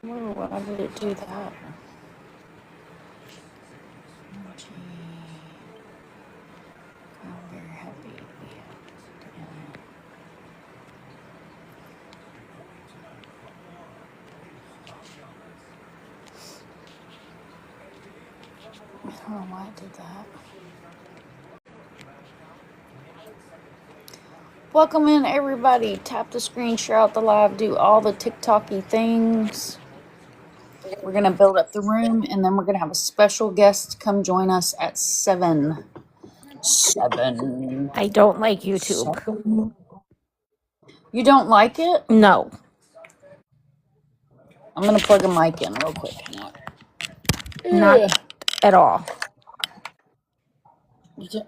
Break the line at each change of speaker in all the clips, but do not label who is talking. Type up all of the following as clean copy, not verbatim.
Whoa, why did it do that? I'm very happy. I don't know why it did that. Welcome in, everybody. Tap the screen, share out the live, do all the TikTok-y things. We're going to build up the room, and then we're going to have a special guest come join us at 7. 7.
I don't like YouTube.
7. You don't like it?
No.
I'm going to plug a mic in real quick.
Not at all.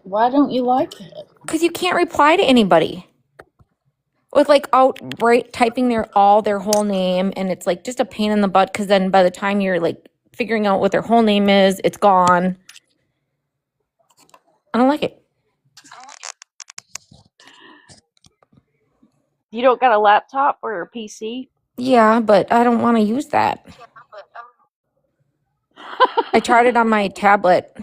Why don't you like it?
Because you can't reply to anybody with like outright typing their whole name, and it's like just a pain in the butt. Because then by the time you're like figuring out what their whole name is, it's gone. I don't like it.
You don't got a laptop or a PC?
Yeah, but I don't want to use that. I tried it on my tablet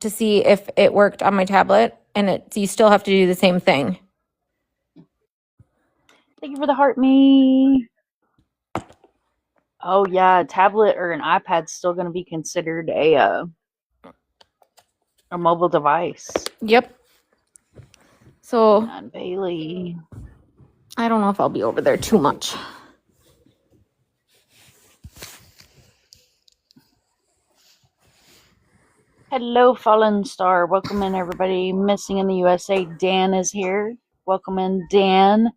to see if it worked on my tablet, and you still have to do the same thing.
Thank you for the heart, me. Oh yeah, a tablet or an iPad's still going to be considered a mobile device.
Yep. So
And Bailey,
I don't know if I'll be over there too much.
hello, Fallen Star. Welcome in, everybody. Missing in the USA, Dan is here. Welcome in, Dan.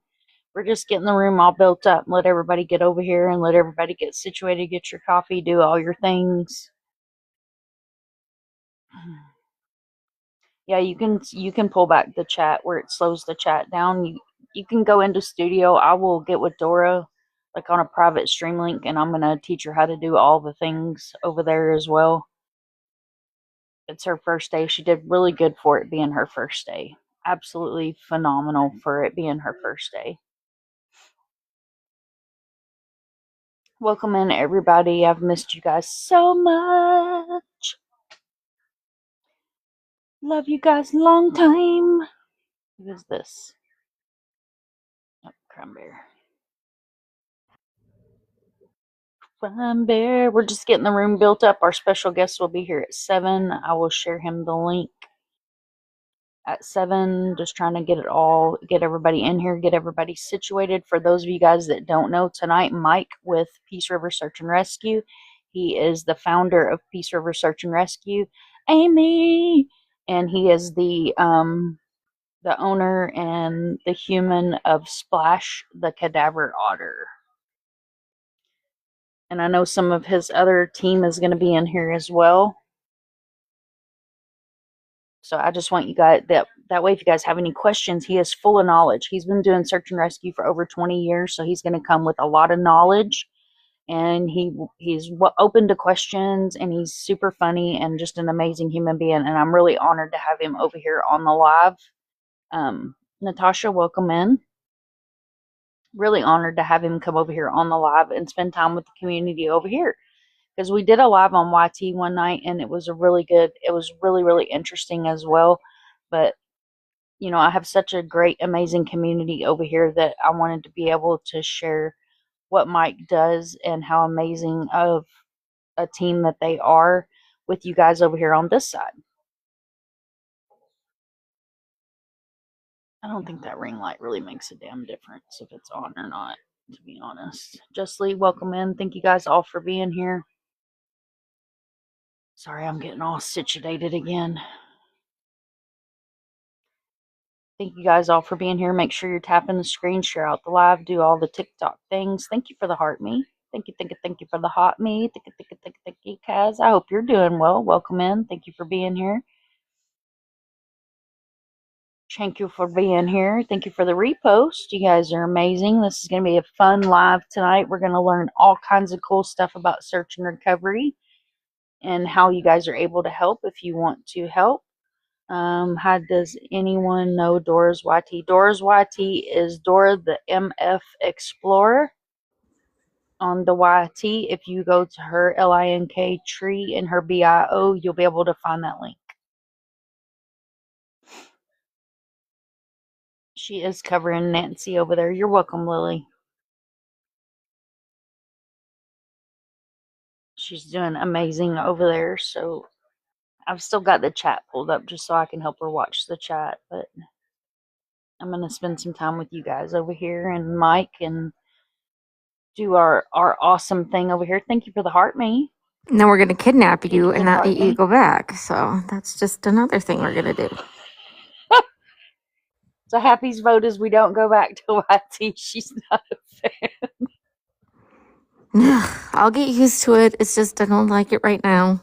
We're just getting the room all built up. Let everybody get over here and let everybody get situated, get your coffee, do all your things. Yeah, you can pull back the chat where it slows the chat down. You can go into studio. I will get with Dora like on a private stream link, and I'm gonna teach her how to do all the things over there as well. It's her first day. She did really good for it being her first day. Absolutely phenomenal for it being her first day. Welcome in, everybody. I've missed you guys so much. Love you guys long time. Who is this? Oh, Cranberry. Fun Bear. We're just getting the room built up. Our special guest will be here at 7. I will share him the link at 7. Just trying to get everybody in here, get everybody situated. For those of you guys that don't know, tonight, Mike with Peace River Search and Rescue. He is the founder of Peace River Search and Rescue. Amy! And he is the owner and the human of Splash, the cadaver otter. And I know some of his other team is going to be in here as well. So I just want you guys, that way if you guys have any questions, he is full of knowledge. He's been doing search and rescue for over 20 years, so he's going to come with a lot of knowledge. And he's open to questions, and he's super funny and just an amazing human being. And I'm really honored to have him over here on the live. Natasha, welcome in. Really honored to have him come over here on the live and spend time with the community over here. Because we did a live on YT one night, and it was really, really interesting as well. But, you know, I have such a great, amazing community over here that I wanted to be able to share what Mike does and how amazing of a team that they are with you guys over here on this side. I don't think that ring light really makes a damn difference if it's on or not, to be honest. Justly, welcome in. Thank you guys all for being here. Sorry, I'm getting all situated again. Thank you guys all for being here. Make sure you're tapping the screen, share out the live, do all the TikTok things. Thank you for the heart me. Thank you for the hot me. Thank you, Kaz. I hope you're doing well. Welcome in. Thank you for being here. Thank you for being here. Thank you for the repost. You guys are amazing. This is going to be a fun live tonight. We're going to learn all kinds of cool stuff about search and recovery and how you guys are able to help if you want to help. How does anyone know Dora's YT? Dora's YT is Dora the MF Explorer. on the YT. If you go to her LINK tree in her bio, you'll be able to find that link. She is covering Nancy over there. You're welcome, Lily. She's doing amazing over there. So I've still got the chat pulled up just so I can help her watch the chat. But I'm going to spend some time with you guys over here and Mike and do our awesome thing over here. Thank you for the heart, me.
And then we're going to kidnap
Thank
you
you for
and
the
not
heart,
let you
me.
go back. So that's just another thing we're going to do.
So Happy's vote is we don't go back to YT. She's not a fan.
I'll get used to it. It's just I don't like it right now.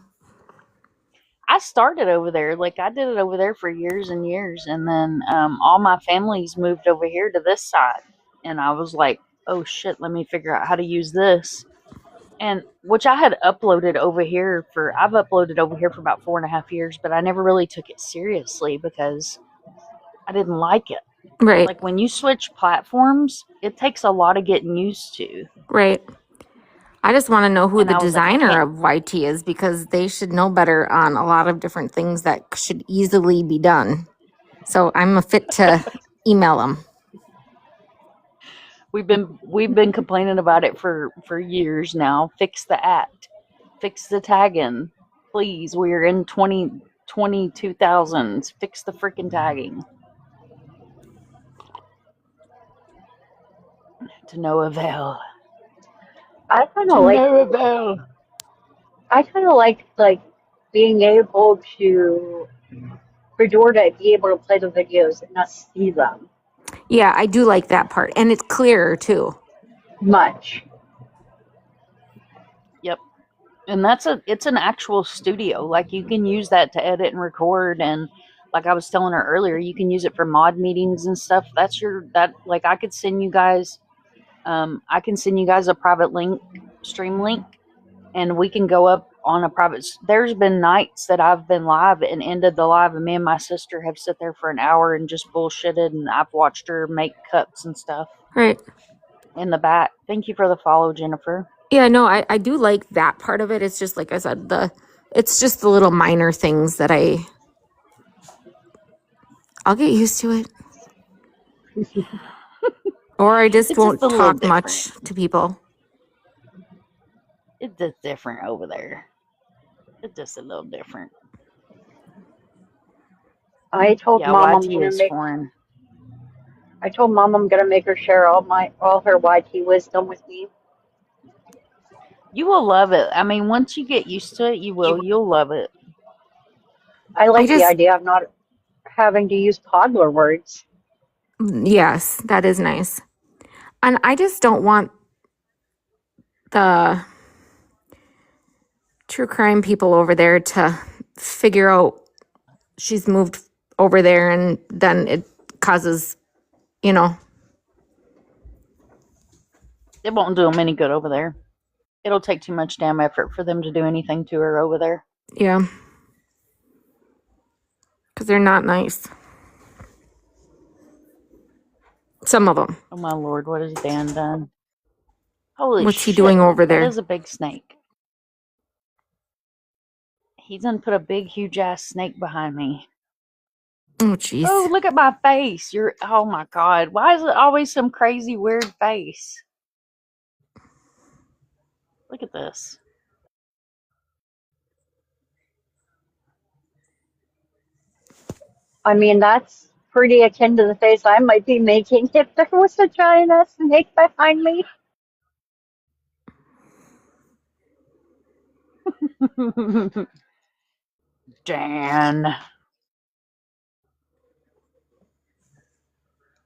I started over there. Like, I did it over there for years and years. And then all my families moved over here to this side. And I was like, oh, shit, let me figure out how to use this. And which I had uploaded over here I've uploaded over here for about 4.5 years, but I never really took it seriously because I didn't like it.
Right.
Like, when you switch platforms, it takes a lot of getting used to.
Right. I just want to know who
And
the
I was like, I
designer
can't.
of YT is because they should know better on a lot of different things that should easily be done. So I'm a fit to email them.
We've been complaining about it for years now. Fix the act. Fix the tagging. Please, we're in 2020s. Fix the freaking tagging. To no avail.
I kind
To
of like
no avail.
I kind of like being able to for Jordan to be able to play the videos and not see them
Yeah, I do like that part. And it's clearer too.
much.
Yep. And it's an actual studio. Like, you can use that to edit and record, and like I was telling her earlier, you can use it for mod meetings and stuff. Like, I could send you guys I can send you guys a private stream link, and we can go up on a private. There's been nights that I've been live and ended the live, and me and my sister have sit there for an hour and just bullshitted, and I've watched her make cuts and stuff
Right.
in the back. Thank you for the follow, Jennifer.
Yeah, no, I do like that part of it. It's just like I said, it's just the little minor things that I'll get used to it. Or I just
It's just
won't
a little
talk
different.
much to people.
It's just different over there. It's just a little different.
I told
Yeah,
mom
YT is foreign.
I told mom I'm gonna make her share all her YT wisdom with me.
You will love it. I mean, once you get used to it, you will. You'll love it.
I
I
like the
just,
idea of not having to use toddler words.
yes, that is nice. And I just don't want the true crime people over there to figure out she's moved over there and then it causes, you know.
It won't do them any good over there. It'll take too much damn effort for them to do anything to her over there.
Yeah. Because they're not nice. Some of them.
Oh my lord, what has Dan done? Holy
What's he
shit,
doing over
that
there?
is a big snake. He's done put a big, huge ass snake behind me.
Oh, jeez.
Oh, look at my face. Oh my god. Why is it always some crazy, weird face? Look at this.
I mean, that's pretty akin to the face I might be making if there was a giant snake behind me.
Dan.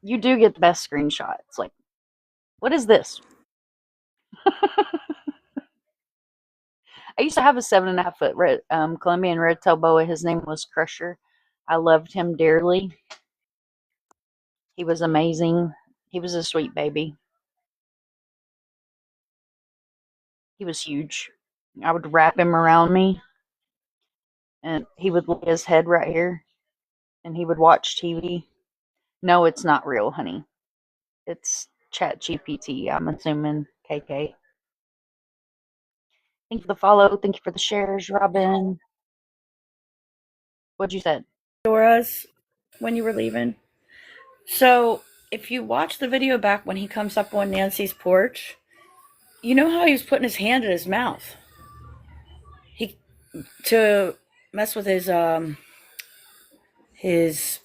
You do get the best screenshots. Like, what is this? I used to have a 7.5 foot Colombian red-tailed boa. His name was Crusher. I loved him dearly. He was amazing. He was a sweet baby. He was huge. I would wrap him around me, and he would lay his head right here, and he would watch TV. No, it's not real, honey. It's Chat GPT, I'm assuming, KK. Thank you for the follow. Thank you for the shares, Robin. What'd you say?
Dora's when you were leaving. So if you watch the video back when he comes up on Nancy's porch, you know how he was putting his hand in his mouth. He to mess with his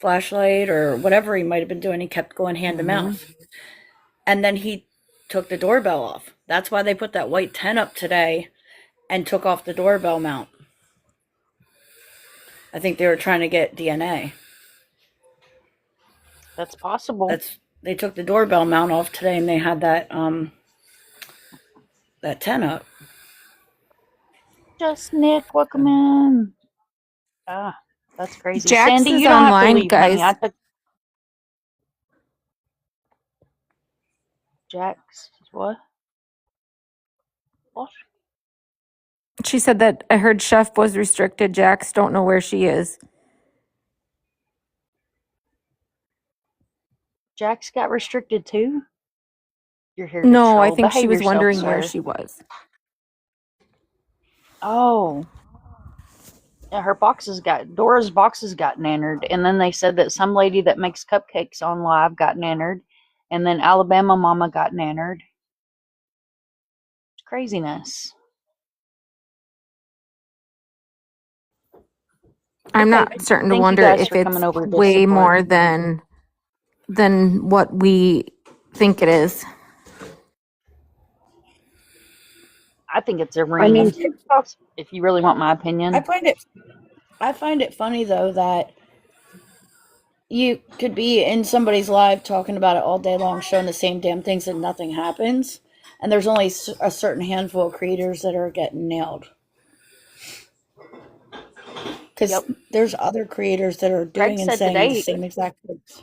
flashlight or whatever he might have been doing, he kept going hand to mouth. And then he took the doorbell off. That's why they put that white tent up today and took off the doorbell mount. I think they were trying to get DNA.
That's possible.
They took the doorbell mount off today and they had that tent up.
Just Nick, welcome in. Ah, that's crazy.
Jax
Sandy,
is
you don't have to
online,
leave,
guys.
honey. Jax, what? What?
She said that I heard Chef was restricted. Jax, don't know where she is.
Jax got restricted too? You're here to
No,
troll.
I think she
Behave
was
yourself,
wondering
sir.
where she was.
Oh. Yeah, Dora's boxes got nannered, and then they said that some lady that makes cupcakes on live got nannered, and then Alabama Mama got nannered. It's craziness.
I'm
Okay,
not starting to
thank you
wonder
guys
if
for
it's
coming over to
way
support.
more than what we think it is.
I think it's a ring.
I mean, TikTok's
if you really want my opinion.
I find it funny though that you could be in somebody's live talking about it all day long, showing the same damn things and nothing happens. And there's only a certain handful of creators that are getting nailed. Because there's other creators that are doing and saying the same exact things.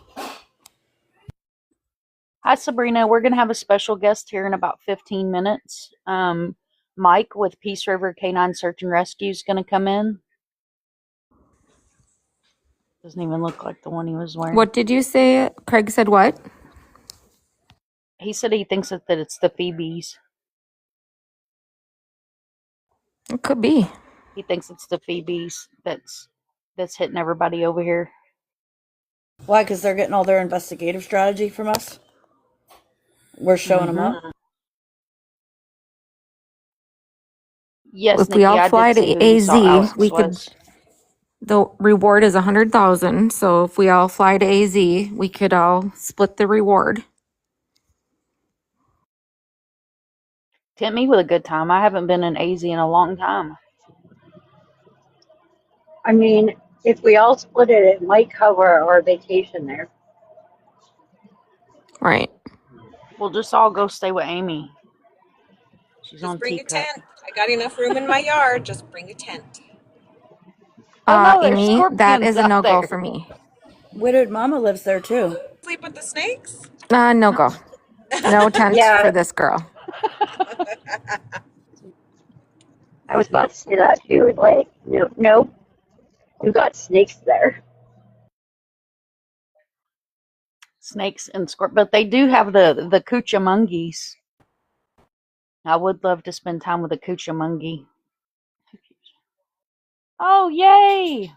Hi, Sabrina. We're going to have a special guest here in about 15 minutes. Mike with Peace River Canine Search and Rescue is going to come in. Doesn't even look like the one he was wearing.
What did you say? Craig said what?
He said he thinks that it's the Phoebes.
It could be.
He thinks it's the Phoebes that's hitting everybody over here.
Why? Because they're getting all their investigative strategy from us? We're showing them up?
Yes,
if
Nikki,
we all
I
fly
did
to
see who you saw
AZ,
Alex
we could.
was.
The reward is 100,000. So if we all fly to AZ, we could all split the reward.
Tempt me with a good time. I haven't been in AZ in a long time.
I mean, if we all split it, it might cover our vacation there.
Right.
We'll just all go stay with Amy. She's
Just
on
bring a
Teacup.
tent. I got enough room in my yard. Just bring a tent.
Oh no, there's
Amy,
scorpions
that is a
out
no-go
there.
for me.
Widowed Mama lives there too.
Sleep with the snakes?
No-go. No tent
Yeah.
for this girl.
I was about to say that too. Like, nope. You got snakes there.
Snakes and scorpions, but they do have the Cucamongees. I would love to spend time with a Cucamonge. Oh, yay!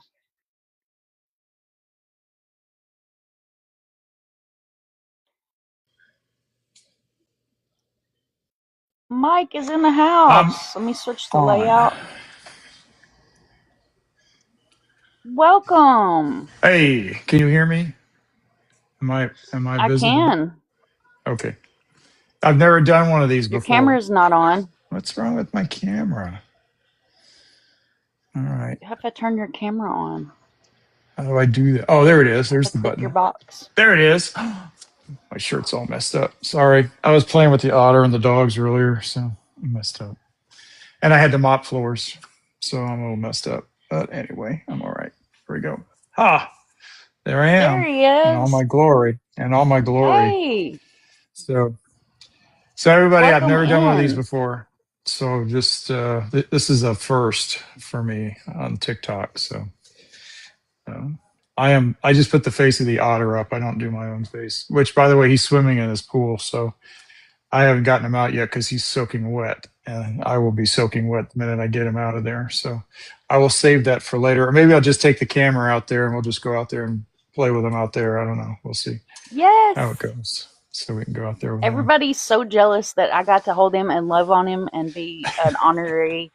Mike is in the house. Let me switch the layout. Welcome.
Hey, can you hear me? Am I
I
visible?
can.
Okay. I've never done one of these
Your
before.
camera's not on.
What's wrong with my camera? All right.
How if I turn your camera on?
How do I do that? Oh, there it is. There's the
Click
button.
your box.
There it is. My shirt's all messed up. Sorry. I was playing with the otter and the dogs earlier, so I messed up. And I had to mop floors, so I'm a little messed up. But anyway, I'm all right. Here we go. Ha! There I am.
There he is.
In all my glory. In all my glory.
Hey.
So everybody,
Welcome
I've never done one of these
in.
before. So just this is a first for me on TikTok. So I just put the face of the otter up. I don't do my own face. Which, by the way, he's swimming in his pool. So I haven't gotten him out yet because he's soaking wet, and I will be soaking wet the minute I get him out of there. So I will save that for later, or maybe I'll just take the camera out there and we'll just go out there and play with him out there. I don't know. We'll see how it
Yes.
goes. So we can go out there with him.
Everybody's so jealous that I got to hold him and love on him and be an honorary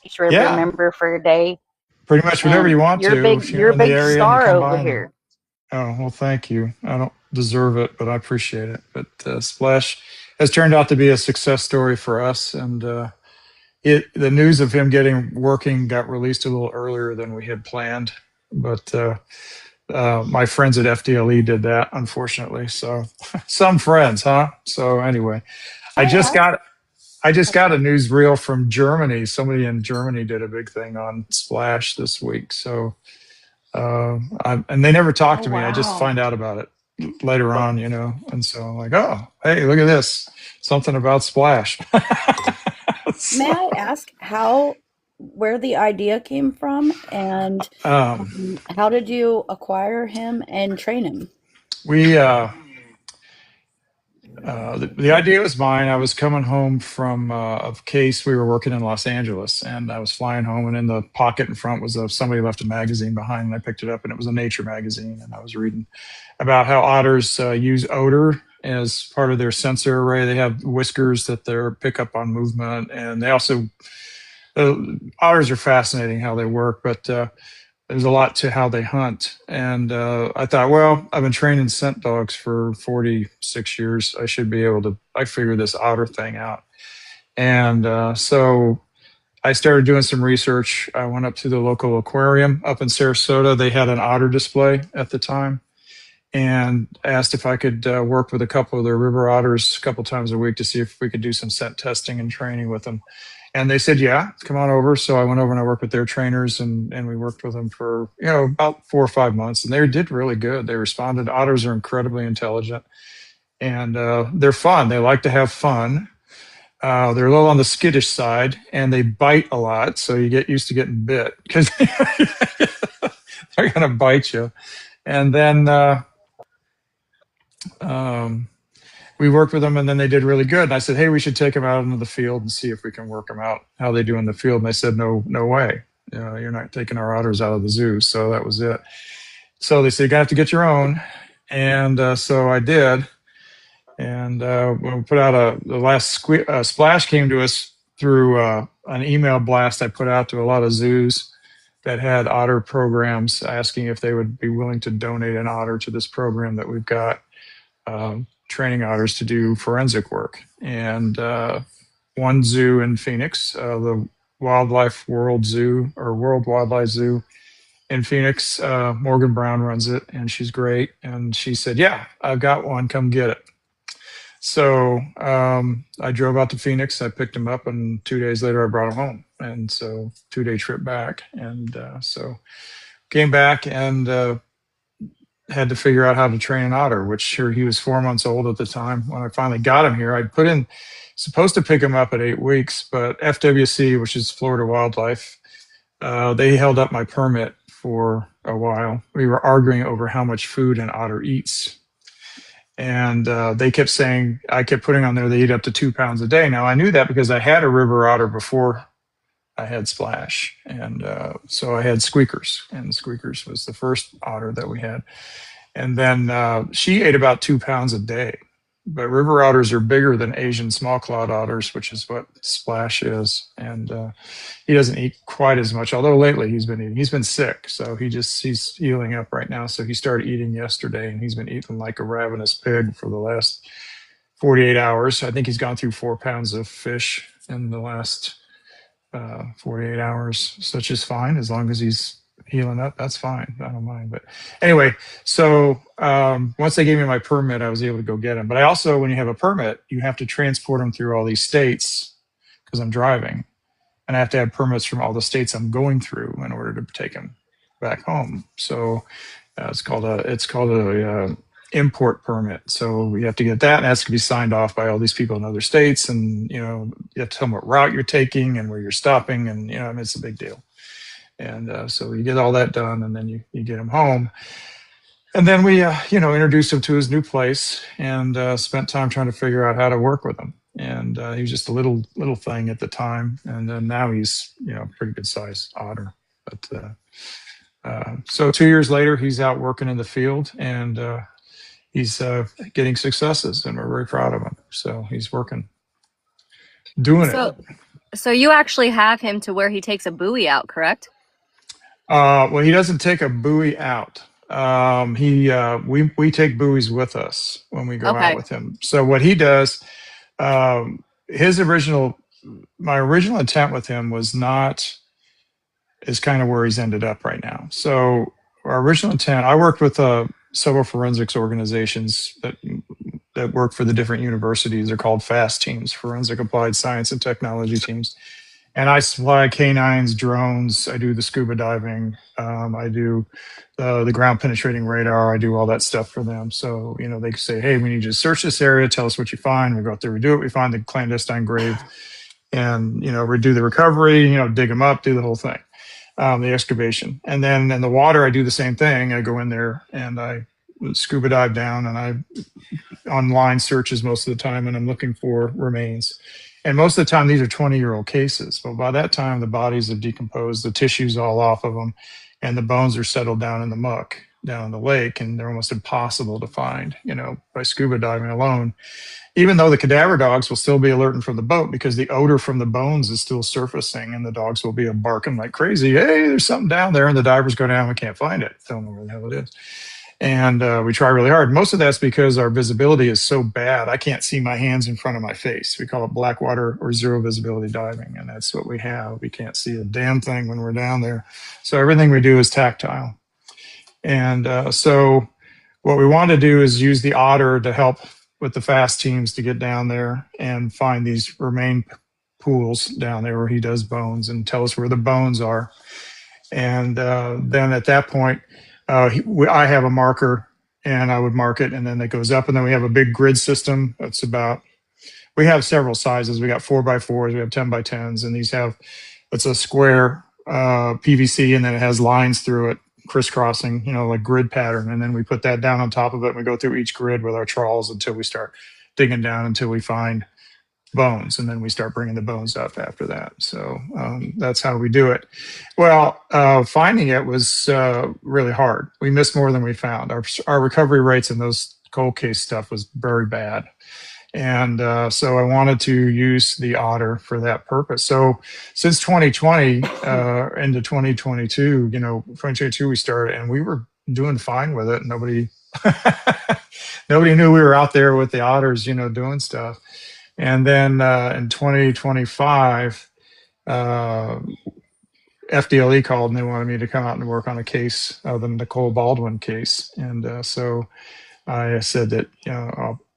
East River
Yeah,
member for a day.
pretty much whenever
And
you want to. If
you're
you're
a
in the
big
area and you
star
come
over
by.
here.
Oh, well, thank you. I don't deserve it, but I appreciate it. But Splash has turned out to be a success story for us. And the news of him getting working got released a little earlier than we had planned. But my friends at FDLE did that, unfortunately. So some friends, huh? So anyway, I just got a newsreel from Germany. Somebody in Germany did a big thing on Splash this week. So and they never talked to me. I just
Wow.
find out about it later on, and so I'm like, oh, hey, look at this, something about Splash. So,
May I ask where the idea came from, and how did you acquire him and train him?
we the idea was mine. I was coming home from a case. We were working in Los Angeles, and I was flying home, and in the pocket in front was somebody left a magazine behind, and I picked it up, and it was a nature magazine, and I was reading about how otters use odor as part of their sensor array. They have whiskers that they pick up on movement, and they also otters are fascinating how they work, but there's a lot to how they hunt. And I thought, well, I've been training scent dogs for 46 years. I should be able to, I figure this otter thing out. And so I started doing some research. I went up to the local aquarium up in Sarasota. They had an otter display at the time, and asked if I could work with a couple of their river otters a couple times a week to see if we could do some scent testing and training with them. And they said, yeah, come on over. So I went over and I worked with their trainers, and we worked with them for, about 4 or 5 months, and they did really good. They responded. Otters are incredibly intelligent, and they're fun. They like to have fun. They're a little on the skittish side, and they bite a lot. So you get used to getting bit because they're going to bite you. And then, we worked with them, and then they did really good. And I said, hey, we should take them out into the field and see if we can work them out, how they do in the field. And they said, no way. You're not taking our otters out of the zoo. So that was it. So they said, you're going to have to get your own. And so I did. And when we put out the last Splash came to us through an email blast I put out to a lot of zoos that had otter programs, asking if they would be willing to donate an otter to this program that we've got. Training otters to do forensic work. And one zoo in Phoenix, the Wildlife World Zoo, or World Wildlife Zoo in Phoenix, Morgan Brown runs it, and she's great. And she said, yeah, I've got one, come get it. So I drove out to Phoenix, I picked him up, and 2 days later I brought him home. And so 2-day trip back. And so came back and had to figure out how to train an otter, which sure, he was 4 months old at the time when I finally got him here. I'd put in, supposed to pick him up at 8 weeks, but FWC, which is Florida Wildlife, they held up my permit for a while. We were arguing over how much food an otter eats. And they kept saying, I kept putting on there, they eat up to 2 pounds a day. Now I knew that because I had a river otter before I had Splash. And so I had Squeakers, and Squeakers was the first otter that we had. And then she ate about 2 pounds a day. But river otters are bigger than Asian small clawed otters, which is what Splash is. And he doesn't eat quite as much, although lately he's been eating. He's been sick, so he's healing up right now. So he started eating yesterday, and he's been eating like a ravenous pig for the last 48 hours. I think he's gone through 4 pounds of fish in the last 48 hours, such is fine as long as he's healing up. That's fine. I don't mind. But anyway, so once they gave me my permit, I was able to go get him. But I also, when you have a permit, you have to transport them through all these states because I'm driving, and I have to have permits from all the states I'm going through in order to take them back home. So it's called a import permit. So you have to get that, and it has to be signed off by all these people in other states. And, you have to tell them what route you're taking and where you're stopping. And, it's a big deal. And so you get all that done, and then you get them home. And then we, introduced him to his new place and spent time trying to figure out how to work with him. And he was just a little thing at the time, and then now he's a pretty good sized otter. But so 2 years later, he's out working in the field, and he's getting successes, and we're very proud of him. So he's doing it.
So you actually have him to where he takes a buoy out, correct?
Well, he doesn't take a buoy out. We take buoys with us when we go out with him. So what he does, my original intent with him is kind of where he's ended up right now. So our original intent, I worked with several forensics organizations that work for the different universities. They're called FAST teams, Forensic Applied Science and Technology teams. And I supply canines, drones. I do the scuba diving. I do the ground penetrating radar. I do all that stuff for them. So, they can say, hey, we need you to search this area. Tell us what you find. We go out there, we do it. We find the clandestine grave and, we do the recovery, dig them up, do the whole thing, the excavation. And then in the water, I do the same thing. I go in there and I scuba dive down, and I online searches most of the time, and I'm looking for remains. And most of the time, these are 20-year-old cases. But by that time, the bodies have decomposed, the tissue's all off of them, and the bones are settled down in the muck down in the lake, and they're almost impossible to find, by scuba diving alone. Even though the cadaver dogs will still be alerting from the boat, because the odor from the bones is still surfacing, and the dogs will be barking like crazy. Hey, there's something down there, and the divers go down, we can't find it. Don't know where the hell it is. And we try really hard. Most of that's because our visibility is so bad, I can't see my hands in front of my face. We call it black water or zero visibility diving, and that's what we have. We can't see a damn thing when we're down there. So everything we do is tactile. And so what we want to do is use the otter to help with the FAST teams to get down there and find these remain pools down there where he does bones, and tell us where the bones are. And then at that point, I have a marker, and I would mark it, and then it goes up. And then we have a big grid system. We have several sizes. We got 4x4s, we have 10x10s, and it's a square PVC, and then it has lines through it, crisscrossing, like grid pattern. And then we put that down on top of it, and we go through each grid with our trawls until we start digging down until we find bones, and then we start bringing the bones up after that. So that's how we do it. Well, finding it was really hard. We missed more than we found. Our recovery rates in those cold case stuff was very bad. And so I wanted to use the otter for that purpose. So since 2020 into 2022, 2022 we started, and we were doing fine with it. Nobody knew we were out there with the otters, doing stuff. And then in 2025, FDLE called, and they wanted me to come out and work on a case, the Nicole Baldwin case. And so I said that,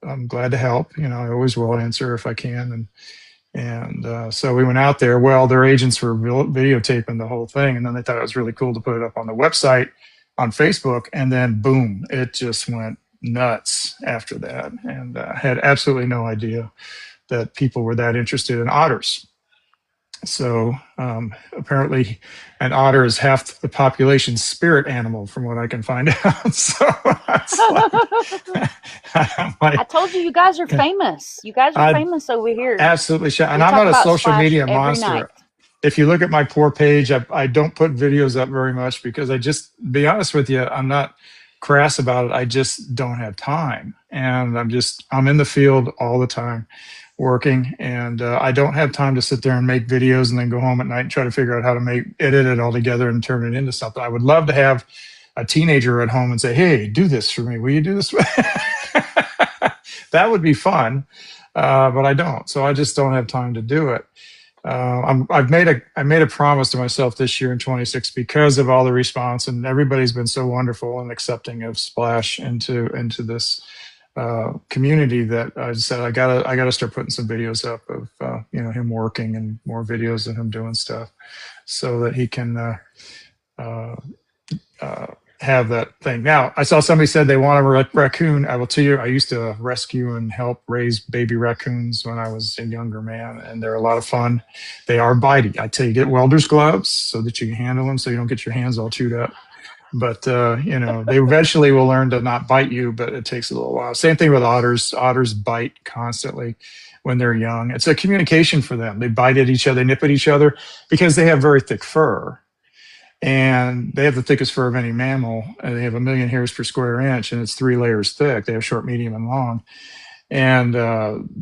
I'm glad to help. I always will answer if I can. And so we went out there. Well, their agents were videotaping the whole thing, and then they thought it was really cool to put it up on the website on Facebook. And then boom, it just went nuts after that. And I had absolutely no idea that people were that interested in otters. So apparently an otter is half the population's spirit animal, from what I can find out. So
I told you guys are famous. You guys are famous over here.
Absolutely. And I'm not a social media monster. Night. If you look at my poor page, I don't put videos up very much, because be honest with you, I'm not crass about it. I just don't have time. And I'm in the field all the time working, and I don't have time to sit there and make videos and then go home at night and try to figure out how to edit it all together and turn it into something. I would love to have a teenager at home and say, hey, do this for me. Will you do this? That would be fun. But I don't. So I just don't have time to do it. I made a promise to myself this year in 26, because of all the response, and everybody's been so wonderful and accepting of Splash into this community, that I said I gotta start putting some videos up of him working, and more videos of him doing stuff, so that he can have that thing. Now, I saw somebody said they want a raccoon. I will tell you, I used to rescue and help raise baby raccoons when I was a younger man, and they're a lot of fun. They are bitey. I tell you, get welder's gloves so that you can handle them, so you don't get your hands all chewed up. But they eventually will learn to not bite you, but it takes a little while. Same thing with otters. Otters bite constantly when they're young. It's a communication for them. They bite at each other, they nip at each other because they have very thick fur. And they have the thickest fur of any mammal. They have 1 million hairs per square inch, and it's 3 layers thick. They have short, medium, and long. And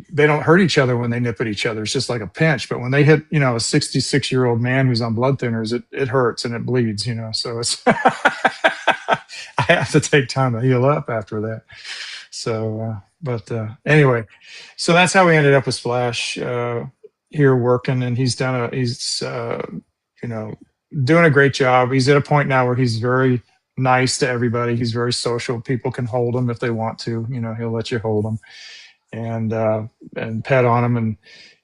they don't hurt each other when they nip at each other. It's just like a pinch. But when they hit, a 66-year-old man who's on blood thinners, it hurts and it bleeds, So it's, I have to take time to heal up after that. So, anyway, so that's how we ended up with Splash here working. And he's doing a great job. He's at a point now where he's very nice to everybody. He's very social. People can hold him if they want to. He'll let you hold him and pet on him.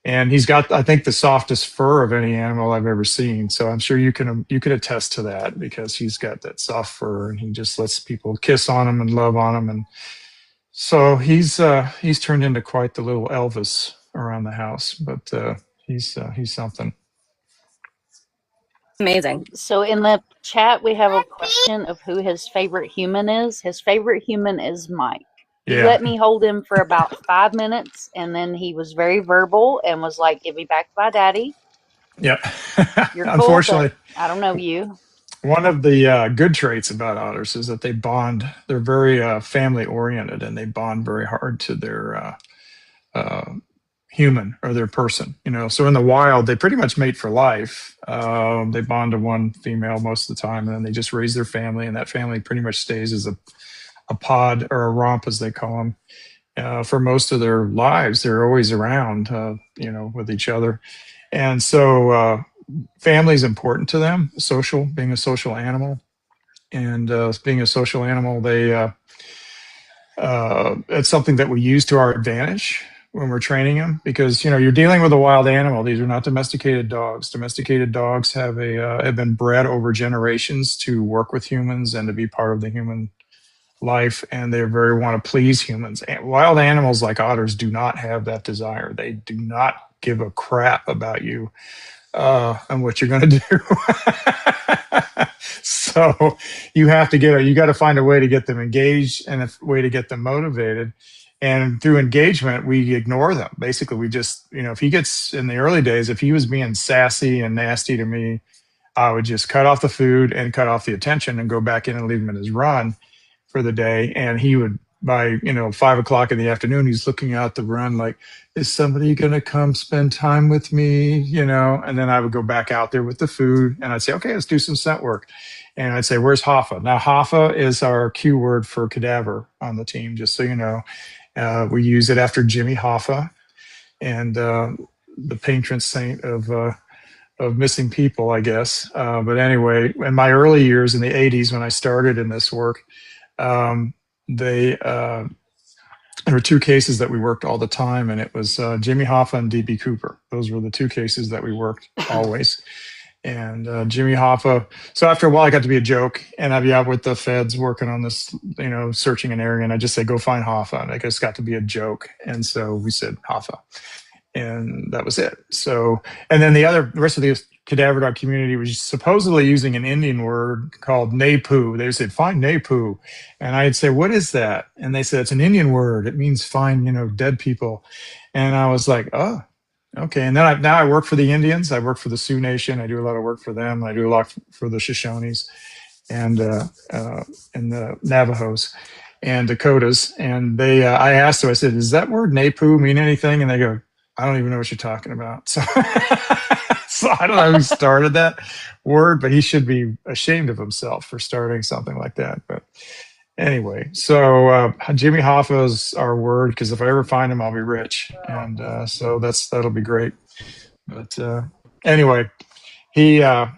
And he's got, I think, the softest fur of any animal I've ever seen. So I'm sure you can attest to that because he's got that soft fur and he just lets people kiss on him and love on him. And so he's turned into quite the little Elvis around the house. But he's something.
Amazing.
So in the chat, we have a question of who his favorite human is. His favorite human is Mike. He let me hold him for about 5 minutes, and then he was very verbal and was like, "Give me back to my daddy."
Yeah.
You're cool,
Unfortunately,
I don't know you.
One of the good traits about otters is that they bond. They're very family oriented, and they bond very hard to their human or their person. So in the wild, they pretty much mate for life. They bond to one female most of the time, and then they just raise their family, and that family pretty much stays as a pod or a romp, as they call them, for most of their lives. They're always around, with each other. And so family is important to them, being a social animal. And being a social animal, it's something that we use to our advantage when we're training them, because you're dealing with a wild animal. These are not domesticated dogs. Domesticated dogs have been bred over generations to work with humans and to be part of the human life, and they very want to please humans. And wild animals like otters do not have that desire. They do not give a crap about you and what you're going to do. So you got to find a way to get them engaged and a way to get them motivated. And through engagement, we ignore them. Basically, we just, if he gets, in the early days, if he was being sassy and nasty to me, I would just cut off the food and cut off the attention and go back in and leave him in his run for the day. And he would, by 5 o'clock in the afternoon, he's looking out the run like, is somebody going to come spend time with me? And then I would go back out there with the food and I'd say, okay, let's do some scent work. And I'd say, where's Hoffa? Now, Hoffa is our cue word for cadaver on the team, just so you know. We use it after Jimmy Hoffa, and the patron saint of missing people, I guess. But anyway, in my early years in the 80s, when I started in this work, there were 2 cases that we worked all the time, and it was Jimmy Hoffa and DB Cooper. Those were the 2 cases that we worked always. And Jimmy Hoffa. So after a while, I got to be a joke, and I'd be out with the feds working on this, searching an area, and I just say, "Go find Hoffa." And I just got to be a joke, and so we said Hoffa, and that was it. So, and then the rest of the cadaver dog community was supposedly using an Indian word called Napu. They said, "Find Napu," and I'd say, "What is that?" And they said, "It's an Indian word. It means find, dead people." And I was like, "Oh. Okay." And then now I work for the Indians. I work for the Sioux Nation. I do a lot of work for them. I do a lot for the Shoshones and the Navajos and Dakotas. And I asked them, I said, "Does that word Napu mean anything?" And they go, "I don't even know what you're talking about." So, so I don't know who started that word, but he should be ashamed of himself for starting something like that. But anyway, so Jimmy Hoffa is our word, because if I ever find him, I'll be rich, and so that'll be great. But anyway, he that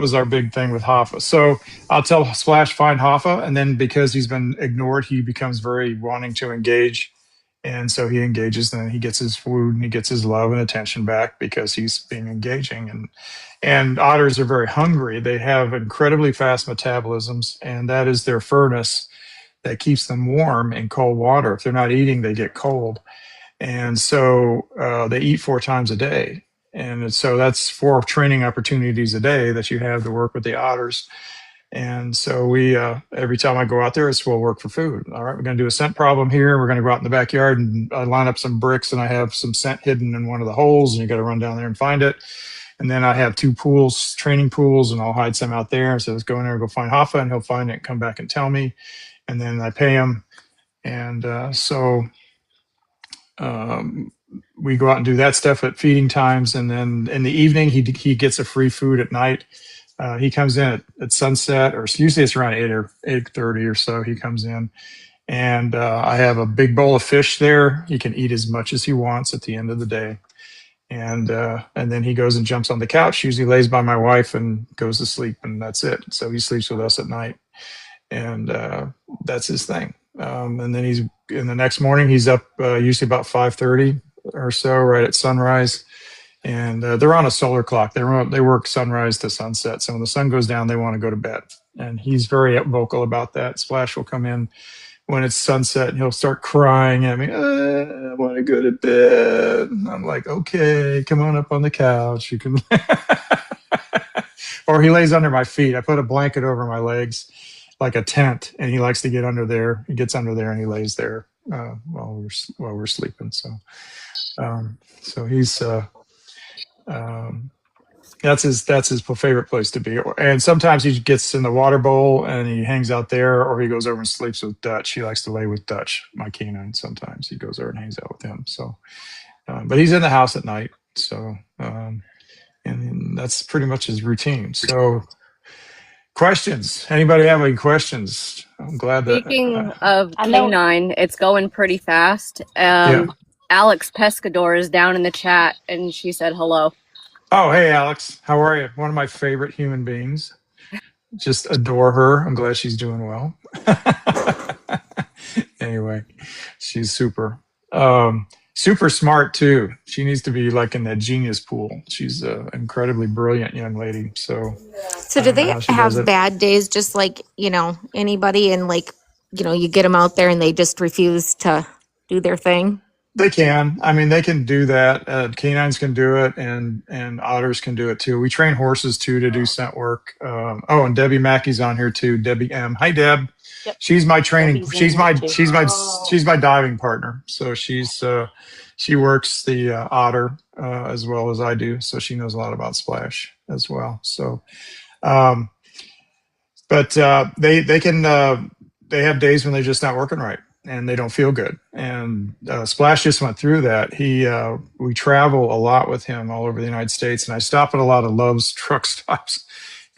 was our big thing with Hoffa. So I'll tell Splash, find Hoffa, and then because he's been ignored, he becomes very wanting to engage, and so he engages. Then he gets his food and he gets his love and attention back because he's being engaging. And otters are very hungry. They have incredibly fast metabolisms, and that is their furnace that keeps them warm in cold water. If they're not eating, they get cold. And so they eat 4 times a day. And so that's 4 training opportunities a day that you have to work with the otters. And so we, every time I go out there, we'll work for food. All right, we're going to do a scent problem here. We're going to go out in the backyard and I line up some bricks, and I have some scent hidden in one of the holes, and you got to run down there and find it. And then I have 2 pools, training pools, and I'll hide some out there. So let's go in there and go find Hoffa, and he'll find it and come back and tell me. And then I pay him. And we go out and do that stuff at feeding times. And then in the evening, he gets a free food at night. He comes in at sunset, or usually it's around 8 or 8:30 or so. He comes in, and I have a big bowl of fish there. He can eat as much as he wants at the end of the day, and then he goes and jumps on the couch. Usually lays by my wife and goes to sleep, and that's it. So he sleeps with us at night, and that's his thing. And then he's in the next morning. He's up usually about 5:30 or so, right at sunrise. And they're on a solar clock. They work sunrise to sunset. So when the sun goes down, they want to go to bed. And he's very vocal about that. Splash will come in when it's sunset, and he'll start crying at me. I want to go to bed. And I'm like, okay, come on up on the couch. You can. Or he lays under my feet. I put a blanket over my legs, like a tent, and he likes to get under there. He gets under there and he lays there while we're sleeping. So he's. That's his favorite place to be. And sometimes he gets in the water bowl and he hangs out there, or he goes over and sleeps with Dutch. He likes to lay with Dutch, my canine. Sometimes he goes over and hangs out with him. So, but he's in the house at night. So, and that's pretty much his routine. So, questions? Anybody have any questions? I'm glad that.
Speaking of canine, it's going pretty fast.
Yeah.
Alex Pescador is down in the chat, and she said hello.
Oh, hey, Alex. How are you? One of my favorite human beings. Just adore her. I'm glad she's doing well. Anyway, she's super. Super smart, too. She needs to be like in that genius pool. She's an incredibly brilliant young lady. So
do they have bad days just like, anybody, and like, you get them out there and they just refuse to do their thing?
They can. I mean, they can do that. Canines can do it, and otters can do it too. We train horses too to do scent work. And Debbie Mackey's on here too. Debbie M. Hi, Deb. Yep. She's my training. She's my diving partner. So she works the otter as well as I do. So she knows a lot about Splash as well. So, but they can. They have days when they're just not working right, and they don't feel good. And Splash just went through that. We travel a lot with him all over the United States, and I stop at a lot of Love's truck stops,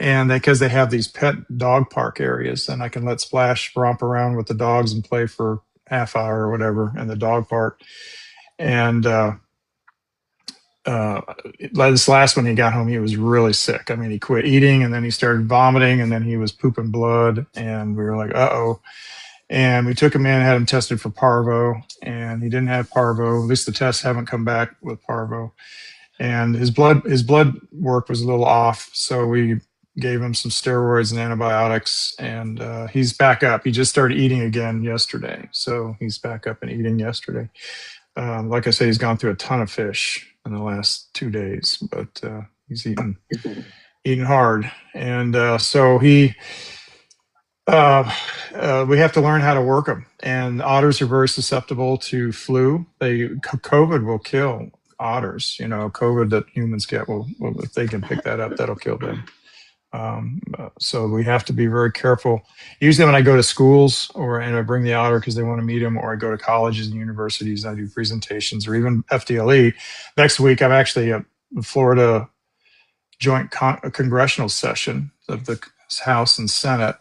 and because they have these pet dog park areas, and I can let Splash romp around with the dogs and play for half hour or whatever in the dog park. And this last one, he got home, he was really sick. I mean, he quit eating, and then he started vomiting, and then he was pooping blood, and we were like, uh-oh. And we took him in, had him tested for parvo, and he didn't have parvo. At least the tests haven't come back with parvo. And his blood work was a little off, so we gave him some steroids and antibiotics, and he's back up. He just started eating again yesterday, so he's back up and eating yesterday. Like I say, he's gone through a ton of fish in the last 2 days, but he's eating hard. And so we have to learn how to work them. And otters are very susceptible to flu. COVID will kill otters. COVID that humans get will if they can pick that up, that'll kill them. So we have to be very careful. Usually when I go to schools and I bring the otter because they want to meet him, or I go to colleges and universities and I do presentations, or even FDLE. Next week, I'm actually at the Florida joint congressional session of the House and Senate.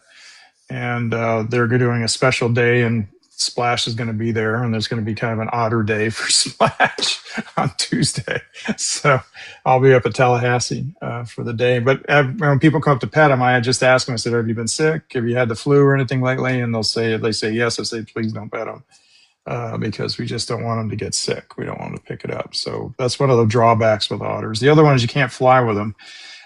And they're doing a special day, and Splash is going to be there, and there's going to be kind of an otter day for Splash on Tuesday. So I'll be up at Tallahassee for the day. But when people come up to pet him, I just ask them, I said, have you been sick? Have you had the flu or anything lately? And they say yes. I say, please don't pet him because we just don't want them to get sick. We don't want them to pick it up. So that's one of the drawbacks with otters. The other one is you can't fly with them.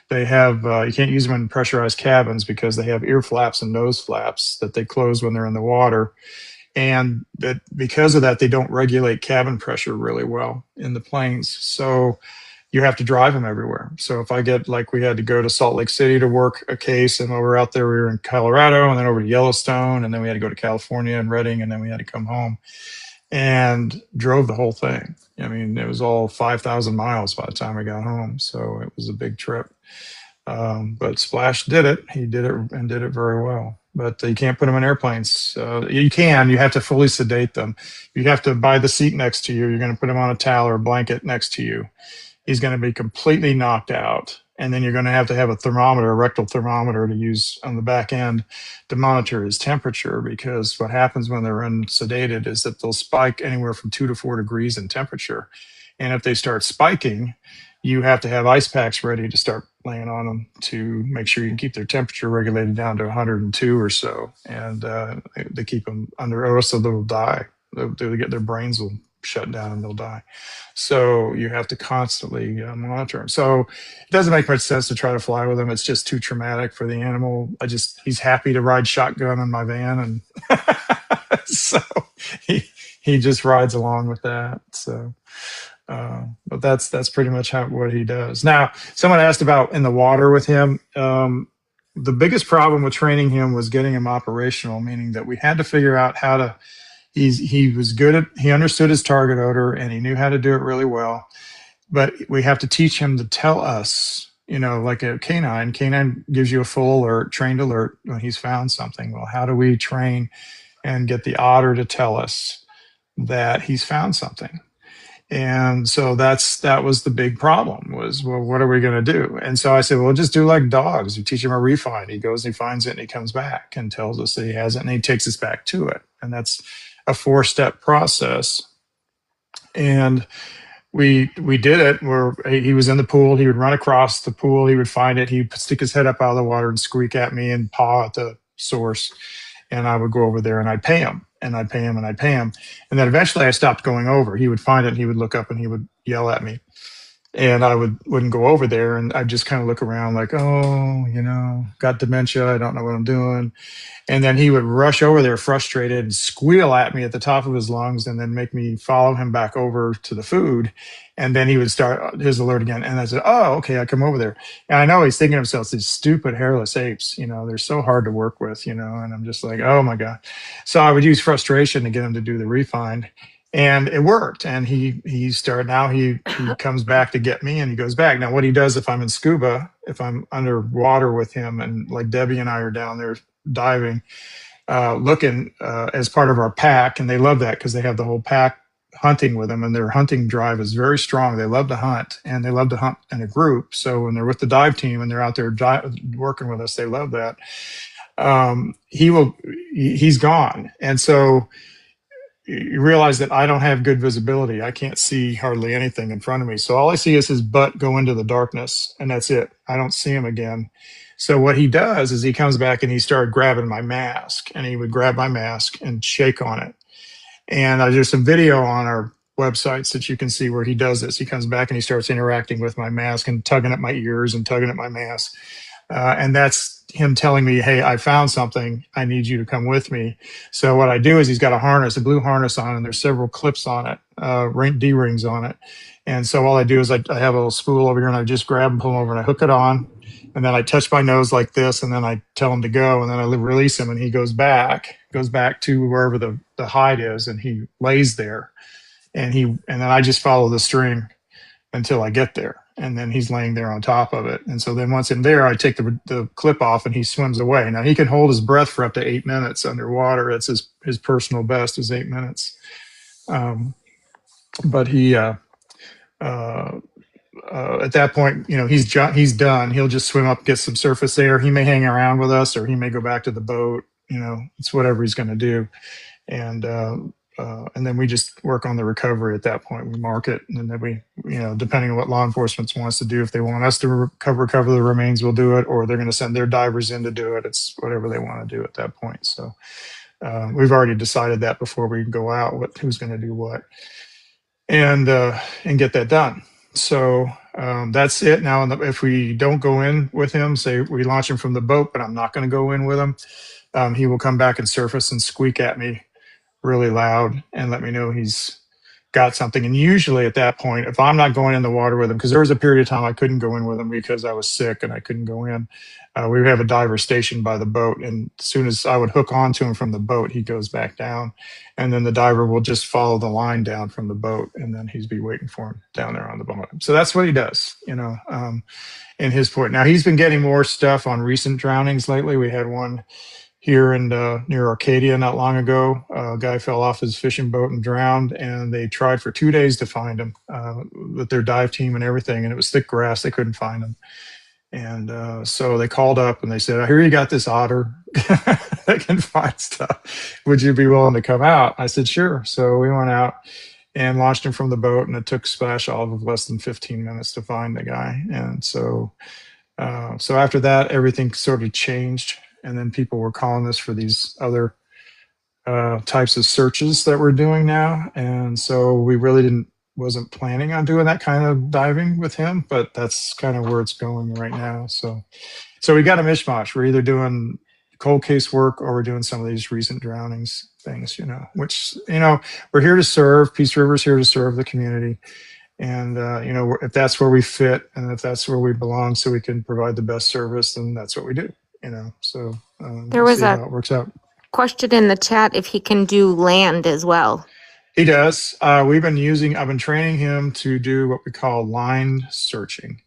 They have you can't use them in pressurized cabins because they have ear flaps and nose flaps that they close when they're in the water. And that because of that, they don't regulate cabin pressure really well in the planes. So you have to drive him everywhere. So if I get, like, we had to go to Salt Lake City to work a case, and while we were out there, we were in Colorado, and then over to Yellowstone, and then we had to go to California and Redding, and then we had to come home, and drove the whole thing. I mean, it was all 5,000 miles by the time we got home. So it was a big trip. But Splash did it. He did it and did it very well. But you can't put them in airplanes. You have to fully sedate them. You have to buy the seat next to you. You're going to put him on a towel or a blanket next to you. He's going to be completely knocked out. And then you're going to have a thermometer, a rectal thermometer, to use on the back end to monitor his temperature, because what happens when they're unsedated is that they'll spike anywhere from 2 to 4 degrees in temperature. And if they start spiking, you have to have ice packs ready to start laying on them to make sure you can keep their temperature regulated down to 102 or so. And they keep them under, or so they'll die. They'll get, their brains will shut down and they'll die. So you have to constantly monitor them. So it doesn't make much sense to try to fly with them. It's just too traumatic for the animal. He's happy to ride shotgun in my van, and so he just rides along with that. So, but that's pretty much what he does. Now, someone asked about in the water with him. The biggest problem with training him was getting him operational, meaning that we had to figure out how to. He was good at, he understood his target odor, and he knew how to do it really well. But we have to teach him to tell us, like a canine. Canine gives you a full alert, trained alert when he's found something. Well, how do we train and get the otter to tell us that he's found something? And so that was the big problem was, well, what are we going to do? And so I said, well, just do like dogs. You teach him a refind. He goes and he finds it and he comes back and tells us that he has it, and he takes us back to it. And that's a 4-step process. And we did it where he was in the pool. He would run across the pool. He would find it. He'd stick his head up out of the water and squeak at me and paw at the source. And I would go over there and I'd pay him. And I'd pay him and I'd pay him. And then eventually I stopped going over. He would find it and he would look up and he would yell at me. And I wouldn't go over there. And I'd just kind of look around like, oh, got dementia. I don't know what I'm doing. And then he would rush over there frustrated and squeal at me at the top of his lungs, and then make me follow him back over to the food. And then he would start his alert again. And I said, oh, okay, I come over there. And I know he's thinking to himself, these stupid hairless apes, they're so hard to work with, and I'm just like, oh my God. So I would use frustration to get him to do the refind. And it worked. And he comes back to get me, and he goes back. Now, what he does if I'm in scuba, if I'm underwater with him, and like Debbie and I are down there diving, looking as part of our pack, and they love that because they have the whole pack hunting with them, and their hunting drive is very strong. They love to hunt, and they love to hunt in a group. So when they're with the dive team and they're out there working with us, they love that. He's gone. And so you realize that I don't have good visibility. I can't see hardly anything in front of me. So all I see is his butt go into the darkness, and that's it. I don't see him again. So what he does is he comes back and he started grabbing my mask, and he would grab my mask and shake on it. And there's some video on our websites that you can see where he does this. He comes back and he starts interacting with my mask and tugging at my ears and tugging at my mask. And that's him telling me, hey, I found something. I need you to come with me. So what I do is he's got a blue harness on, and there's several clips on it, D-rings on it. And so all I do is I have a little spool over here, and I just grab and pull him over, and I hook it on. And then I touch my nose like this, and then I tell him to go, and then I release him, and he goes back to wherever the hide is, and he lays there. And then I just follow the string until I get there. And then he's laying there on top of it. And so then once I'm there, I take the clip off, and he swims away. Now he can hold his breath for up to 8 minutes underwater. It's his personal best is 8 minutes. But he, at that point, he's done. He'll just swim up, get some surface air. He may hang around with us, or he may go back to the boat. It's whatever he's going to do. And then we just work on the recovery at that point. We mark it, and then we, depending on what law enforcement wants to do, if they want us to recover the remains, we'll do it, or they're going to send their divers in to do it. It's whatever they want to do at that point. So we've already decided that before we go out, who's going to do what, and get that done. So that's it. Now, if we don't go in with him, say we launch him from the boat, but I'm not going to go in with him, he will come back and surface and squeak at me really loud and let me know he's got something. And usually at that point, if I'm not going in the water with him, because there was a period of time I couldn't go in with him because I was sick and I couldn't go in. We would have a diver stationed by the boat, and as soon as I would hook onto him from the boat, he goes back down, and then the diver will just follow the line down from the boat, and then he's be waiting for him down there on the bottom. So that's what he does, in his port. Now he's been getting more stuff on recent drownings lately. We had one here in near Arcadia not long ago. A guy fell off his fishing boat and drowned, and they tried for 2 days to find him with their dive team and everything, and it was thick grass. They couldn't find him. And so they called up and they said, I hear you got this otter that can find stuff. Would you be willing to come out? I said, sure. So we went out and launched him from the boat, and it took Splash all of less than 15 minutes to find the guy. And so after that, everything sort of changed. And then people were calling us for these other types of searches that we're doing now. And so we really wasn't planning on doing that kind of diving with him, but that's kind of where it's going right now. So we got a mishmash. We're either doing cold case work or we're doing some of these recent drownings things, which, we're here to serve. Peace River's here to serve the community. And, if that's where we fit and if that's where we belong so we can provide the best service, then that's what we do, so
There
we'll
was
see
a
how it works out.
question in the chat if he can do land as well.
He does. I've been training him to do what we call line searching.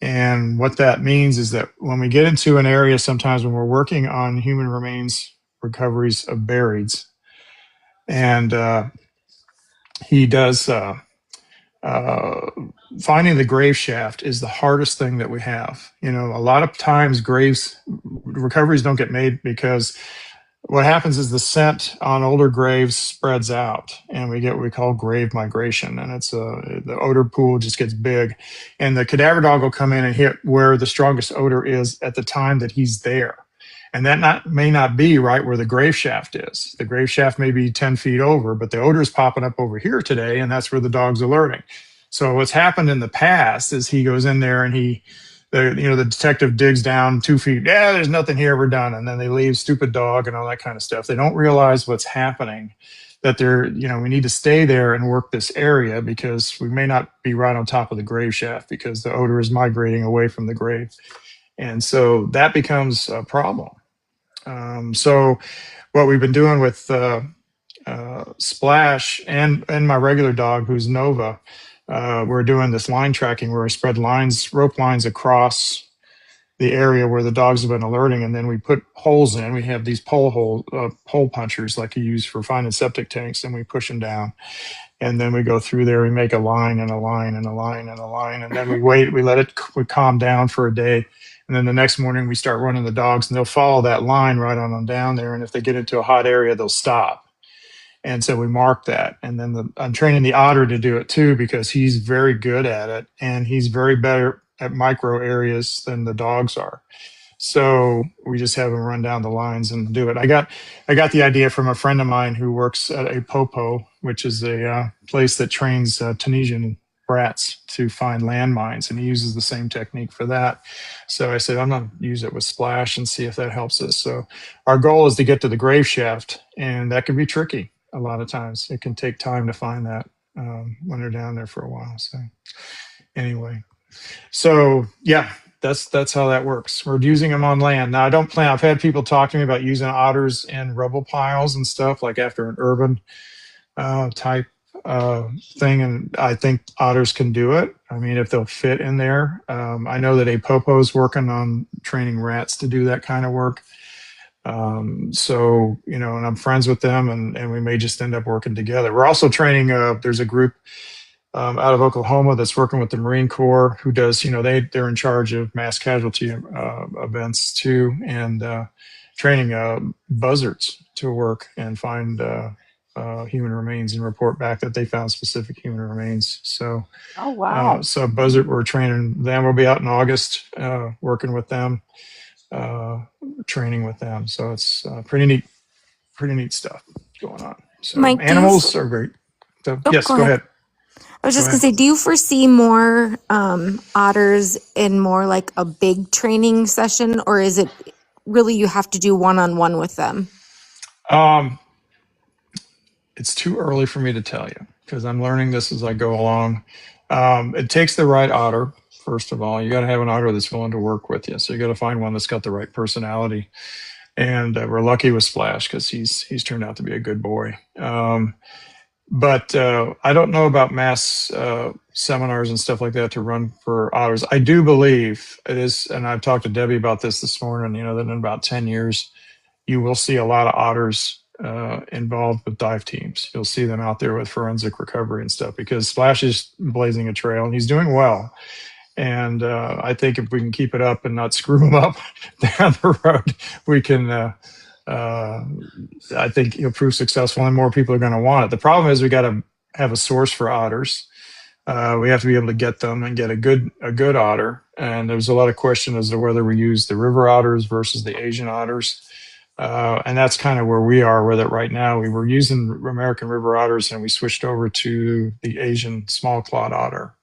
And what that means is that when we get into an area, sometimes when we're working on human remains recoveries of burieds, and he does, finding the grave shaft is the hardest thing that we have. A lot of times recoveries don't get made because what happens is the scent on older graves spreads out, and we get what we call grave migration, and it's the odor pool just gets big, and the cadaver dog will come in and hit where the strongest odor is at the time that he's there, and that may not be right where the grave shaft is. The grave shaft may be 10 feet over, but the odor is popping up over here today, and that's where the dog's alerting. So what's happened in the past is he goes in there and the detective digs down 2 feet. Yeah, there's nothing here. We're done. And then they leave, stupid dog and all that kind of stuff. They don't realize what's happening, that we need to stay there and work this area because we may not be right on top of the grave shaft because the odor is migrating away from the grave. And so that becomes a problem. So what we've been doing with Splash and my regular dog, who's Nova, we're doing this line tracking where we spread rope lines across the area where the dogs have been alerting, and then we put holes in. We have these hole punchers like you use for finding septic tanks, and we push them down. And then we go through there, we make a line and a line and a line and a line, and then we wait, we let it calm down for a day. And then the next morning we start running the dogs, and they'll follow that line right on down there. And if they get into a hot area, they'll stop. And so we mark that. And then I'm training the otter to do it too, because he's very good at it. And he's very better at micro areas than the dogs are. So we just have him run down the lines and do it. I got the idea from a friend of mine who works at a popo, which is a place that trains Tunisian brats to find landmines. And he uses the same technique for that. So I said, I'm going to use it with Splash and see if that helps us. So our goal is to get to the grave shaft, and that can be tricky. A lot of times it can take time to find that when they're down there for a while. So anyway, yeah, that's how that works. We're using them on land. Now I've had people talk to me about using otters in rubble piles and stuff, like after an urban type thing. And I think otters can do it. I mean, if they'll fit in there. I know that a popo is working on training rats to do that kind of work. And I'm friends with them, and we may just end up working together. We're also training, there's a group out of Oklahoma that's working with the Marine Corps who does, they're in charge of mass casualty events too, and training buzzards to work and find human remains and report back that they found specific human remains. So,
oh wow!
So buzzard, we're training them. We'll be out in August working with them. Training with them, so it's pretty neat stuff going on. So
Mike,
animals are great. So, yes, go ahead.
I was just gonna say, do you foresee more otters in more like a big training session, or is it really you have to do one-on-one with them?
It's too early for me to tell you. because I'm learning this as I go along. It takes the right otter. First of all, you got to have an otter that's willing to work with you. So you got to find one that's got the right personality. And we're lucky with Splash because he's turned out to be a good boy. But I don't know about mass seminars and stuff like that to run for otters. I do believe it is, and I've talked to Debbie about this morning, you know, that in about 10 years, you will see a lot of otters involved with dive teams. You'll see them out there with forensic recovery and stuff because Splash is blazing a trail and he's doing well. And I think if we can keep it up and not screw him up down the road, we can I think he'll prove successful and more people are going to want it. The problem is we got to have a source for otters. We have to be able to get them and get a good otter. And there's a lot of question as to whether we use the river otters versus the Asian otters. And that's kind of where we are with it right now. We were using American river otters and we switched over to the Asian small clawed otter.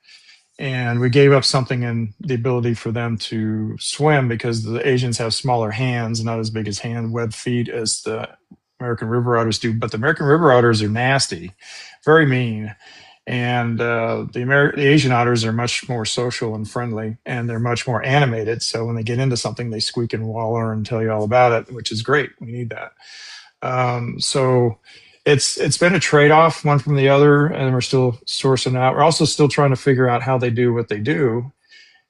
And we gave up something in the ability for them to swim because the Asians have smaller hands, not as big as web feet as the American river otters do. But the American river otters are nasty, very mean. And the Asian otters are much more social and friendly, and they're much more animated. So when they get into something, they squeak and waller and tell you all about it, which is great. We need that. So it's been a trade-off, one from the other, and we're still sourcing out. We're also still trying to figure out how they do what they do.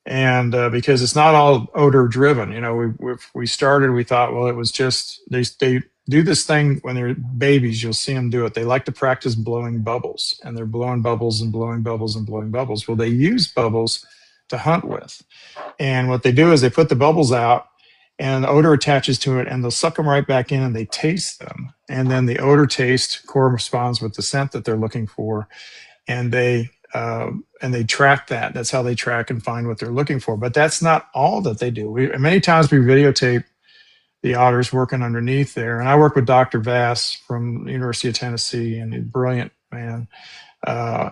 And because it's not all odor driven, you know, we started, we thought, well, it was just, they do this thing when they're babies, you'll see them do it. They like to practice blowing bubbles, and they're blowing bubbles and blowing bubbles and blowing bubbles. Well, they use bubbles to hunt with. And what they do is they put the bubbles out and the odor attaches to it and they'll suck them right back in and they taste them. And then the odor taste corresponds with the scent that they're looking for. And they track that. That's how they track and find what they're looking for. But that's not all that they do. Many times we videotape the otters working underneath there. And I work with Dr. Vass from the University of Tennessee, and he's a brilliant man.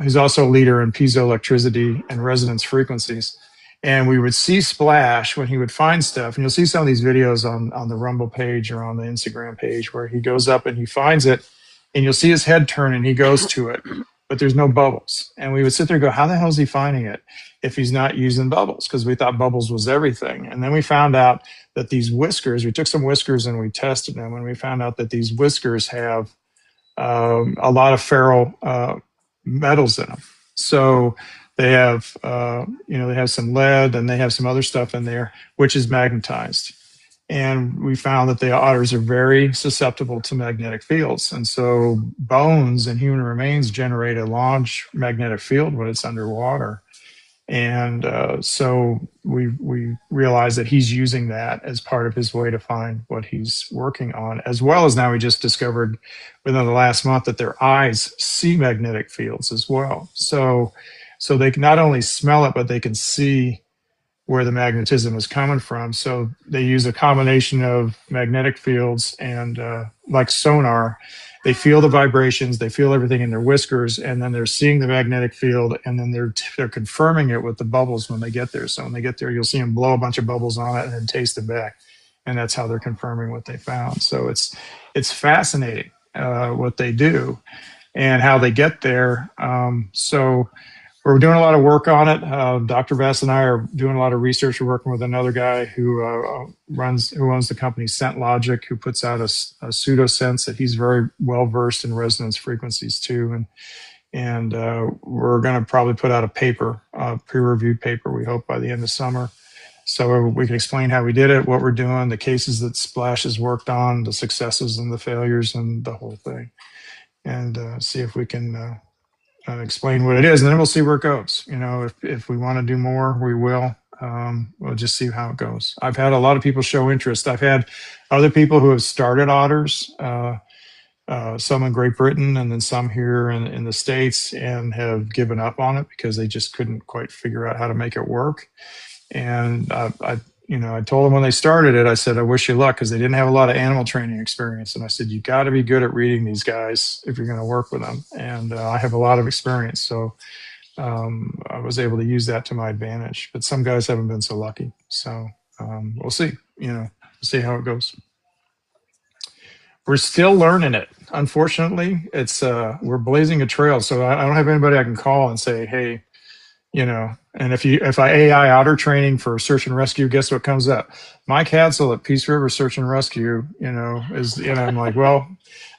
He's also a leader in piezoelectricity and resonance frequencies. And we would see Splash when he would find stuff. And you'll see some of these videos on the Rumble page or on the Instagram page where he goes up and he finds it, and you'll see his head turn and he goes to it, but there's no bubbles. And we would sit there and go, how the hell is he finding it if he's not using bubbles? Because we thought bubbles was everything. And then we found out that these whiskers, we took some whiskers and we tested them, and we found out that these whiskers have a lot of ferrule metals in them. So they have, they have some lead and they have some other stuff in there, which is magnetized. And we found that the otters are very susceptible to magnetic fields. And so bones and human remains generate a large magnetic field when it's underwater. And so we realized that he's using that as part of his way to find what he's working on, as well as now we just discovered within the last month that their eyes see magnetic fields as well. So they can not only smell it, but they can see where the magnetism is coming from. So they use a combination of magnetic fields and like sonar. They feel the vibrations, they feel everything in their whiskers, and then they're seeing the magnetic field, and then they're confirming it with the bubbles when they get there. So when they get there, you'll see them blow a bunch of bubbles on it and then taste it back. And that's how they're confirming what they found. So it's fascinating what they do and how they get there. So we're doing a lot of work on it. Dr. Vass and I are doing a lot of research. We're working with another guy who owns the company Scent Logic, who puts out a pseudo sense that he's very well versed in resonance frequencies too. And we're going to probably put out a paper, a peer-reviewed paper, we hope by the end of summer. So we can explain how we did it, what we're doing, the cases that Splash has worked on, the successes and the failures and the whole thing. And see if we can explain what it is, and then we'll see where it goes. You know, if we want to do more, we will. We'll just see how it goes. I've had a lot of people show interest. I've had other people who have started otters, some in Great Britain and then some here in the States, and have given up on it because they just couldn't quite figure out how to make it work. And I told them when they started it, I said, I wish you luck, because they didn't have a lot of animal training experience. And I said, you got to be good at reading these guys if you're going to work with them. And I have a lot of experience. So I was able to use that to my advantage. But some guys haven't been so lucky. So we'll see, see how it goes. We're still learning it. unfortunately, it's we're blazing a trail. So I don't have anybody I can call and say, hey, and if I AI otter training for search and rescue, guess what comes up? Mike Hadsel at Peace River Search and Rescue, I'm like, well,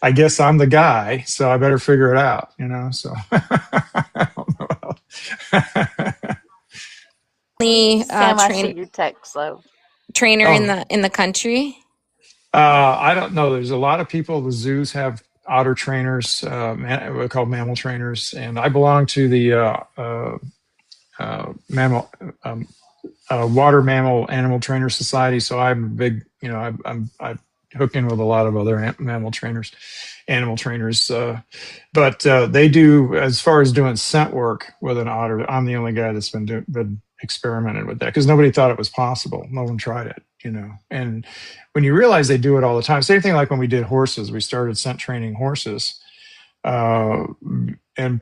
I guess I'm the guy, so I better figure it out, so I don't know.
Sam, I see your text, though.
Trainer
Oh.
in the country?
I don't know. There's a lot of people. The zoos have otter trainers, we're called mammal trainers, and I belong to the mammal water mammal animal trainer society. So I'm a big, I hook in with a lot of other mammal trainers, animal trainers. But they do, as far as doing scent work with an otter, I'm the only guy that's been experimenting with that because nobody thought it was possible. No one tried it, And when you realize they do it all the time, same thing like when we did horses, we started scent training horses. And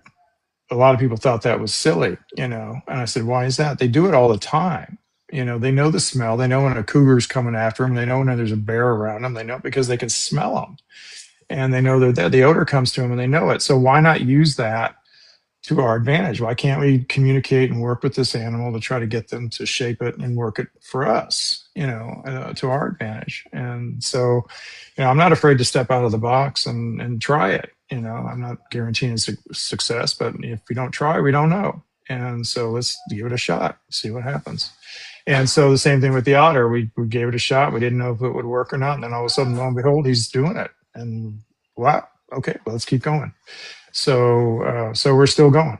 a lot of people thought that was silly, and I said, why is that? They do it all the time. They know the smell. They know when a cougar's coming after them. They know when there's a bear around them. They know because they can smell them, and they know that the odor comes to them and they know it. So why not use that to our advantage? Why can't we communicate and work with this animal to try to get them to shape it and work it for us, to our advantage? And so, I'm not afraid to step out of the box and try it. I'm not guaranteeing success, but if we don't try, we don't know. And so let's give it a shot, see what happens. And so the same thing with the otter. We gave it a shot. We didn't know if it would work or not. And then all of a sudden, lo and behold, he's doing it. And wow, okay, well, let's keep going. So we're still going.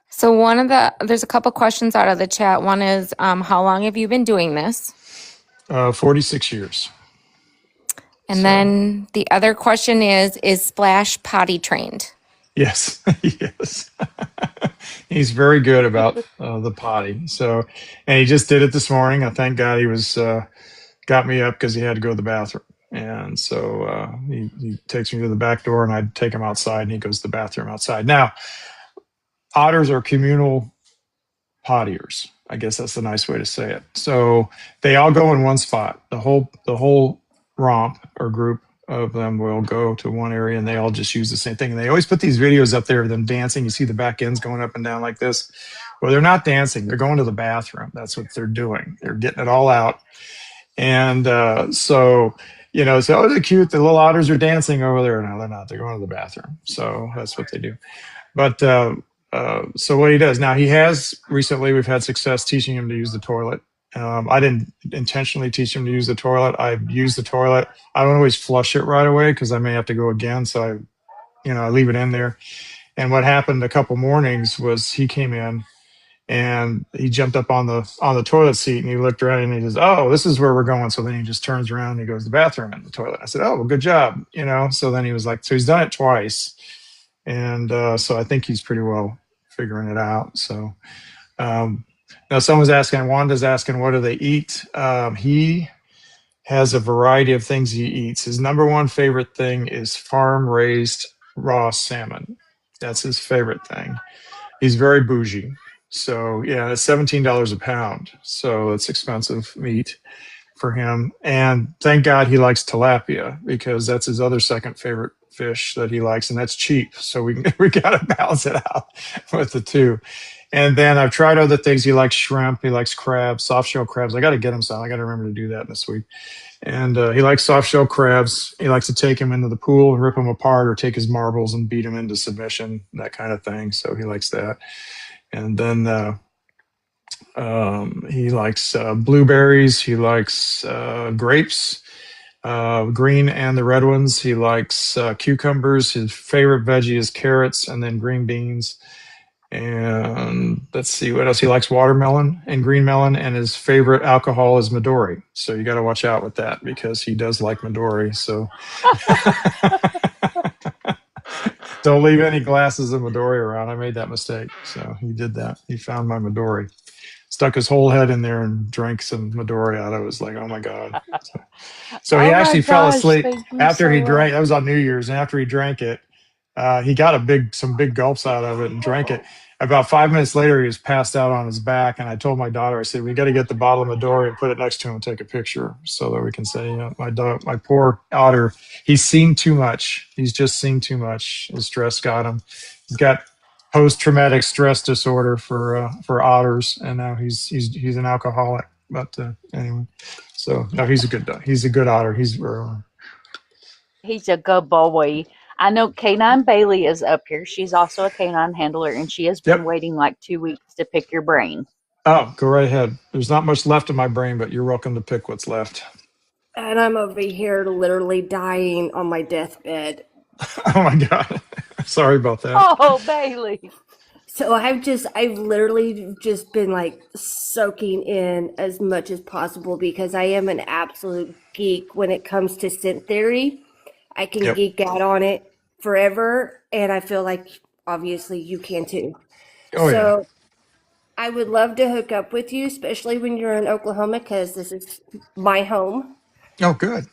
So there's a couple questions out of the chat. One is, how long have you been doing this?
46 years.
And then the other question is Splash potty trained?
Yes, yes. He's very good about the potty. So, and he just did it this morning. I thank God he got me up because he had to go to the bathroom. And so he takes me to the back door and I take him outside and he goes to the bathroom outside. Now, otters are communal pottiers. I guess that's the nice way to say it. So they all go in one spot. The whole romp or group of them will go to one area and they all just use the same thing. And they always put these videos up there of them dancing. You see the back ends going up and down like this. Well, they're not dancing. They're going to the bathroom. That's what they're doing. They're getting it all out. And so, oh, they're cute. The little otters are dancing over there. No, they're not. They're going to the bathroom. So that's what they do. But so what he does now, we've had success teaching him to use the toilet. I didn't intentionally teach him to use the toilet. I use the toilet. I don't always flush it right away because I may have to go again. So I leave it in there. And what happened a couple mornings was he came in and he jumped up on the toilet seat and he looked around and he says, oh, this is where we're going. So then he just turns around and he goes to the bathroom and the toilet. I said, oh, well, good job. So then he was like, so he's done it twice. And so I think he's pretty well figuring it out. So now Wanda's asking, what do they eat? He has a variety of things he eats. His number one favorite thing is farm-raised raw salmon. That's his favorite thing. He's very bougie. So yeah, it's $17 a pound. So it's expensive meat for him. And thank God he likes tilapia because that's his other second favorite fish that he likes, and that's cheap. So we got to balance it out with the two. And then I've tried other things. He likes shrimp. He likes crabs, soft shell crabs. I got to get him some. I got to remember to do that this week. And he likes soft shell crabs. He likes to take him into the pool and rip them apart or take his marbles and beat him into submission, that kind of thing. So he likes that. And then he likes blueberries. He likes grapes, green and the red ones. He likes cucumbers. His favorite veggie is carrots and then green beans. And let's see what else. He likes watermelon and green melon, and his favorite alcohol is Midori. So you got to watch out with that because he does like Midori. So don't leave any glasses of Midori around. I made that mistake. So he did that. He found my Midori, stuck his whole head in there and drank some Midori out. I was like, oh my God. So he actually fell asleep after he drank. That was on New Year's. And after he drank it, he got some big gulps out of it and drank it. About 5 minutes later, he was passed out on his back, and I told my daughter, I said, "We got to get the bottle of Midori and put it next to him and take a picture so that we can say, you know, my poor otter, he's seen too much. He's just seen too much. His stress got him. He's got post-traumatic stress disorder for otters, and now he's an alcoholic. But anyway, so no, he's a good dog. He's a good otter.
He's a good boy. I know Canine Bailey is up here. She's also a canine handler, and she has been
Yep.
waiting like 2 weeks to pick your brain.
Oh, go right ahead. There's not much left in my brain, but you're welcome to pick what's left.
And I'm over here literally dying on my deathbed.
Oh my God. Sorry about that.
Oh, Bailey.
So I've literally just been like soaking in as much as possible because I am an absolute geek when it comes to scent theory. I can
Yep.
geek out on it forever, and I feel like obviously you can too.
Oh yeah.
So I would love to hook up with you, especially when you're in Oklahoma, because this is my home.
Oh, good.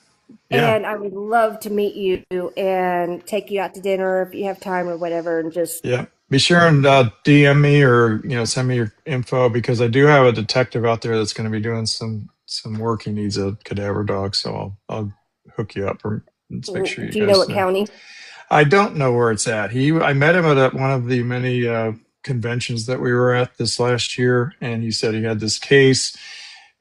Yeah.
And I would love to meet you and take you out to dinner if you have time or whatever, and just
Yeah. Be sure and DM me or send me your info because I do have a detective out there that's going to be doing some work. He needs a cadaver dog, so I'll hook you up or let's make sure you
do you know
guys.
what county?
I don't know where it's at. I met him at one of the many conventions that we were at this last year, and he said he had this case.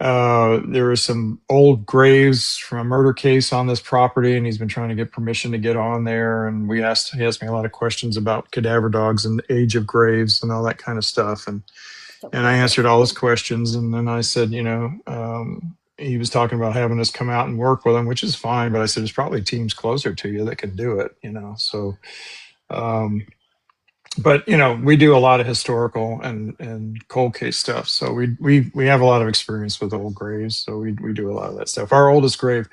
There were some old graves from a murder case on this property, and he's been trying to get permission to get on there. And he asked me a lot of questions about cadaver dogs and the age of graves and all that kind of stuff. And I answered all his questions. And then I said, he was talking about having us come out and work with him, which is fine. But I said, there's probably teams closer to you that can do it, So, but we do a lot of historical and cold case stuff. So we have a lot of experience with old graves. So we do a lot of that stuff. Our oldest grave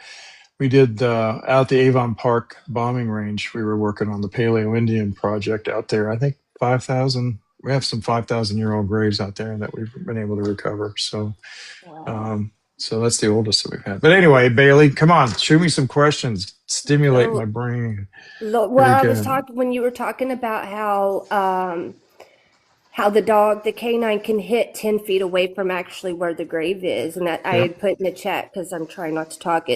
we did out at the Avon Park bombing range. We were working on the Paleo Indian project out there. I think 5,000. We have some 5,000-year-old graves out there that we've been able to recover. So, so that's the oldest that we've had. But anyway, Bailey, come on, shoot me some questions, stimulate my brain.
Well, I was talking when you were talking about how the canine can hit 10 feet away from actually where the grave is, and that I had put in the chat because I'm trying not to talk.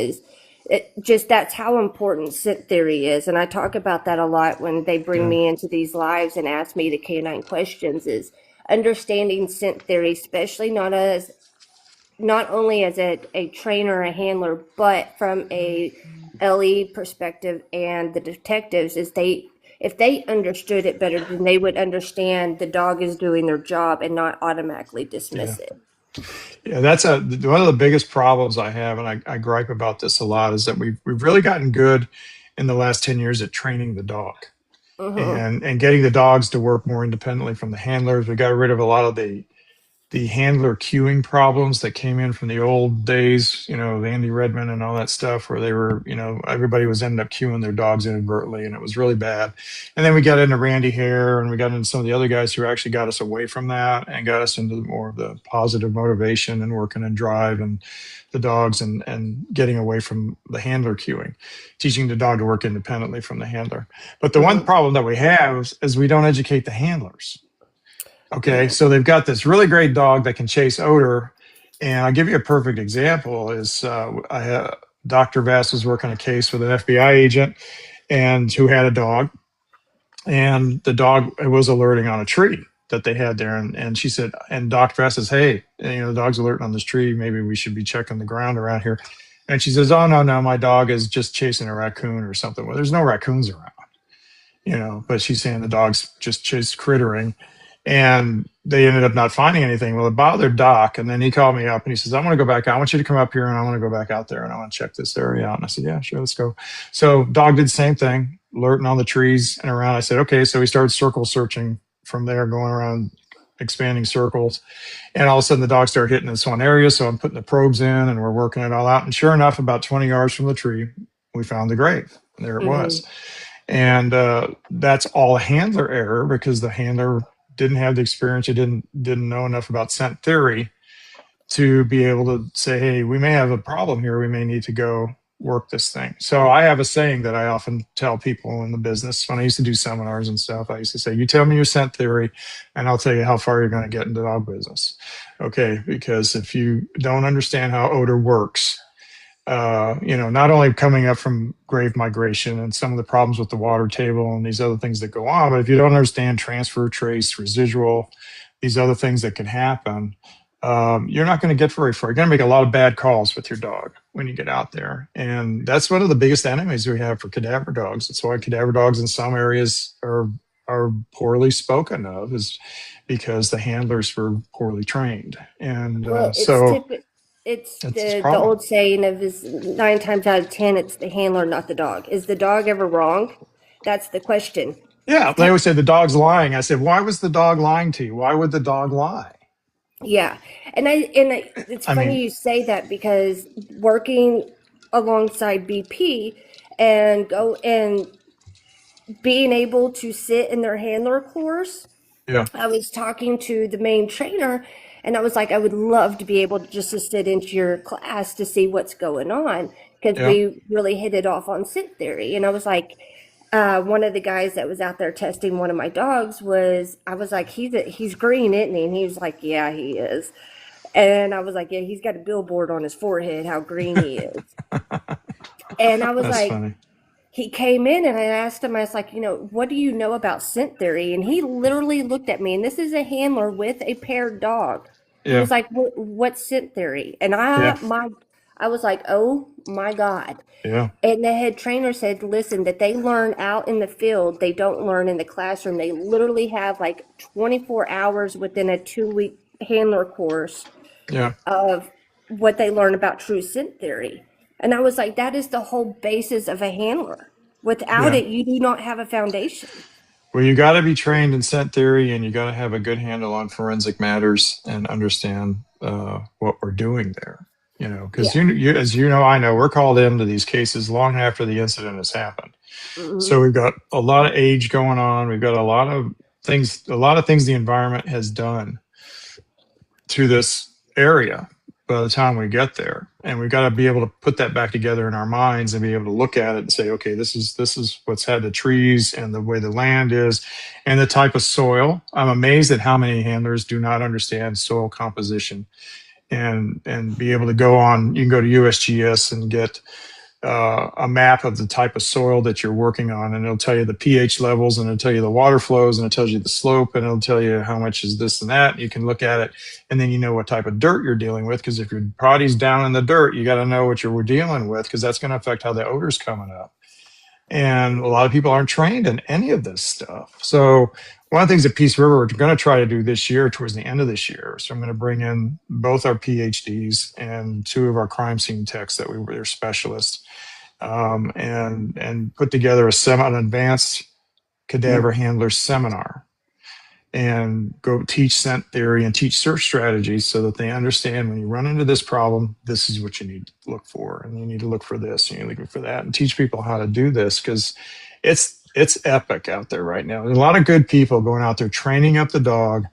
That's how important scent theory is, and I talk about that a lot when they bring me into these lives and ask me the canine questions. Is understanding scent theory, especially not only as a trainer, a handler, but from a LE perspective and the detectives, if they understood it better, then they would understand the dog is doing their job and not automatically dismiss it.
Yeah, that's one of the biggest problems I have, and I gripe about this a lot, is that we've really gotten good in the last 10 years at training the dog and getting the dogs to work more independently from the handlers. We got rid of a lot of the handler cueing problems that came in from the old days, Andy Redmond and all that stuff, where they were, everybody was ending up cueing their dogs inadvertently, and it was really bad. And then we got into Randy Hare, and we got into some of the other guys who actually got us away from that and got us into more of the positive motivation and working and drive and the dogs and getting away from the handler cueing, teaching the dog to work independently from the handler. But the one problem that we have is we don't educate the handlers. Okay, so they've got this really great dog that can chase odor, and I'll give you a perfect example. Is Dr. Vass was working a case with an FBI agent, and who had a dog, and the dog was alerting on a tree that they had there, and she said, and Dr. Vass says, "Hey, the dog's alerting on this tree. Maybe we should be checking the ground around here." And she says, "Oh no, my dog is just chasing a raccoon or something." Well, there's no raccoons around, but she's saying the dog's just crittering. And they ended up not finding anything. Well, it bothered Doc. And then he called me up and he says, "I want to go back. I want you to come up here and I want to go back out there and I want to check this area out." And I said, "Yeah, sure, let's go." So Dog did the same thing, alerting on the trees and around. I said, "Okay." So we started circle searching from there, going around, expanding circles. And all of a sudden the dog started hitting this one area. So I'm putting the probes in and we're working it all out. And sure enough, about 20 yards from the tree, we found the grave. And there it was. And that's all a handler error because the handler didn't have the experience. He didn't know enough about scent theory to be able to say, "Hey, we may have a problem here. We may need to go work this thing. So I have a saying that I often tell people in the business when I used to do seminars and stuff. I used to say, you tell me your scent theory and I'll tell you how far you're going to get in the dog business. Okay. Because if you don't understand how odor works, not only coming up from grave migration and some of the problems with the water table and these other things that go on, but if you don't understand transfer, trace, residual, these other things that can happen, you're not going to get very far. You're going to make a lot of bad calls with your dog when you get out there. And that's one of the biggest enemies we have for cadaver dogs. That's why cadaver dogs in some areas are poorly spoken of, is because the handlers were poorly trained. And
Well, it's
it's this
the
problem.
old saying of is 9 times out of 10, it's the handler, not the dog. Is the dog ever wrong? That's the question.
Yeah, they always say the dog's lying. I said, why was the dog lying to you? Why would the dog lie?
Yeah, it's
I
funny
mean,
you say that because working alongside BP and go and being able to sit in their handler course,
yeah,
I was talking to the main trainer and I was like, I would love to be able to just to sit into your class to see what's going on because
yeah,
we really hit it off on scent theory. And I was like, one of the guys that was out there testing one of my dogs I was like, he's green, isn't he? And he was like, yeah, he is. And I was like, yeah, he's got a billboard on his forehead, how green he is. And I was
that's
like,
funny.
he came in and I asked him, I was like, what do you know about scent theory? And he literally looked at me, and this is a handler with a paired dog. He
Yeah,
was like, what's scent theory? And
yeah,
I was like, oh my God.
yeah,
And the head trainer said, listen, that they learn out in the field, they don't learn in the classroom. They literally have like 24 hours within a 2-week handler course
yeah,
of what they learn about true scent theory. And I was like, that is the whole basis of a handler. Without
yeah.
it, you do not have a foundation.
Well, you got to be trained in scent theory, and you got to have a good handle on forensic matters and understand what we're doing there. Because
Yeah.
as you know, I know we're called into these cases long after the incident has happened.
Hmm.
So we've got a lot of age going on. We've got a lot of things the environment has done to this area by the time we get there, and we've got to be able to put that back together in our minds and be able to look at it and say, okay, this is what's had the trees and the way the land is and the type of soil. I'm amazed at how many handlers do not understand soil composition and be able to go on. You can go to USGS and get a map of the type of soil that you're working on, and it'll tell you the pH levels, and it'll tell you the water flows, and it tells you the slope, and it'll tell you how much is this and that. You can look at it, and then you know what type of dirt you're dealing with, because if your body's down in the dirt, you got to know what you're dealing with, because that's going to affect how the odor's coming up. And a lot of people aren't trained in any of this stuff. So one of the things at Peace River we're going to try to do this year, towards the end of this year, so I'm going to bring in both our PhDs and 2 of our crime scene techs that we were their specialists, and put together an advanced cadaver handler seminar, and go teach scent theory and teach search strategies so that they understand when you run into this problem, this is what you need to look for, and you need to look for this, and you need to look for that, and teach people how to do this, because it's epic out there right now. There's a lot of good people going out there training up the dog,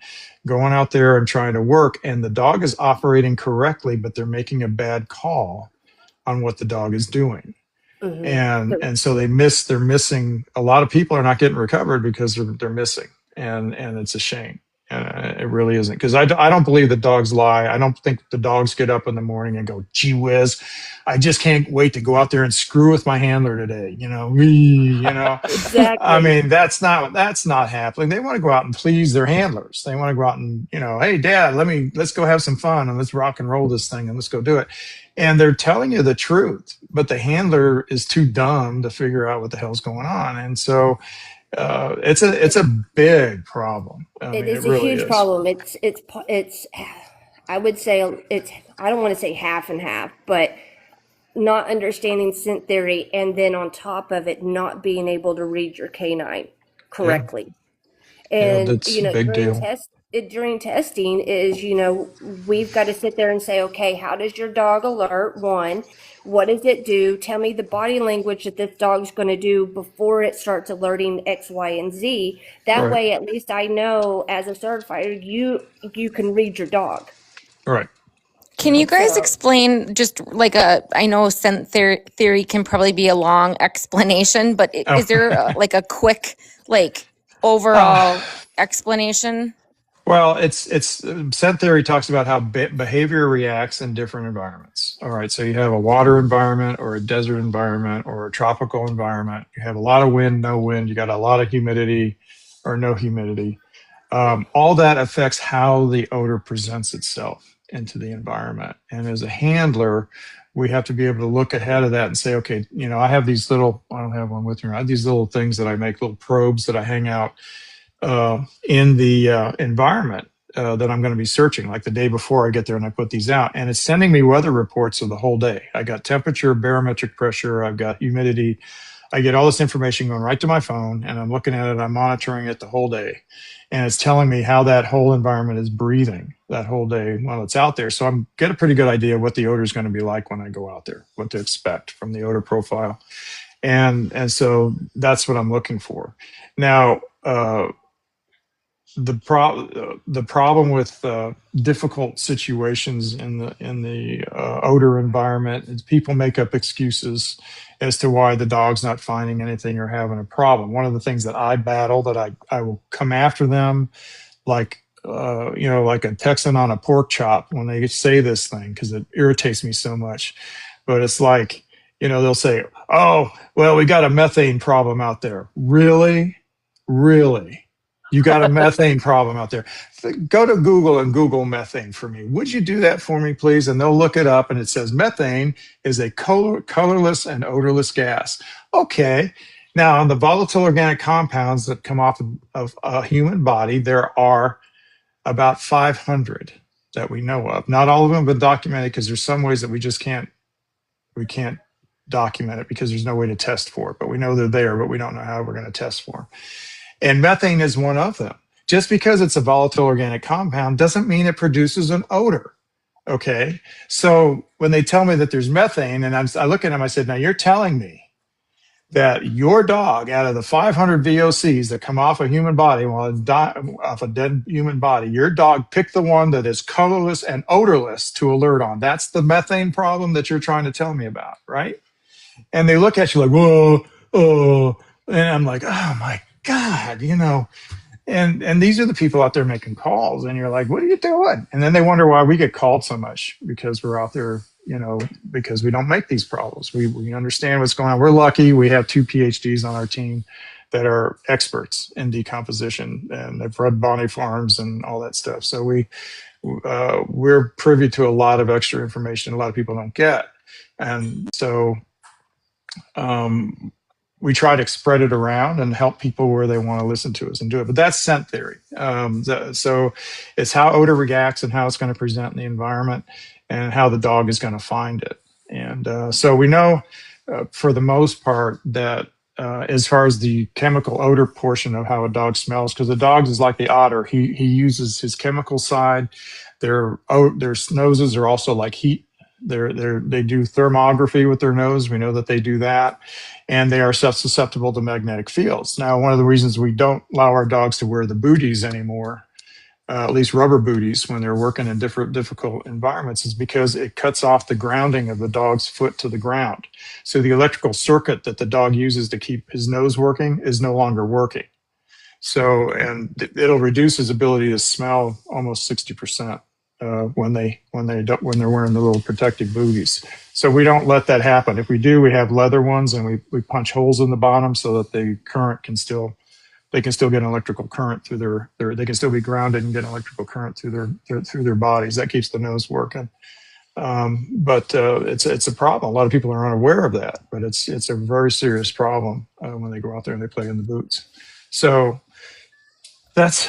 going out there and trying to work, and the dog is operating correctly, but they're making a bad call on what the dog is doing.
Hmm.
And so they're missing. A lot of people are not getting recovered because they're missing, and it's a shame. It really isn't, because I don't believe that dogs lie. I don't think the dogs get up in the morning and go, gee whiz, I just can't wait to go out there and screw with my handler today. I
Exactly.
mean, that's not happening. They want to go out and please their handlers. They want to go out and, hey, Dad, let's go have some fun, and let's rock and roll this thing, and let's go do it. And they're telling you the truth, but the handler is too dumb to figure out what the hell's going on. And so it's a big problem. I
It
mean, it
is a
really
huge
is.
problem. It's, I would say I don't want to say half and half, but not understanding scent theory and then on top of it, not being able to read your canine
Yeah,
correctly.
yeah,
And
that's a big deal.
during testing is, we've got to sit there and say, okay, how does your dog alert? One, what does it do? Tell me the body language that this dog's going to do before it starts alerting X, Y, and Z. That
Right,
way, at least I know as a certifier, you can read your dog.
right.
Can you guys
So
explain just like I know scent theory can probably be a long explanation, but
Oh.
is there like a quick, like overall explanation?
Well, it's set theory talks about how behavior reacts in different environments. All right, so you have a water environment or a desert environment or a tropical environment. You have a lot of wind, no wind. You got a lot of humidity or no humidity. All that affects how the odor presents itself into the environment. And as a handler, we have to be able to look ahead of that and say, okay, I have these little, I don't have one with me. I have these little things that I make, little probes that I hang out in the environment that I'm going to be searching, like the day before I get there and I put these out. And it's sending me weather reports of the whole day. I got temperature, barometric pressure, I've got humidity. I get all this information going right to my phone, and I'm looking at it, I'm monitoring it the whole day. And it's telling me how that whole environment is breathing that whole day while it's out there. So I'm get a pretty good idea of what the odor is going to be like when I go out there, what to expect from the odor profile. And so that's what I'm looking for. Now, the problem with difficult situations in the odor environment is people make up excuses as to why the dog's not finding anything or having a problem. One of the things that I battle, that I will come after them like like a Texan on a pork chop when they say this thing, because it irritates me so much. But it's like, they'll say, "Oh, well, we got a methane problem out there." Really? You got a methane problem out there? Go to Google and Google methane for me. Would you do that for me, please? And they'll look it up, and it says methane is a colorless and odorless gas. Okay. Now, on the volatile organic compounds that come off of a human body, there are about 500 that we know of. Not all of them have been documented, because there's some ways that we can't document it because there's no way to test for it. But we know they're there, but we don't know how we're going to test for them. And methane is one of them. Just because it's a volatile organic compound doesn't mean it produces an odor. Okay. So when they tell me that there's methane, and I look at them, I said, now you're telling me that your dog, out of the 500 VOCs that come off a human body while it's off a dead human body, your dog picked the one that is colorless and odorless to alert on. That's the methane problem that you're trying to tell me about, right? And they look at you like, whoa, oh, and I'm like, oh my God, and these are the people out there making calls, and you're like, what are you doing? And then they wonder why we get called so much, because we're out there, because we don't make these problems. We understand what's going on. We're lucky. We have 2 PhDs on our team that are experts in decomposition, and they've read Bonnie Farms and all that stuff. So we're privy to a lot of extra information a lot of people don't get. And so we try to spread it around and help people where they want to listen to us and do it. But that's scent theory. So it's how odor reacts and how it's going to present in the environment and how the dog is going to find it. And so we know for the most part that as far as the chemical odor portion of how a dog smells, because the dog is like the otter. He uses his chemical side. Their noses are also like heat. They do thermography with their nose. We know that they do that. And they are susceptible to magnetic fields. Now, one of the reasons we don't allow our dogs to wear the booties anymore, at least rubber booties, when they're working in difficult environments, is because it cuts off the grounding of the dog's foot to the ground. So the electrical circuit that the dog uses to keep his nose working is no longer working. So, and it'll reduce his ability to smell almost 60%. When they're wearing the little protective booties. So we don't let that happen. If we do, we have leather ones, and we punch holes in the bottom so that the current can still get an electrical current through they can still be grounded and get an electrical current through their bodies. That keeps the nose working. But it's a problem. A lot of people are unaware of that, but it's a very serious problem when they go out there and they play in the boots. So that's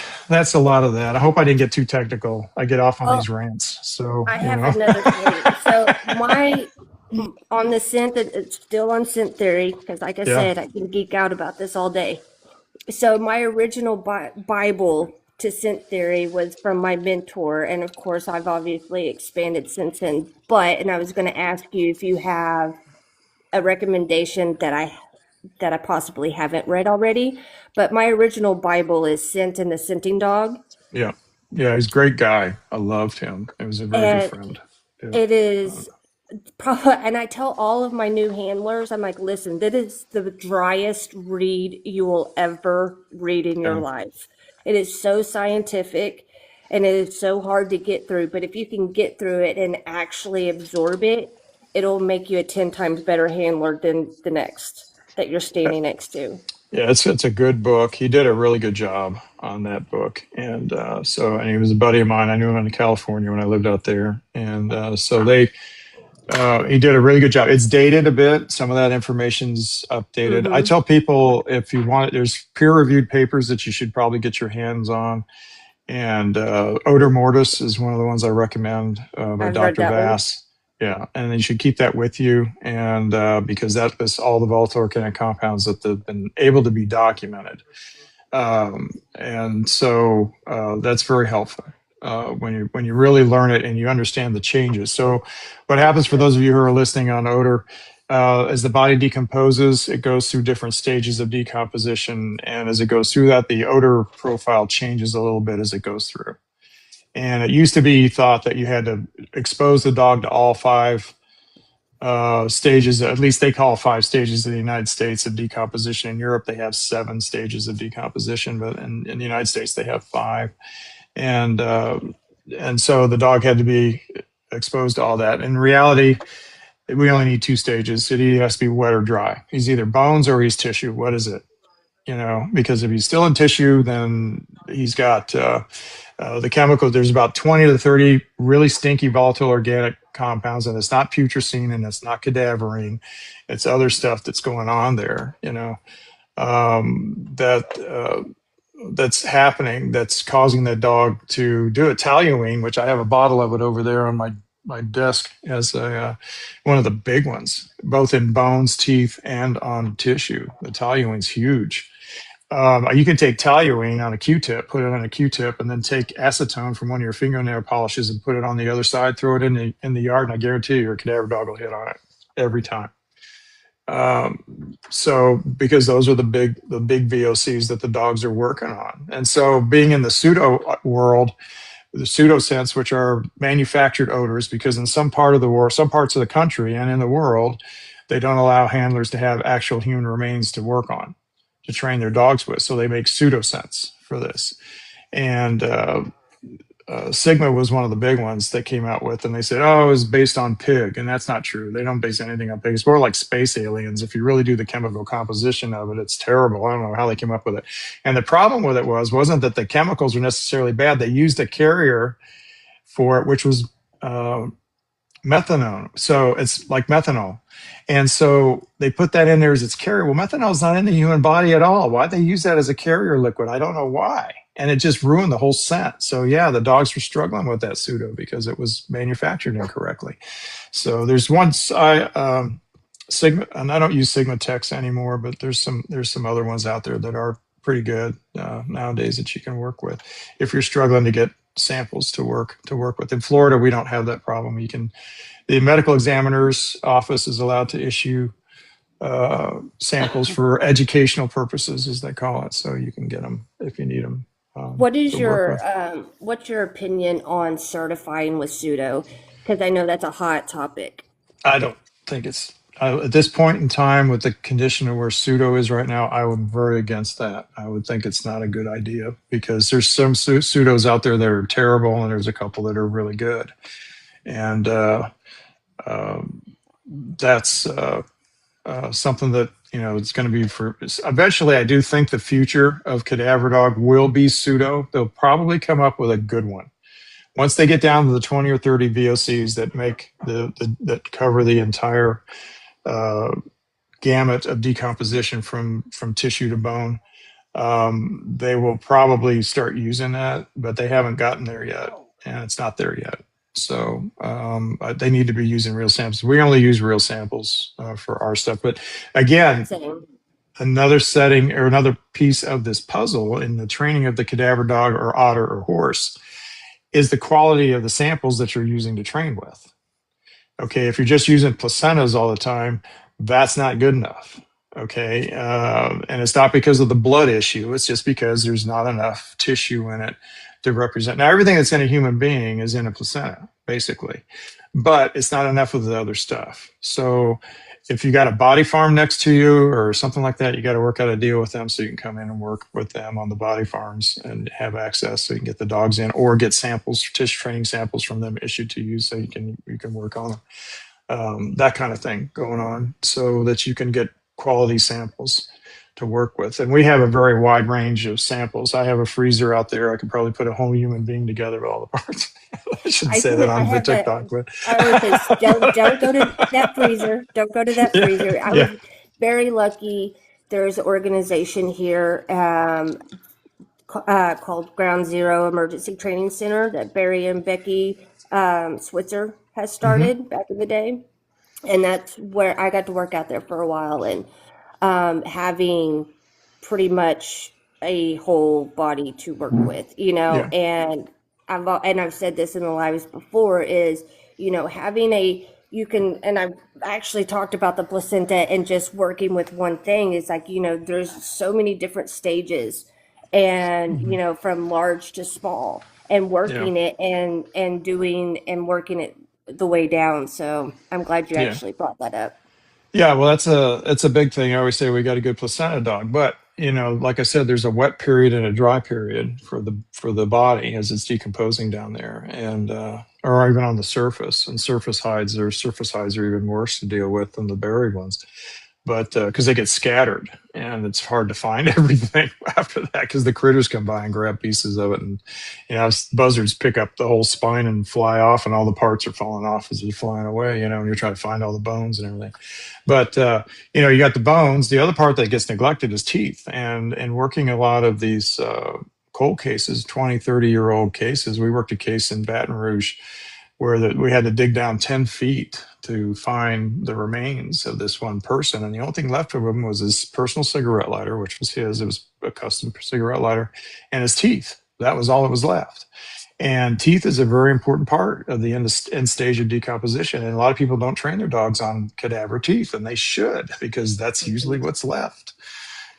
a lot of that. I hope I didn't get too technical. I get off on these rants. So
I have another thing. So on the scent, it's still on scent theory, because like I said, I can geek out about this all day. So my original Bible to scent theory was from my mentor, and of course I've obviously expanded since then. And I was going to ask you if you have a recommendation that I possibly haven't read already, but my original Bible is Scent and the Scenting Dog.
Yeah, he's a great guy. I loved him. He was a very good friend.
It is probably, and I tell all of my new handlers, I'm like, listen, that is the driest read you will ever read in your
Yeah.
life. It is so scientific and it is so hard to get through. But if you can get through it and actually absorb it, it'll make you a 10 times better handler than the next that you're standing next to.
Yeah, it's a good book. He did a really good job on that book, and and he was a buddy of mine. I knew him in California when I lived out there, and he did a really good job. It's dated a bit. Some of that information's updated. I
Mm-hmm.
tell people if you want, there's peer-reviewed papers that you should probably get your hands on, and Odor Mortis is one of the ones I recommend by
I've read
Dr.
that one.
Vass. Yeah, and you should keep that with you, and because that lists all the volatile organic compounds that have been able to be documented, and so that's very helpful when you really learn it and you understand the changes. So, what happens for those of you who are listening on odor? As the body decomposes, it goes through different stages of decomposition, and as it goes through that, the odor profile changes a little bit as it goes through. And it used to be thought that you had to expose the dog to all five stages, at least they call 5 stages in the United States of decomposition. In Europe, they have 7 stages of decomposition, but in the United States, they have 5. And so the dog had to be exposed to all that. In reality, we only need 2 stages. It either has to be wet or dry. He's either bones or he's tissue. What is it? Because if he's still in tissue, then he's got the chemicals. There's about 20 to 30 really stinky volatile organic compounds, and it's not putrescine and it's not cadaverine. It's other stuff that's going on there, that's happening, that's causing the dog to do it. Toluene, which I have a bottle of it over there on my desk as one of the big ones, both in bones, teeth, and on tissue. The toluene's huge. You can take toluene on a Q-tip, put it on a Q-tip, and then take acetone from one of your fingernail polishes and put it on the other side, throw it in the yard, and I guarantee you your cadaver dog will hit on it every time. So because those are the big VOCs that the dogs are working on. And so being in the pseudo world, the pseudo scents, which are manufactured odors, because in some parts of the country and in the world, they don't allow handlers to have actual human remains to work on, to train their dogs with. So they make pseudo scents for this. And Sigma was one of the big ones that came out with, and they said, oh, it was based on pig. And that's not true. They don't base anything on pig. It's more like space aliens. If you really do the chemical composition of it, it's terrible. I don't know how they came up with it. And the problem with it wasn't that the chemicals were necessarily bad. They used a carrier for it, which was methanol. So it's like methanol. And so they put that in there as its carrier. Well, methanol is not in the human body at all. Why'd they use that as a carrier liquid? I don't know why. And it just ruined the whole scent. So yeah, the dogs were struggling with that pseudo because it was manufactured incorrectly. So there's one Sigma, and I don't use Sigma Tex anymore, but there's some other ones out there that are pretty good nowadays that you can work with if you're struggling to get samples to work with. In Florida, we don't have that problem. The medical examiner's office is allowed to issue samples for educational purposes, as they call it. So you can get them if you need them.
What's your opinion on certifying with pseudo? Because I know that's a hot topic.
I don't think it's at this point in time with the condition of where pseudo is right now. I would be very against that. I would think it's not a good idea because there's some pseudos out there that are terrible, and there's a couple that are really good, and that's something that it's going to be for eventually. I do think the future of cadaver dog will be pseudo. They'll probably come up with a good one once they get down to the 20 or 30 VOCs that make that cover the entire gamut of decomposition from tissue to bone. They will probably start using that, but they haven't gotten there yet, and it's not there yet. So they need to be using real samples. We only use real samples for our stuff. But again, another setting or another piece of this puzzle in the training of the cadaver dog or otter or horse is the quality of the samples that you're using to train with. Okay, if you're just using placentas all the time, that's not good enough. Okay, and it's not because of the blood issue. It's just because there's not enough tissue in it to represent. Now, everything that's in a human being is in a placenta, basically. but it's not enough of the other stuff. So if you got a body farm next to you or something like that, you got to work out a deal with them so you can come in and work with them on the body farms and have access so you can get the dogs in, or get samples, tissue training samples from them issued to you so you can work on them. That kind of thing going on so that you can get quality samples to work with. And we have a very wide range of samples. I have a freezer out there. I could probably put a whole human being together with all the parts. I shouldn't say that on the TikTok, but
I would say don't go to that freezer. Don't go to that freezer. I was very lucky. There's an organization here called Ground Zero Emergency Training Center that Barry and Becky Switzer has started back in the day. And that's where I got to work out there for a while, and having pretty much a whole body to work with, and I've said this in the lives before is, having and I've actually talked about the placenta and just working with one thing is like, there's so many different stages and, from large to small, and working it and doing and working it the way down. So I'm glad you actually brought that up.
Yeah, well, it's a big thing. I always say we got a good placenta dog, but like I said, there's a wet period and a dry period for the body as it's decomposing down there, and or even on the surface. And surface hides are even worse to deal with than the buried ones, but because they get scattered and it's hard to find everything after that because the critters come by and grab pieces of it, and buzzards pick up the whole spine and fly off, and all the parts are falling off as they're flying away. And you're trying to find all the bones and everything. But you got the bones. The other part that gets neglected is teeth. And working a lot of these cold cases, 20, 30-year-old cases. We worked a case in Baton Rouge where we had to dig down 10 feet to find the remains of this one person. And the only thing left of him was his personal cigarette lighter, which was his. It was a custom cigarette lighter, and his teeth. That was all that was left. And teeth is a very important part of the end stage of decomposition. And a lot of people don't train their dogs on cadaver teeth, and they should, because that's usually what's left.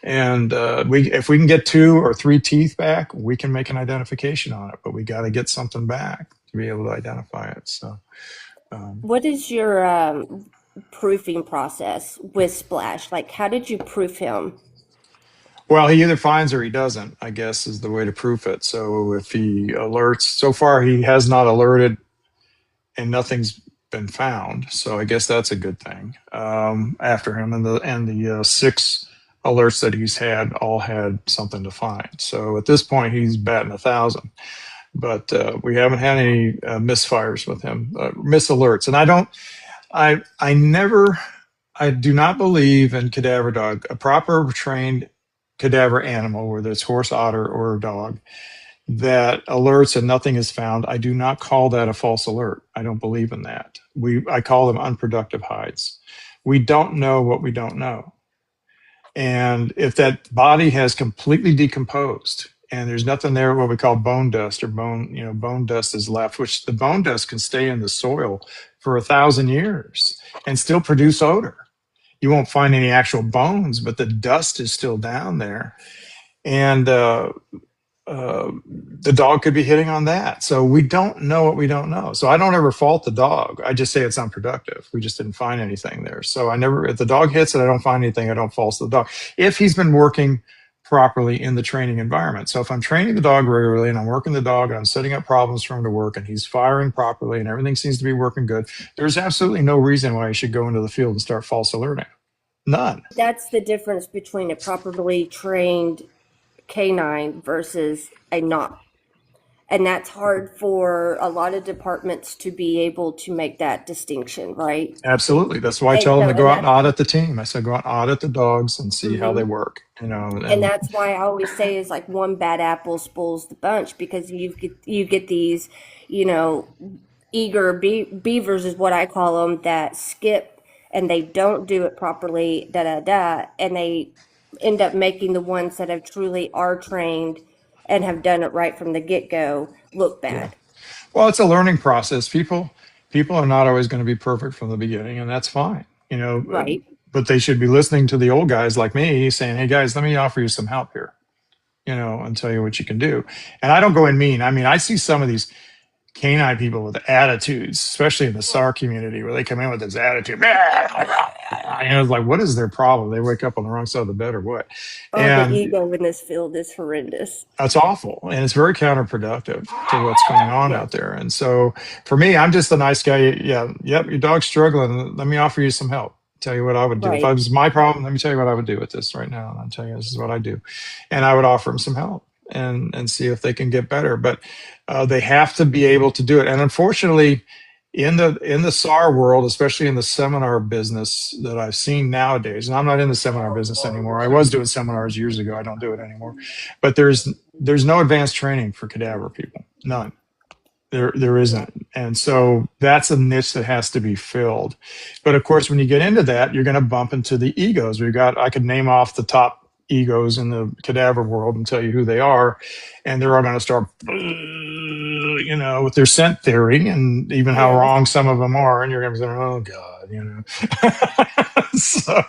And if we can get 2 or 3 teeth back, we can make an identification on it, but we got to get something back to be able to identify it. So
what is your proofing process with Splash? Like, how did you proof him?
Well, he either finds or he doesn't, I guess, is the way to proof it. So if he alerts, so far he has not alerted and nothing's been found. So I guess that's a good thing after him. And the 6 alerts that he's had all had something to find. So at this point, he's batting 1,000. But we haven't had any misfires with him, misalerts. And I do not believe in cadaver dog, a proper trained cadaver animal, whether it's horse, otter, or a dog, that alerts and nothing is found. I do not call that a false alert. I don't believe in that. I call them unproductive hides. We don't know what we don't know. And if that body has completely decomposed and there's nothing there, what we call bone dust or bone dust is left, which the bone dust can stay in the soil for 1,000 years and still produce odor. You won't find any actual bones, but the dust is still down there. And the dog could be hitting on that. So we don't know what we don't know. So I don't ever fault the dog. I just say it's unproductive. We just didn't find anything there. So if the dog hits and I don't find anything, I don't fault the dog. If he's been working properly in the training environment. So if I'm training the dog regularly and I'm working the dog and I'm setting up problems for him to work and he's firing properly and everything seems to be working good, there's absolutely no reason why he should go into the field and start false alerting. None.
That's the difference between a properly trained canine versus a not. And that's hard for a lot of departments to be able to make that distinction, right?
Absolutely. That's why I tell them to go out and audit the team. I said, go out and audit the dogs and see how they work, And
that's why I always say is like one bad apple spoils the bunch, because you get these, eager beavers is what I call them, that skip and they don't do it properly, and they end up making the ones that have truly are trained and have done it right from the get-go look bad.
Yeah. Well, it's a learning process. People are not always going to be perfect from the beginning, and that's fine,
Right.
But they should be listening to the old guys like me saying, hey guys, let me offer you some help here, and tell you what you can do. And I don't go in mean. I mean, I see some of these canine people with attitudes, especially in the SAR community, where they come in with this attitude. It's like, what is their problem? They wake up on the wrong side of the bed or what?
Oh, the
And
ego in this field is horrendous.
that's awful. And it's very counterproductive to what's going on
Yeah.
out there. And so for me, I'm just the nice guy. Yeah. Yep. Your dog's struggling. Let me offer you some help. Tell you what I would do. If
Right.
it was my problem, let me tell you what I would do with this right now. And I'll tell you, this is what I do. And I would offer them some help and see if they can get better. But they have to be able to do it. And unfortunately, in the SAR world, especially in the seminar business that I've seen nowadays, and I'm not in the seminar business anymore. I was doing seminars years ago. I don't do it anymore. But there's no advanced training for cadaver people. None. There isn't. And so that's a niche that has to be filled. But of course, when you get into that, you're going to bump into the egos. I could name off the top egos in the cadaver world and tell you who they are. And they're all going to start, with their scent theory and even how wrong some of them are. And you're going to be saying, oh God, So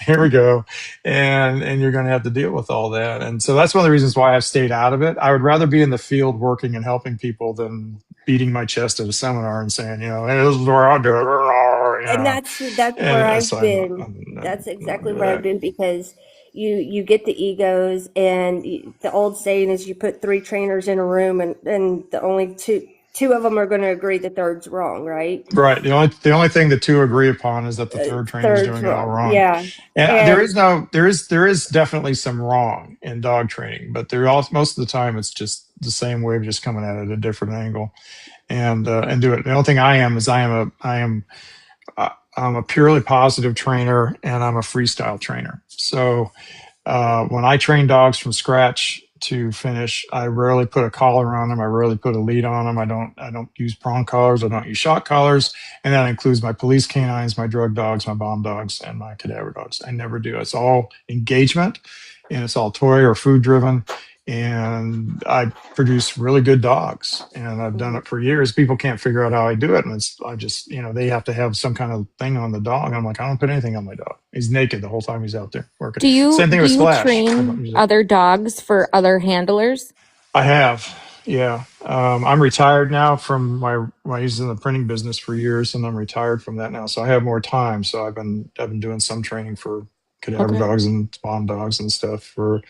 here we go. And you're going to have to deal with all that. And so that's one of the reasons why I've stayed out of it. I would rather be in the field working and helping people than beating my chest at a seminar and saying, hey, this is where I do it.
And that's where I've been. That's exactly where I've been, because you get the egos, and the old saying is you put 3 trainers in a room, and the only two of them are going to agree the third's wrong, right?
Right. The only thing the two agree upon is that the third trainer is doing it all wrong.
Yeah.
And there is definitely some wrong in dog training, but most of the time it's just the same wave, just coming at it at a different angle, and do it. The only thing I am is I'm a purely positive trainer, and I'm a freestyle trainer. So when I train dogs from scratch to finish, I rarely put a collar on them. I rarely put a lead on them. I don't use prong collars. I don't use shock collars. And that includes my police canines, my drug dogs, my bomb dogs, and my cadaver dogs. I never do. It's all engagement, and it's all toy or food driven. And I produce really good dogs, and I've done it for years. People can't figure out how I do it. And they have to have some kind of thing on the dog. I'm like, I don't put anything on my dog. He's naked the whole time he's out there working. Same thing with Splash.
Train other dogs for other handlers?
I have. Yeah. I'm retired now from I was in the printing business for years, and I'm retired from that now. So I have more time. So I've been doing some training for cadaver dogs and bomb dogs and stuff for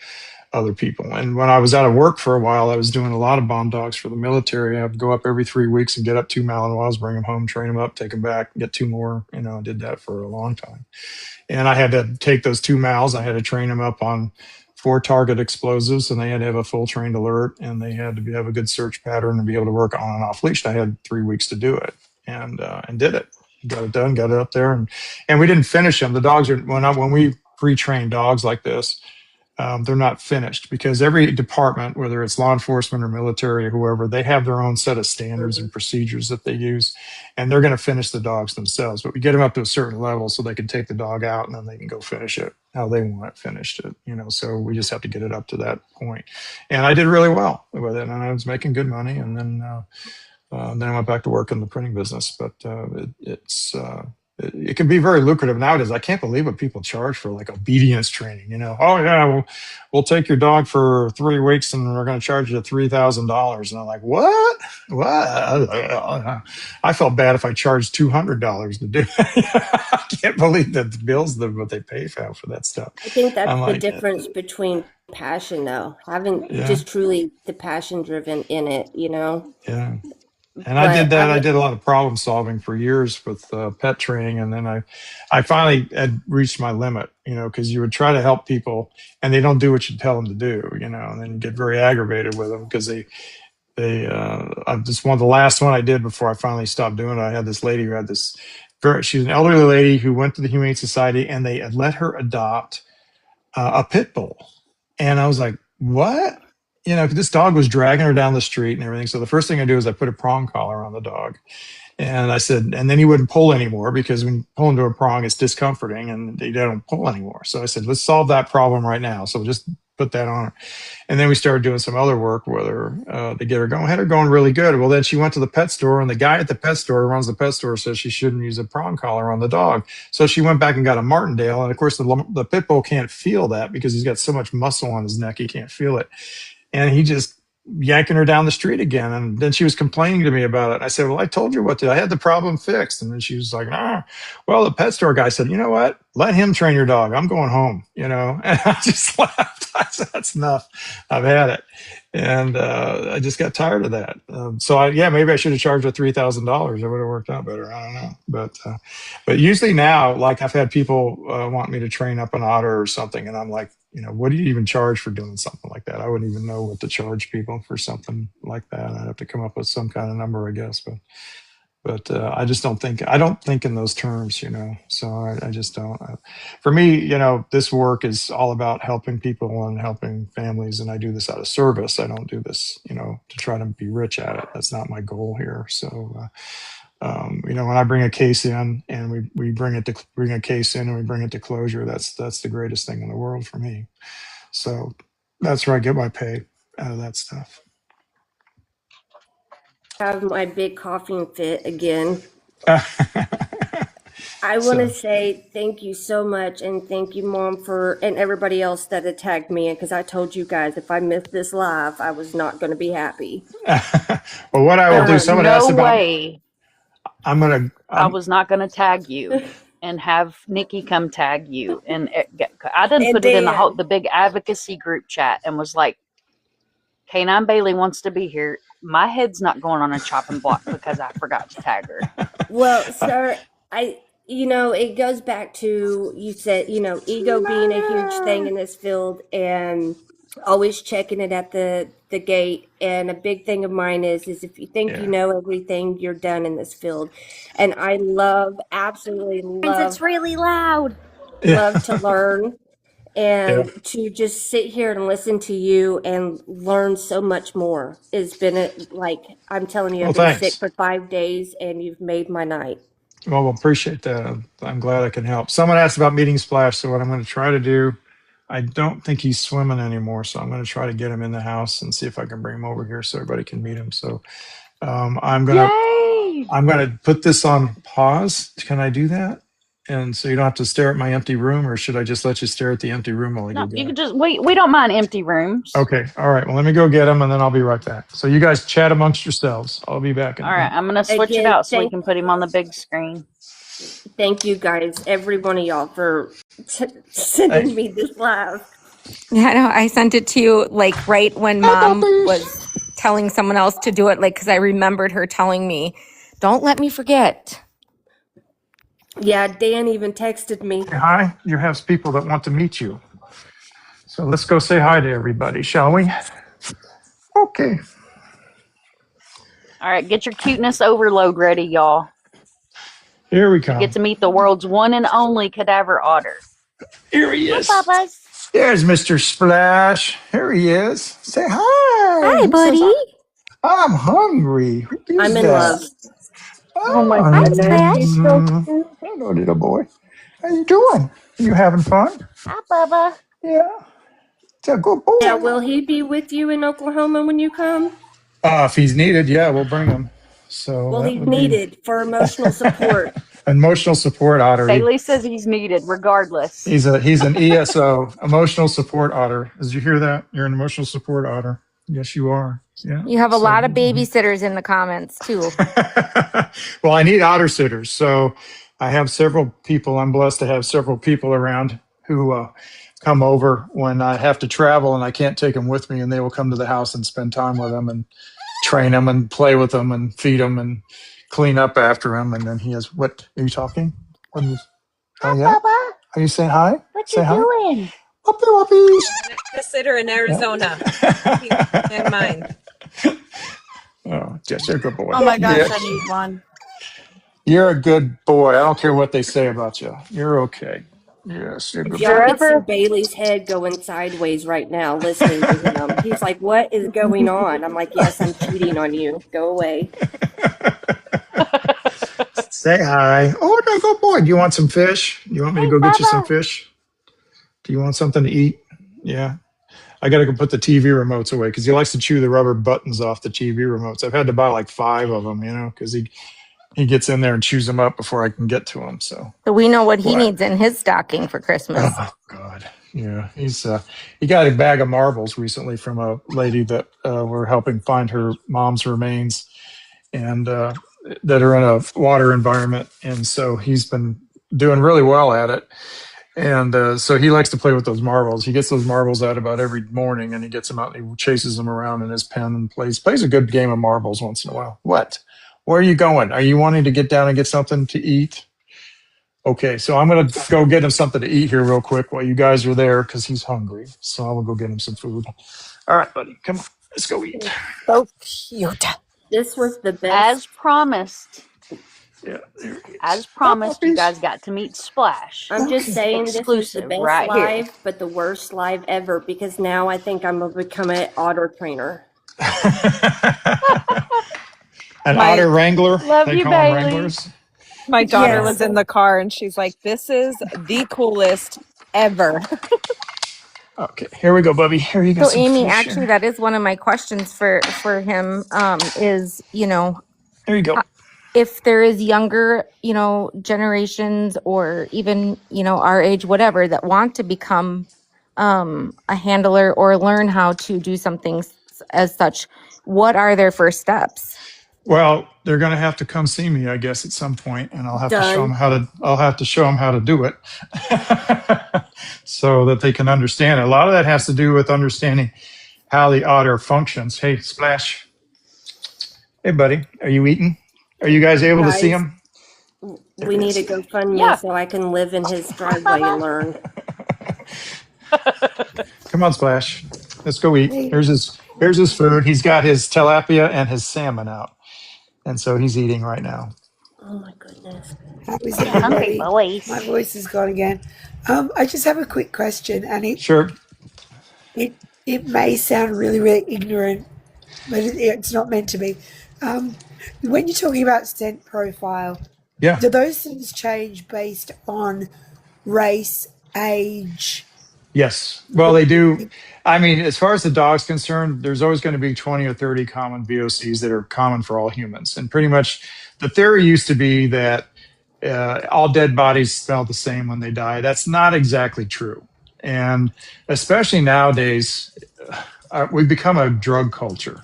other people. And when I was out of work for a while, I was doing a lot of bomb dogs for the military. I'd go up every 3 weeks and get up 2 Malinois, bring them home, train them up, take them back, get 2 more. I did that for a long time. And I had to take those 2 Mals. I had to train them up on 4 target explosives, and they had to have a full trained alert, and they had to have a good search pattern and be able to work on and off leash. I had 3 weeks to do it, and did it. Got it done, got it up there, and we didn't finish them. The dogs are when we pre-train dogs like this, they're not finished, because every department, whether it's law enforcement or military or whoever, they have their own set of standards and procedures that they use, and they're going to finish the dogs themselves. But we get them up to a certain level so they can take the dog out, and then they can go finish it how they want it finished. So we just have to get it up to that point. And I did really well with it, and I was making good money. And then I went back to work in the printing business. But it can be very lucrative nowadays. I can't believe what people charge for like obedience training. Oh yeah, we'll take your dog for 3 weeks and we're going to charge you $3,000. And I'm like, what? I felt bad if I charged $200 to do it. I can't believe that the bills what they pay for that stuff.
I think that's the difference between passion, though, having just truly the passion driven in it.
Yeah. And I did that. I did a lot of problem solving for years with pet training. And then I finally had reached my limit, because you would try to help people and they don't do what you tell them to do, and then you get very aggravated with them because just one of the last one I did before I finally stopped doing it. I had this lady who had she's an elderly lady who went to the Humane Society, and they had let her adopt a pit bull. And I was like, what? This dog was dragging her down the street and everything. So the first thing I do is I put a prong collar on the dog. And I said, and then he wouldn't pull anymore, because when you pull into a prong, it's discomforting and they don't pull anymore. So I said, let's solve that problem right now. So we'll just put that on her. And then we started doing some other work with her to get her going. Had her going really good. Well, then she went to the pet store, and the guy at the pet store who runs the pet store says she shouldn't use a prong collar on the dog. So she went back and got a Martindale. And of course, the pit bull can't feel that because he's got so much muscle on his neck, he can't feel it. And he just yanking her down the street again. And then she was complaining to me about it. I said, well, I told you what to, I had the problem fixed. And then she was like, ah, well, the pet store guy said, you know what? Let him train your dog. I'm going home, you know? And I just laughed. I said, that's enough. I've had it. And I just got tired of that. Maybe I should have charged her $3,000. It would have worked out better. I don't know. But usually now, like I've had people want me to train up an otter or something. And I'm like, you know, what do you even charge for doing something like that? I wouldn't even know what to charge people for something like that. I'd have to come up with some kind of number, I guess. But I just don't think in those terms, you know. So I just don't. For me, you know, this work is all about helping people and helping families, and I do this out of service. I don't do this, you know, to try to be rich at it. That's not my goal here. So. You know, when I bring a case in and we bring a case in and we bring it to closure, that's the greatest thing in the world for me. So that's where I get my pay out of that stuff.
Have my big coughing fit again. I want to say thank you so much, and thank you, Mom, and everybody else that attacked me, because I told you guys if I missed this live, I was not going to be happy.
Well, what I will do, someone asked about.
I was not going to tag you and have Nikki come tag you. And I didn't put it in the big advocacy group chat and was like, K9 Bailey wants to be here. My head's not going on a chopping block because I forgot to tag her.
Well, sir, it goes back to, you said, ego being a huge thing in this field and always checking it at the gate. And a big thing of mine is if you think you know everything, you're done in this field. And I absolutely love.
It's really loud.
Love to learn and to just sit here and listen to you and learn so much more. It's been I'm telling you, I've been sick for 5 days and you've made my night.
Well, appreciate that. I'm glad I can help. Someone asked about meeting Splash. So what I'm going to try to do, I don't think he's swimming anymore, so I'm going to try to get him in the house and see if I can bring him over here so everybody can meet him. So I'm going to put this on pause. Can I do that? And so you don't have to stare at my empty room, or should I just let you stare at the empty room while I go get
you can just wait. We don't mind empty rooms.
Okay. All right. Well, let me go get him, and then I'll be right back. So you guys chat amongst yourselves. I'll be back.
All right. I'm going to switch it out so we can put him on the big screen.
Thank you guys, every one of y'all, for sending me this live.
Yeah, no, I sent it to you right when Mom was telling someone else to do it, because I remembered her telling me, don't let me forget.
Yeah, Dan even texted me.
Hi, you have people that want to meet you. So let's go say hi to everybody, shall we? Okay.
All right, get your cuteness overload ready, y'all.
Here we come.
You get to meet the world's one and only cadaver otter.
Here he is.
Hi, Papas.
There's Mr. Splash. Here he is. Say hi.
Hi, buddy.
I'm hungry.
I'm in love.
Oh my goodness. He's so cute.
Hello, little boy. How you doing? You having fun?
Hi, Bubba.
Yeah. It's a good boy.
Yeah, will he be with you in Oklahoma when you come?
If he's needed, yeah, we'll bring him. So
well, he's needed for emotional support.
Emotional support otter.
Bailey says he's needed regardless.
He's an ESO, emotional support otter. Did you hear that? You're an emotional support otter. Yes, you are. Yeah.
You have a lot of babysitters in the comments too.
Well, I need otter sitters. So I have several people. I'm blessed to have several people around who come over when I have to travel and I can't take them with me, and they will come to the house and spend time with them and train them and play with them and feed them and clean up after him. And then he has, what are you talking? Hi, Bubba. Are you saying hi?
What you doing?
Whoopie whoopie.
The sitter in Arizona. In mind.
Oh, Jess, you're a good boy.
Oh my gosh, I need one.
You're a good boy. I don't care what they say about you. You're okay. Yes, you're a good boy.
Y'all can see Bailey's head going sideways right now listening to him. He's like, what is going on? I'm like, yes, I'm cheating on you. Go away.
Say hi. Oh, no, good boy. Do you want some fish? You want me to go get you some fish? Do you want something to eat? Yeah. I got to go put the TV remotes away because he likes to chew the rubber buttons off the TV remotes. I've had to buy like 5 of them, because he gets in there and chews them up before I can get to them. So
we know what he needs in his stocking for Christmas.
Oh, God. Yeah, he got a bag of marbles recently from a lady that we're helping find her mom's remains, and that are in a water environment, and so he's been doing really well at it. And so he likes to play with those marbles. He gets those marbles out about every morning, and he gets them out and he chases them around in his pen and plays a good game of marbles once in a while. What? Where are you going? Are you wanting to get down and get something to eat? Okay, so I'm going to go get him something to eat here real quick while you guys are there because he's hungry. So I will go get him some food. All right, buddy, come on. Let's go eat.
So cute.
This was the best.
As promised,
Yeah, there he is.
as promised, you guys got to meet Splash.
I'm just saying this is the
Exclusive
best
right here.
live, but the worst live ever because now I think I'm going to become an otter trainer.
An otter wrangler.
Love
They
you,
call them
Bailey.
wranglers.
My daughter
Yes.
was in the car and she's like, "This is the coolest ever."
Okay, here we go, Bubby. Here you go.
So
some
Amy,
fish
actually,
here.
that is one of my questions for him. Is
There you go.
if there is younger, generations or even, our age, whatever, that want to become a handler or learn how to do something as such, what are their first steps?
Well, they're going to have to come see me, I guess, at some point, and I'll have to show
Done.
them how to. I'll have to show them how to do it, so that they can understand it. A lot of that has to do with understanding how the otter functions. Hey, Splash. Hey, buddy. Are you eating? Are you guys able to see
Guys.
him?
We need to GoFundMe
Yeah.
so I can live in his driveway and learn.
Come on, Splash. Let's go eat. Here's his food. He's got his tilapia and his salmon out, and so he's eating right now.
Oh my goodness.
How is
Hungry
everybody?
boys.
My voice is gone again. I just have a quick question, and
Sure.
it may sound really, really ignorant, but it's not meant to be. When you're talking about scent profile,
Yeah.
do those things change based on race, age?
Yes. Well, they do. I mean, as far as the dog's concerned, there's always going to be 20 or 30 common VOCs that are common for all humans. And pretty much the theory used to be that all dead bodies smell the same when they die. That's not exactly true. And especially nowadays, we've become a drug culture.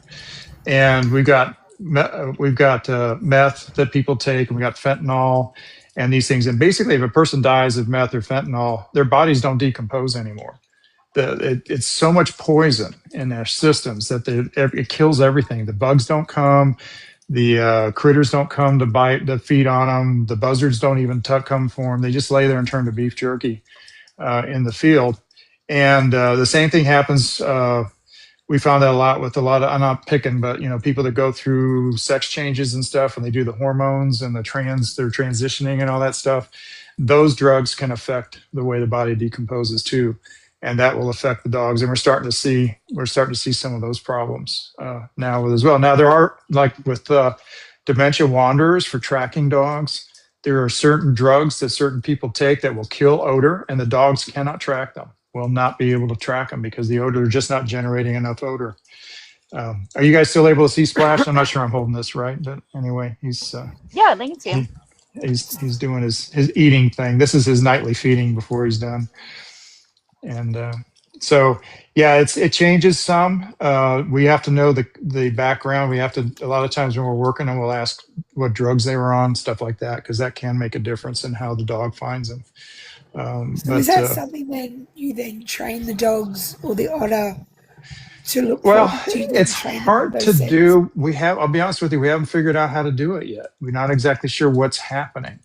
And we've got meth that people take, and we got fentanyl and these things. And basically, if a person dies of meth or fentanyl, their bodies don't decompose anymore. It's so much poison in their systems that it kills everything. The bugs don't come, the critters don't come to feed on them. The buzzards don't even come for them. They just lay there and turn to beef jerky in the field. And the same thing happens. We found that a lot with I'm not picking, but people that go through sex changes and stuff, and they do the hormones and they're transitioning and all that stuff. Those drugs can affect the way the body decomposes too, and that will affect the dogs. And we're starting to see some of those problems now as well. Now there are, like with dementia wanderers for tracking dogs, there are certain drugs that certain people take that will kill odor, and the dogs cannot track them. Will not be able to track them because the odor is just not generating enough odor. Are you guys still able to see Splash? I'm not sure I'm holding this right, but anyway, he's
Yeah, they can see him.
he's doing his eating thing. This is his nightly feeding before he's done. And so yeah, it changes some. We have to know the background. We have to, a lot of times when we're working, and we'll ask what drugs they were on, stuff like that, because that can make a difference in how the dog finds them.
So is that something then you then train the dogs or the otter to look
Well,
for? Do you then
it's
train them
hard
with
to
those scents?
do. I'll be honest with you, we haven't figured out how to do it yet. We're not exactly sure what's happening.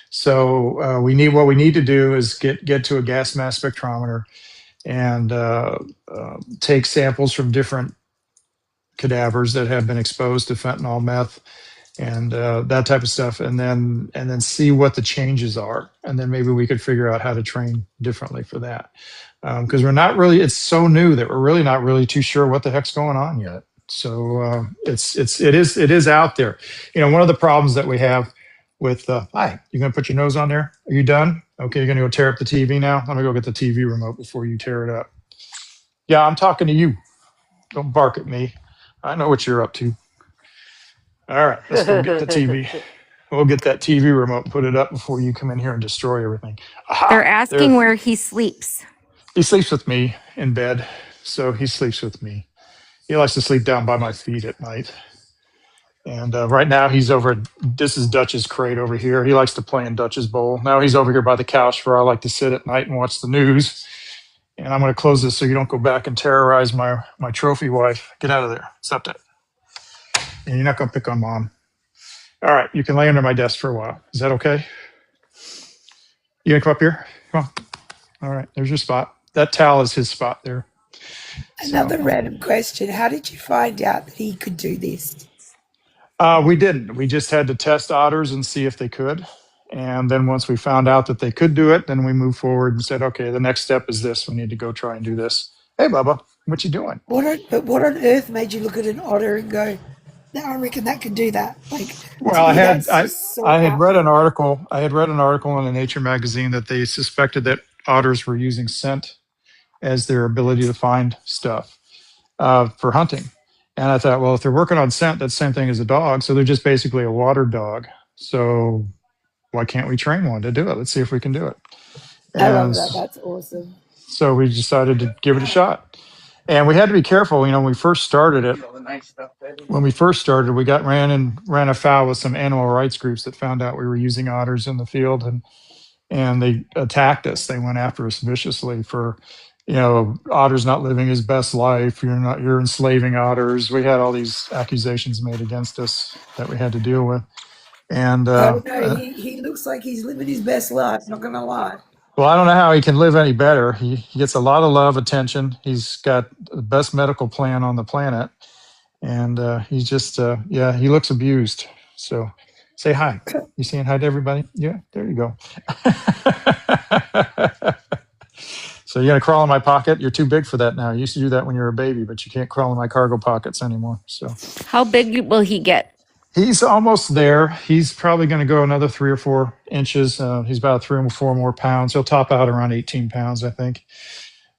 So what we need to do is get to a gas mass spectrometer and take samples from different cadavers that have been exposed to fentanyl, meth, and that type of stuff, and then see what the changes are, and then maybe we could figure out how to train differently for that, because we're not really, it's so new that we're really not really too sure what the heck's going on yet. So it is out there. One of the problems that we have with hi, you gonna put your nose on there? Are you done? Okay, you're gonna go tear up the TV now. I'm gonna go get the TV remote before you tear it up. Yeah, I'm talking to you. Don't bark at me. I know what you're up to. All right, let's go get the TV. We'll get that TV remote, put it up before you come in here and destroy everything. Aha,
They're asking where he sleeps.
He sleeps with me in bed, so he sleeps with me. He likes to sleep down by my feet at night. And right now he's over. This is Dutch's crate over here. He likes to play in Dutch's bowl. Now he's over here by the couch where I like to sit at night and watch the news. And I'm going to close this so you don't go back and terrorize my trophy wife. Get out of there. Stop that. And you're not going to pick on mom. All right, you can lay under my desk for a while. Is that okay? You gonna come up here? Come on. All right, there's your spot. That towel is his spot there.
Another random question. How did you find out that he could do this?
We didn't. We just had to test otters and see if they could. And then once we found out that they could do it, then we moved forward and said, okay, the next step is this. We need to go try and do this. Hey, Bubba, what you doing?
What on earth made you look at an otter and go, "No, I reckon that could do that"? Like,
Well,
to me, that's just so
I had read an
out
article. I had read an article in a Nature magazine that they suspected that otters were using scent as their ability to find stuff for hunting. And I thought, well, if they're working on scent, that's the same thing as a dog. So they're just basically a water dog. So why can't we train one to do it? Let's see if we can do it.
there. I love
And
that. That's awesome.
so we decided to give it a shot. And we had to be careful. You know, when we first started it, we ran afoul with some animal rights groups that found out we were using otters in the field, and they attacked us. They went after us viciously for, you know, otters not living his best life. You're enslaving otters. We had all these accusations made against us that we had to deal with. And
I don't know. He looks like he's living his best life. Not gonna lie.
well, I don't know how he can live any better. He gets a lot of love, attention. He's got the best medical plan on the planet. And he's just, yeah, he looks abused. So say hi. You saying hi to everybody? Yeah, there you go. So you're going to crawl in my pocket? You're too big for that now. You used to do that when you were a baby, but you can't crawl in my cargo pockets anymore. So
How big will he get?
he's almost there. He's probably going to go another 3 or 4 inches. He's about 3 or 4 more pounds. He'll top out around 18 pounds, I think.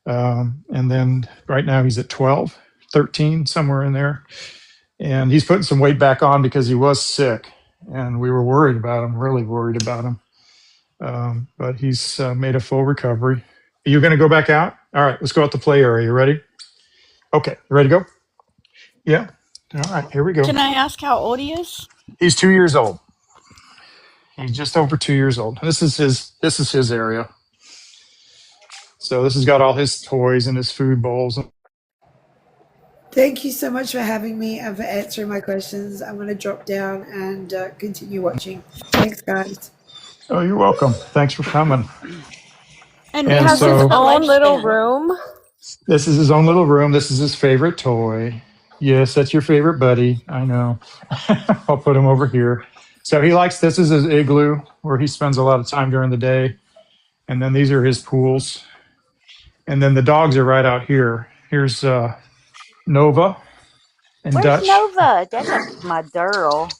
And then right now he's at 12, 13, somewhere in there. And he's putting some weight back on because he was sick. And we were worried about him, really worried about him. But he's made a full recovery. Are you going to go back out? All right, let's go out to play area. You ready? Okay, you ready to go? Yeah. All right, here we go.
Can I ask how old he is?
He's 2 years old. He's just over 2 years old. This is his area. So this has got all his toys and his food bowls.
Thank you so much for having me and for answering my questions. I'm going to drop down and continue watching. Thanks, guys.
Oh, you're welcome. Thanks for coming.
And
And
how's his
so
Own little
lifespan?
room.
this is his own little room. This is his favorite toy. Yes, that's your favorite buddy. I know. I'll put him over here. So he likes, this is his igloo where he spends a lot of time during the day. And then these are his pools. And then the dogs are right out here. Here's Nova and
Where's
Dutch.
Nova? That's my girl.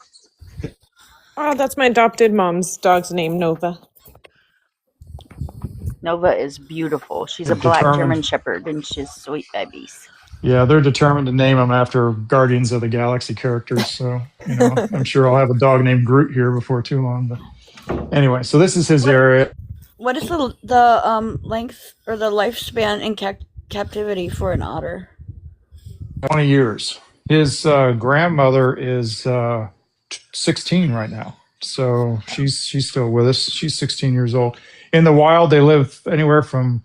Oh, that's my adopted mom's dog's name, Nova.
Nova is beautiful. She's
They're
a black
determined.
German Shepherd, and she's sweet babies.
Yeah, they're determined to name them after Guardians of the Galaxy characters. So, you know, I'm sure I'll have a dog named Groot here before too long. But anyway, so this is his area.
What is the length or the lifespan in captivity for an otter?
20 years. His grandmother is 16 right now. So she's still with us. She's 16 years old. In the wild, they live anywhere from,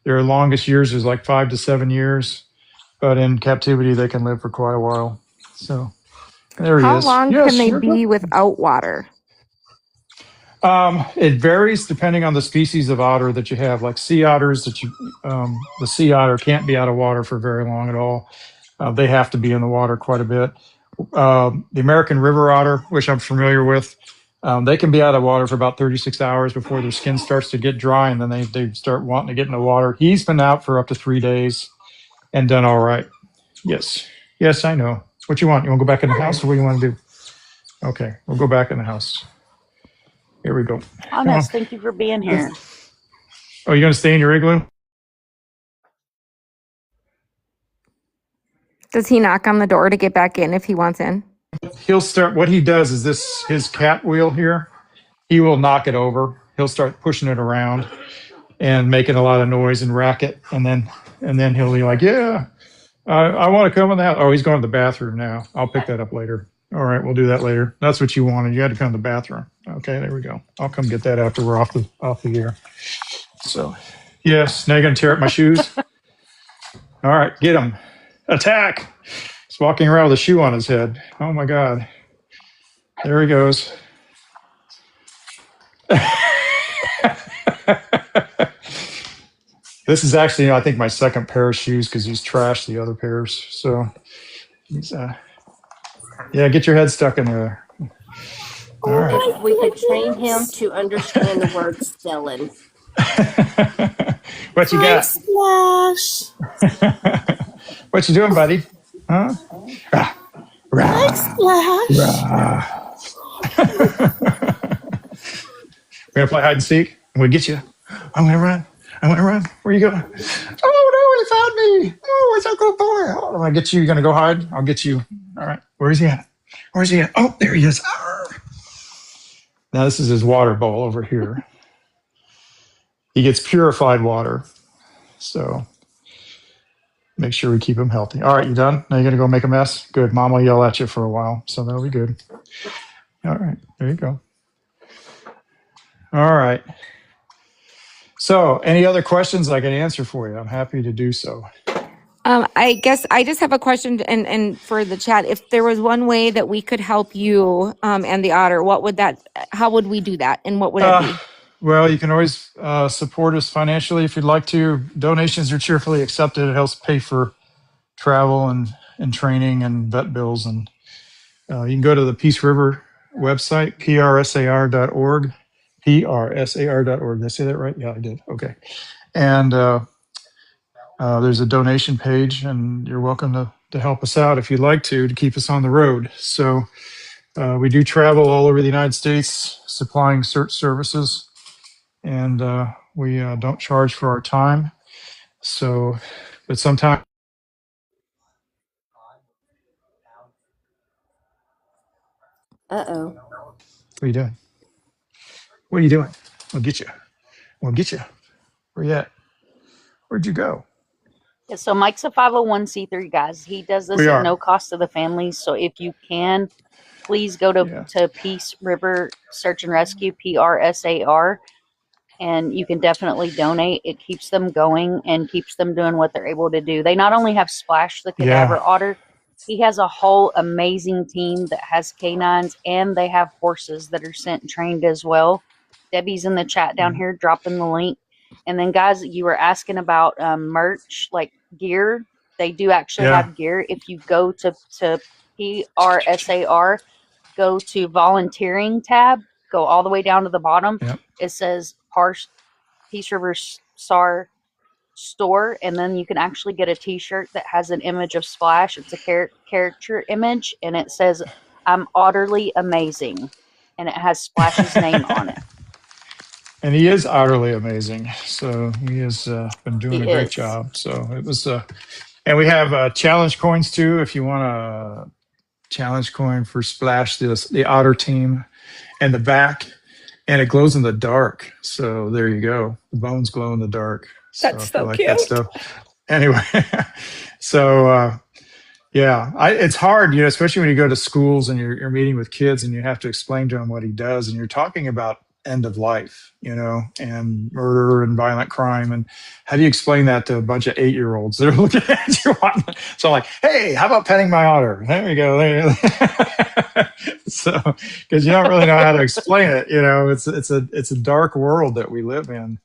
their longest years is like 5 to 7 years. But in captivity, they can live for quite a while. So there he
How
is.
long
Yes,
can they
you're
be
good.
without water?
It varies depending on the species of otter that you have. Like sea otters, the sea otter can't be out of water for very long at all. They have to be in the water quite a bit. The American river otter, which I'm familiar with, they can be out of water for about 36 hours before their skin starts to get dry, and then they start wanting to get in the water. He's been out for up to 3 days and done all right. Yes. Yes, I know. What you want? You want to go back in the house, or what do you want to do? Okay, we'll go back in the house. Here we go.
Honest, thank you for being here.
Oh, you going to stay in your igloo?
Does he knock on the door to get back in if he wants in?
He'll start, what he does is this, his cat wheel here, he will knock it over. He'll start pushing it around. and making a lot of noise and racket, and then he'll be like, yeah, I want to come in the house. Oh, he's going to the bathroom now. I'll pick that up later. All right, we'll do that later. That's what you wanted. You had to come to the bathroom. Okay, there we go. I'll come get that after we're off the air. So, yes, now you're going to tear up my shoes? All right, get him. Attack. He's walking around with a shoe on his head. Oh, my God. There he goes. This is actually, I think, my second pair of shoes because he's trashed the other pairs. So, he's, yeah, get your head stuck in there. All right.
If we could train him to understand the word spelling.
What you got?
Splash.
What you doing, buddy? Huh? Rah, rah,
Splash.
rah. We're gonna play hide and seek. I'm gonna get you. I'm gonna run. Where you going? Oh no, he found me. Oh, where's that good boy? Oh, I'm gonna get you. You're gonna go hide. I'll get you. All right. Where's he at? Oh, there he is. Arr. Now this is his water bowl over here. He gets purified water, so make sure we keep him healthy. All right, you done? Now you're gonna go make a mess? Good. Mom will yell at you for a while, so that'll be good. All right, there you go. All right. So, any other questions I can answer for you? I'm happy to do so.
I guess I just have a question and for the chat. If there was one way that we could help you and the otter, how would we do that? And what would it be?
Well, you can always support us financially if you'd like to. Donations are cheerfully accepted. It helps pay for travel and training and vet bills. And you can go to the Peace River website, PRSAR.org. PRSAR.org. Did I say that right? Yeah, I did. Okay. And there's a donation page, and you're welcome to help us out if you'd like to keep us on the road. So we do travel all over the United States supplying search services, and we don't charge for our time. So, but sometimes.
Uh-oh.
What are you doing? What are you doing? We'll get you. Where you at? Where'd you go?
Yeah, so Mike's a 501c3, guys. He does this
We
at
are.
no cost to the families. So if you can, please go to Peace River Search and Rescue, PRSAR, and you can definitely donate. It keeps them going and keeps them doing what they're able to do. They not only have Splash, the cadaver otter, he has a whole amazing team that has canines, and they have horses that are sent and trained as well. Debbie's in the chat down here, dropping the link. And then, guys, you were asking about merch, like gear. They do actually have gear. If you go to PRSAR, go to volunteering tab, go all the way down to the bottom.
Yep.
It says Peace River SAR store, and then you can actually get a t-shirt that has an image of Splash. It's a character image, and it says, "I'm utterly amazing," and it has Splash's name on it.
And he is utterly amazing. So he has been doing a great job. So it was, and we have challenge coins too. If you want a challenge coin for Splash, the otter team, and the back, and it glows in the dark. So there you go. The bones glow in the dark.
That's so cute.
That stuff. Anyway, so yeah, it's hard, especially when you go to schools and you're meeting with kids and you have to explain to them what he does, and you're talking about end of life, and murder and violent crime. And how do you explain that to a bunch of 8-year-olds that are looking at you? So I'm like, hey, how about petting my otter? There we go. So, because you don't really know how to explain it, it's a dark world that we live in,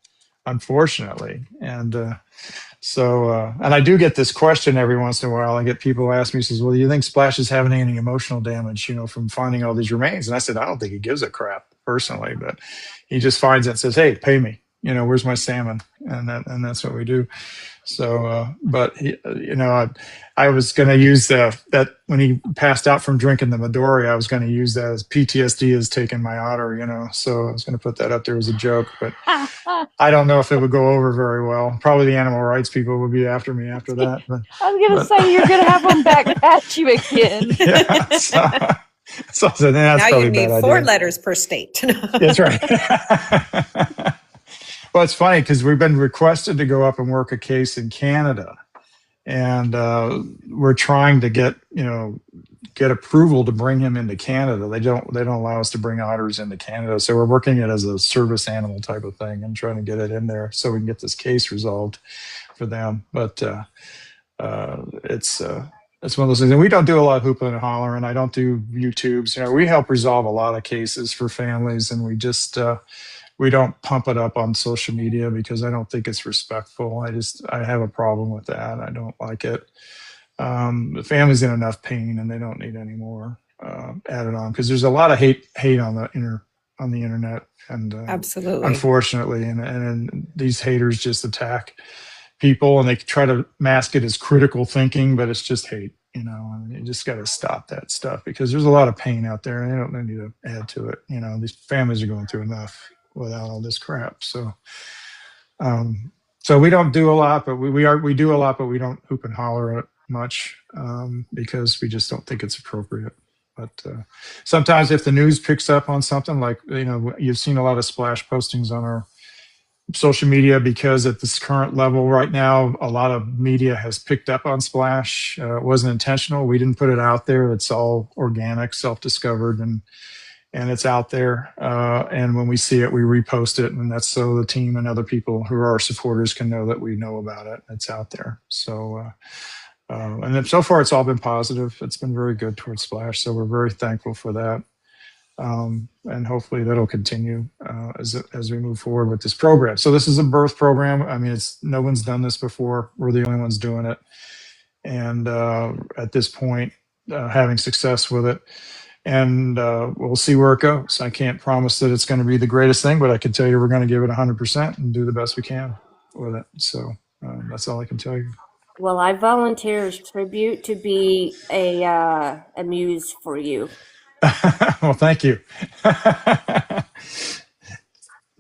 unfortunately. And and I do get this question every once in a while. I get people ask me, says, well, do you think Splash is having any emotional damage, from finding all these remains? And I said, I don't think he gives a crap personally, but he just finds it and says, hey, pay me, where's my salmon? And that's what we do. So, but he, I was going to use that when he passed out from drinking the Midori, I was going to use that as PTSD has taken my otter, so I was going to put that up there as a joke, but I don't know if it would go over very well. Probably the animal rights people would be after me after that. But
I was going to say, you're going to have them back at you again.
Yeah, so that's
now
probably
you need
a bad
4
idea.
letters per state.
That's right. Well, it's funny because we've been requested to go up and work a case in Canada, and we're trying to get approval to bring him into Canada. They don't allow us to bring otters into Canada, so we're working it as a service animal type of thing and trying to get it in there so we can get this case resolved for them. But it's one of those things, and we don't do a lot of hooping and hollering. I don't do YouTubes. We help resolve a lot of cases for families, and we just we don't pump it up on social media because I don't think it's respectful. I have a problem with that. I don't like it. The family's in enough pain, and they don't need any more added on, because there's a lot of hate on the internet, and
Absolutely.
unfortunately, and these haters just attack people, and they try to mask it as critical thinking, but it's just hate. And you just got to stop that stuff, because there's a lot of pain out there, and they don't need to add to it. These families are going through enough without all this crap. So we don't do a lot, but we do a lot, but we don't hoop and holler it much, because we just don't think it's appropriate. But sometimes if the news picks up on something, like you've seen a lot of splash postings on our social media, because at this current level right now, a lot of media has picked up on Splash. It wasn't intentional. We didn't put it out there. It's all organic, self-discovered, and it's out there. And when we see it, we repost it, and that's so the team and other people who are our supporters can know that we know about it. It's out there. So, and then so far it's all been positive. It's been very good towards Splash. So we're very thankful for that. And hopefully that'll continue as we move forward with this program. So this is a birth program. I mean, no one's done this before. We're the only ones doing it. And at this point, having success with it. And we'll see where it goes. I can't promise that it's going to be the greatest thing, but I can tell you we're going to give it 100% and do the best we can with it. So that's all I can tell you.
Well, I volunteer as tribute to be a muse for you.
Well, thank you.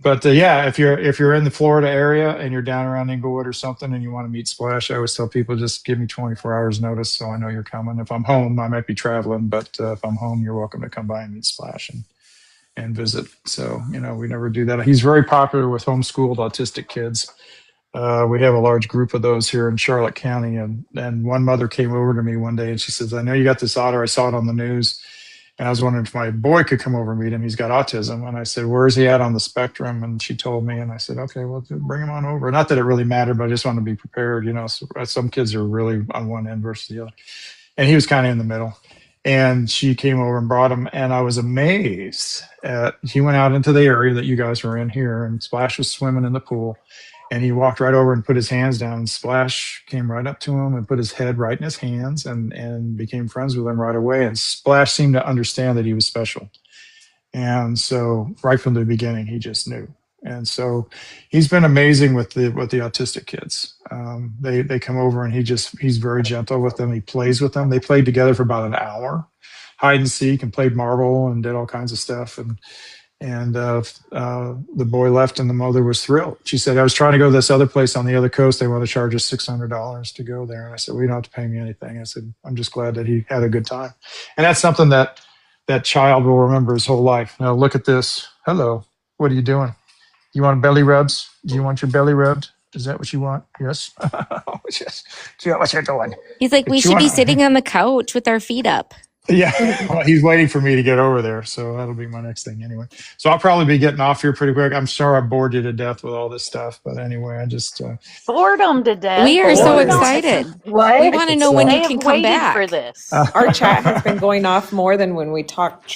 But yeah, if you're in the Florida area and you're down around Inglewood or something and you want to meet Splash, I always tell people, just give me 24 hours notice so I know you're coming. If I'm home, I might be traveling, but if I'm home, you're welcome to come by and meet Splash and visit. So, we never do that. He's very popular with homeschooled autistic kids. We have a large group of those here in Charlotte County, and one mother came over to me one day and she says, I know you got this otter. I saw it on the news. And I was wondering if my boy could come over and meet him. He's got autism. And I said, where is he at on the spectrum? And she told me, and I said, okay, well, bring him on over. Not that it really mattered, but I just wanted to be prepared. So some kids are really on one end versus the other. And he was kind of in the middle. And she came over and brought him. And I was amazed he went out into the area that you guys were in here, and Splash was swimming in the pool. And he walked right over and put his hands down. Splash came right up to him and put his head right in his hands and became friends with him right away. And Splash seemed to understand that he was special. And so right from the beginning, he just knew. And so he's been amazing with the autistic kids. They come over and he's very gentle with them. He plays with them. They played together for about an hour, hide and seek, and played marble and did all kinds of stuff. And the boy left, and the mother was thrilled. She said, I was trying to go to this other place on the other coast. They want to charge us $600 to go there. And I said, well, you don't have to pay me anything. I said, I'm just glad that he had a good time. And that's something that child will remember his whole life. Now, look at this. Hello. What are you doing? You want belly rubs? Do you want your belly rubbed? Is that what you want? Yes. Yes. See what you're doing.
He's like, we should be sitting on the couch with our feet up.
Yeah, well, he's waiting for me to get over there, so that'll be my next thing anyway. So I'll probably be getting off here pretty quick. I'm sure I bored you to death with all this stuff, but anyway, I just
bored them to death.
We are so excited.
What?
We want to know when you can come back
for this.
Our chat has been going off more than when we talk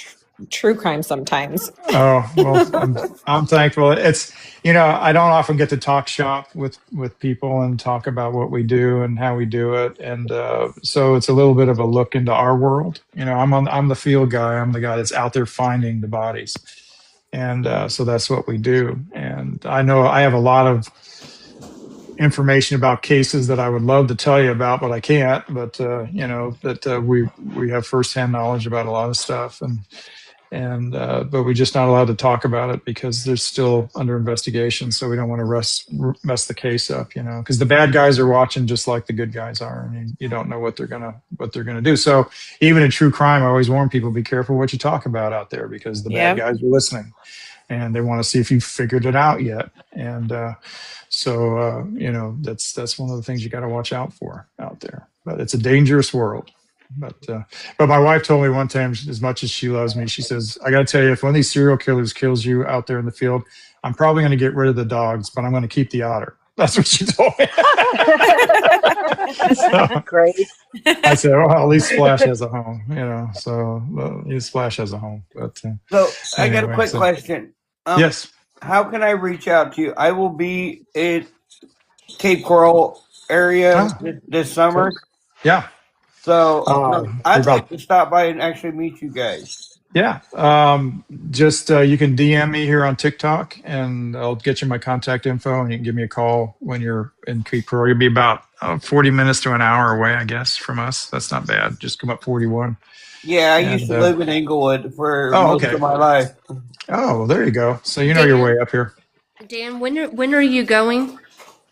true crime sometimes.
Oh, well, I'm thankful. It's, I don't often get to talk shop with people and talk about what we do and how we do it. And so it's a little bit of a look into our world. I'm the field guy. I'm the guy that's out there finding the bodies. And so that's what we do. And I know I have a lot of information about cases that I would love to tell you about, but I can't. But, we have firsthand knowledge about a lot of stuff. But we're just not allowed to talk about it because they're still under investigation. So we don't want to mess the case up, because the bad guys are watching just like the good guys are. I mean, you don't know what they're gonna do. So even in true crime, I always warn people, be careful what you talk about out there, because the bad guys are listening. and they want to see if you figured it out yet. And so that's one of the things you got to watch out for out there. But it's a dangerous world. But my wife told me one time, as much as she loves me, she says, I got to tell you, if one of these serial killers kills you out there in the field, I'm probably going to get rid of the dogs, but I'm going to keep the otter. That's what she told me. So,
Great.
I said, well, at least Splash has a home, So Splash has a home. But
So I got a
anyway,
quick question.
Yes.
How can I reach out to you? I will be at Cape Coral area this summer.
Yeah.
So I'd
about-
like to stop by and actually meet you guys.
Yeah. Just you can DM me here on TikTok, and I'll get you my contact info, and you can give me a call when you're in Cape Coral. You'll be about 40 minutes to an hour away, I guess, from us. That's not bad. Just come up 41.
Yeah, I used to live in Inglewood for most of my life.
Oh, well, there you go. So you know your way up here.
Dan, when are you going?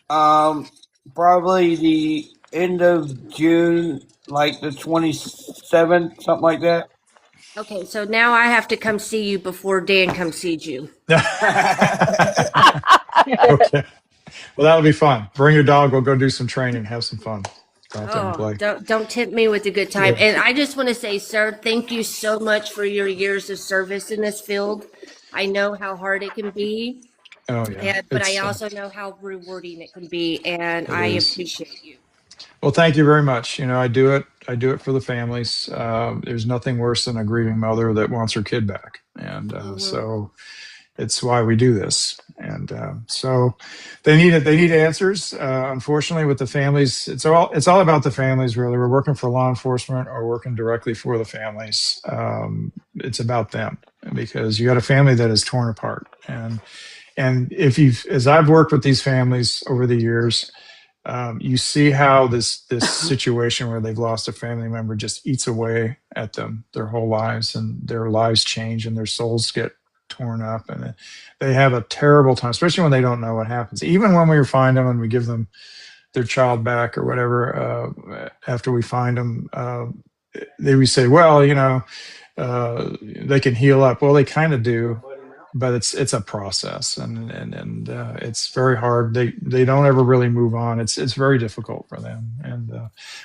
Probably the end of June, like the 27th, something like that.
Okay, so now I have to come see you before Dan comes see you.
Okay. Well, that'll be fun. Bring your dog. We'll go do some training. Have some fun.
Don't tempt me with a good time. Yeah. And I just want to say, sir, thank you so much for your years of service in this field. I know how hard it can be.
Oh yeah.
But I also know how rewarding it can be, and I appreciate you.
Well, thank you very much. I do it for the families. There's nothing worse than a grieving mother that wants her kid back, and so it's why we do this. And so they need answers. Unfortunately, with the families, it's all about the families. Really, we're working for law enforcement or working directly for the families. It's about them, because you got a family that is torn apart, and as I've worked with these families over the years. You see how this situation where they've lost a family member just eats away at them their whole lives, and their lives change and their souls get torn up, and they have a terrible time, especially when they don't know what happens. Even when we find them and we give them their child back or whatever, after we find them, we say, well, they can heal up. Well, they kind of do. But it's a process, and it's very hard. They don't ever really move on. It's very difficult for them.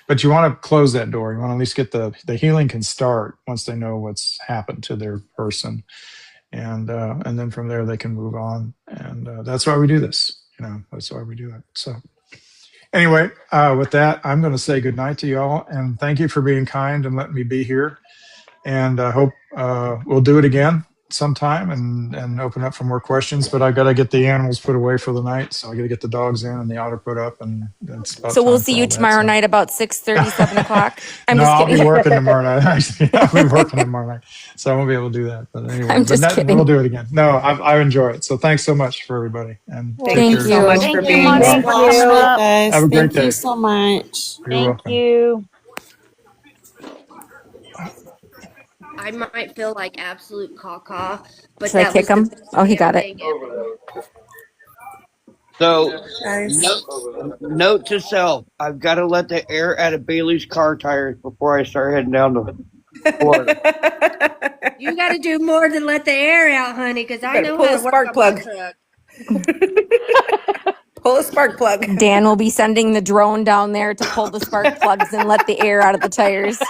But you want to close that door. You want to at least get the healing can start once they know what's happened to their person, and then from there they can move on. And that's why we do this. That's why we do it. So anyway, with that, I'm going to say good night to y'all, and thank you for being kind and letting me be here. And I hope we'll do it again sometime and open up for more questions, but I got to get the animals put away for the night, so I got to get the dogs in and the otter put up, and that's about
so we'll see you tomorrow night about 6:30, 7 o'clock. I'm just kidding.
I'll be working tomorrow night. I'll be working tomorrow night, so I won't be able to do that. But anyway,
I'm just kidding.
We'll do it again. No, I enjoy it. So thanks so much for everybody, and
thank you
so much for being with us.
Have a great day.
Thank you so much.
Thank you.
I might feel like absolute caca, but
should I kick him? Oh, he got it.
So, note to self: I've got to let the air out of Bailey's car tires before I start heading down to Florida.
You got to do more than let the air out, honey, because I know
pull
how
a
to work
spark
on
plug.
my truck.
Pull a spark plug.
Dan will be sending the drone down there to pull the spark plugs and let the air out of the tires.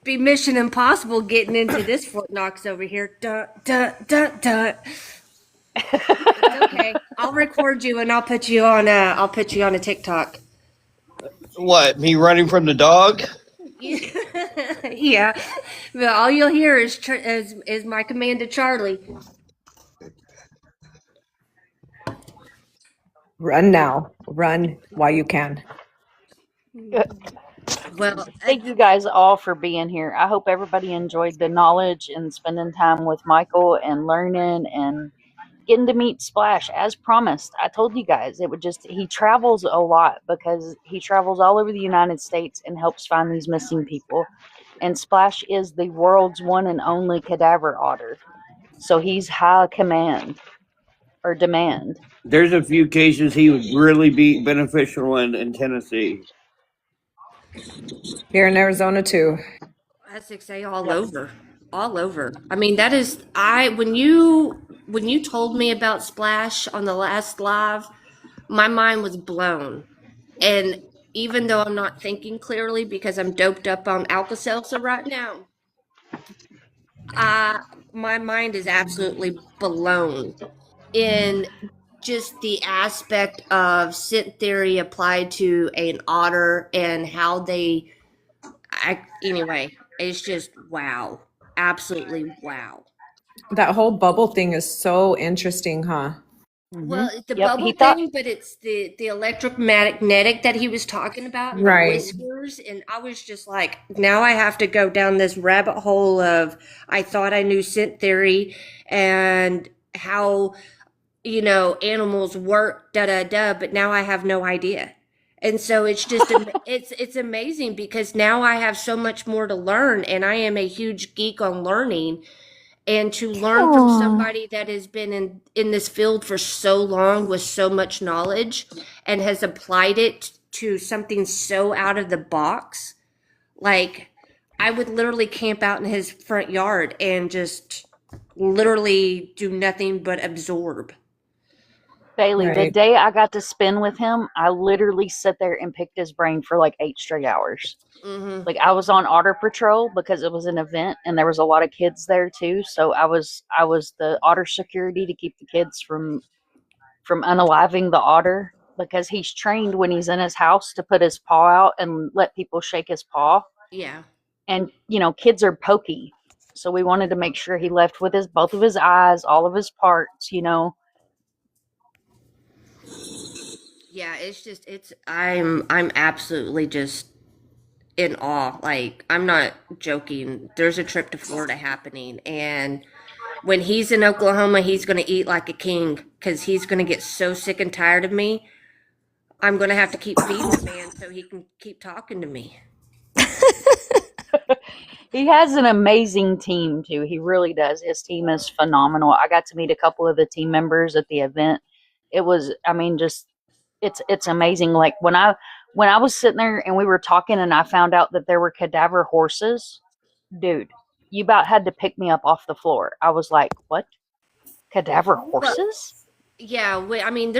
Be Mission Impossible getting into this Fort Knox over here. Duh, duh, duh, duh. It's okay. I'll record you and I'll put you on a TikTok.
What? Me running from the dog?
Yeah, but all you'll hear is my command to Charlie.
Run now. Run while you can.
Well,
Thank you guys all for being here. I hope everybody enjoyed the knowledge and spending time with Micheal and learning and getting to meet Splash as promised. I told you guys he travels a lot because he travels all over the United States and helps find these missing people. And Splash is the world's one and only cadaver otter. So he's high command or demand.
There's a few cases he would really be beneficial in Tennessee.
Here in Arizona too.
Essex all over. all over. I mean, that is I when you told me about Splash on the last live, my mind was blown. And even though I'm not thinking clearly because I'm doped up on Alka-Seltzer right now, uh my mind is absolutely blown in just the aspect of scent theory applied to an otter and how they anyway, it's just wow. Absolutely wow.
That whole bubble thing is so interesting, huh?
Well, it's the
Yep.
bubble
He thought
thing, but it's the electromagnetic that he was talking about and the
Right.
whispers. And I was just like, now I have to go down this rabbit hole of I thought I knew scent theory and how, animals work, da da da, but now I have no idea. And so it's just it's amazing because now I have so much more to learn, and I am a huge geek on learning, and to learn from
Aw.
somebody that has been in this field for so long with so much knowledge and has applied it to something so out of the box. Like, I would literally camp out in his front yard and just literally do nothing but absorb.
Bailey, the
Right.
day I got to spend with him, I literally sat there and picked his brain for like 8 straight hours.
Mm-hmm.
Like I was on otter patrol because it was an event and there was a lot of kids there too. So I was the otter security to keep the kids from unaliving the otter because he's trained when he's in his house to put his paw out and let people shake his paw.
Yeah.
And kids are pokey. So we wanted to make sure he left with his both of his eyes, all of his parts.
Yeah, it's just I'm absolutely just in awe. Like, I'm not joking. There's a trip to Florida happening, and when he's in Oklahoma, he's going to eat like a king because he's going to get so sick and tired of me. I'm going to have to keep feeding the man so he can keep talking to me.
He has an amazing team too. He really does. His team is phenomenal. I got to meet a couple of the team members at the event. It was, I mean, just it's amazing. Like when I was sitting there and we were talking and I found out that there were cadaver horses, dude, you about had to pick me up off the floor. I was like, "What? Cadaver
Well,
horses?"
yeah, I mean,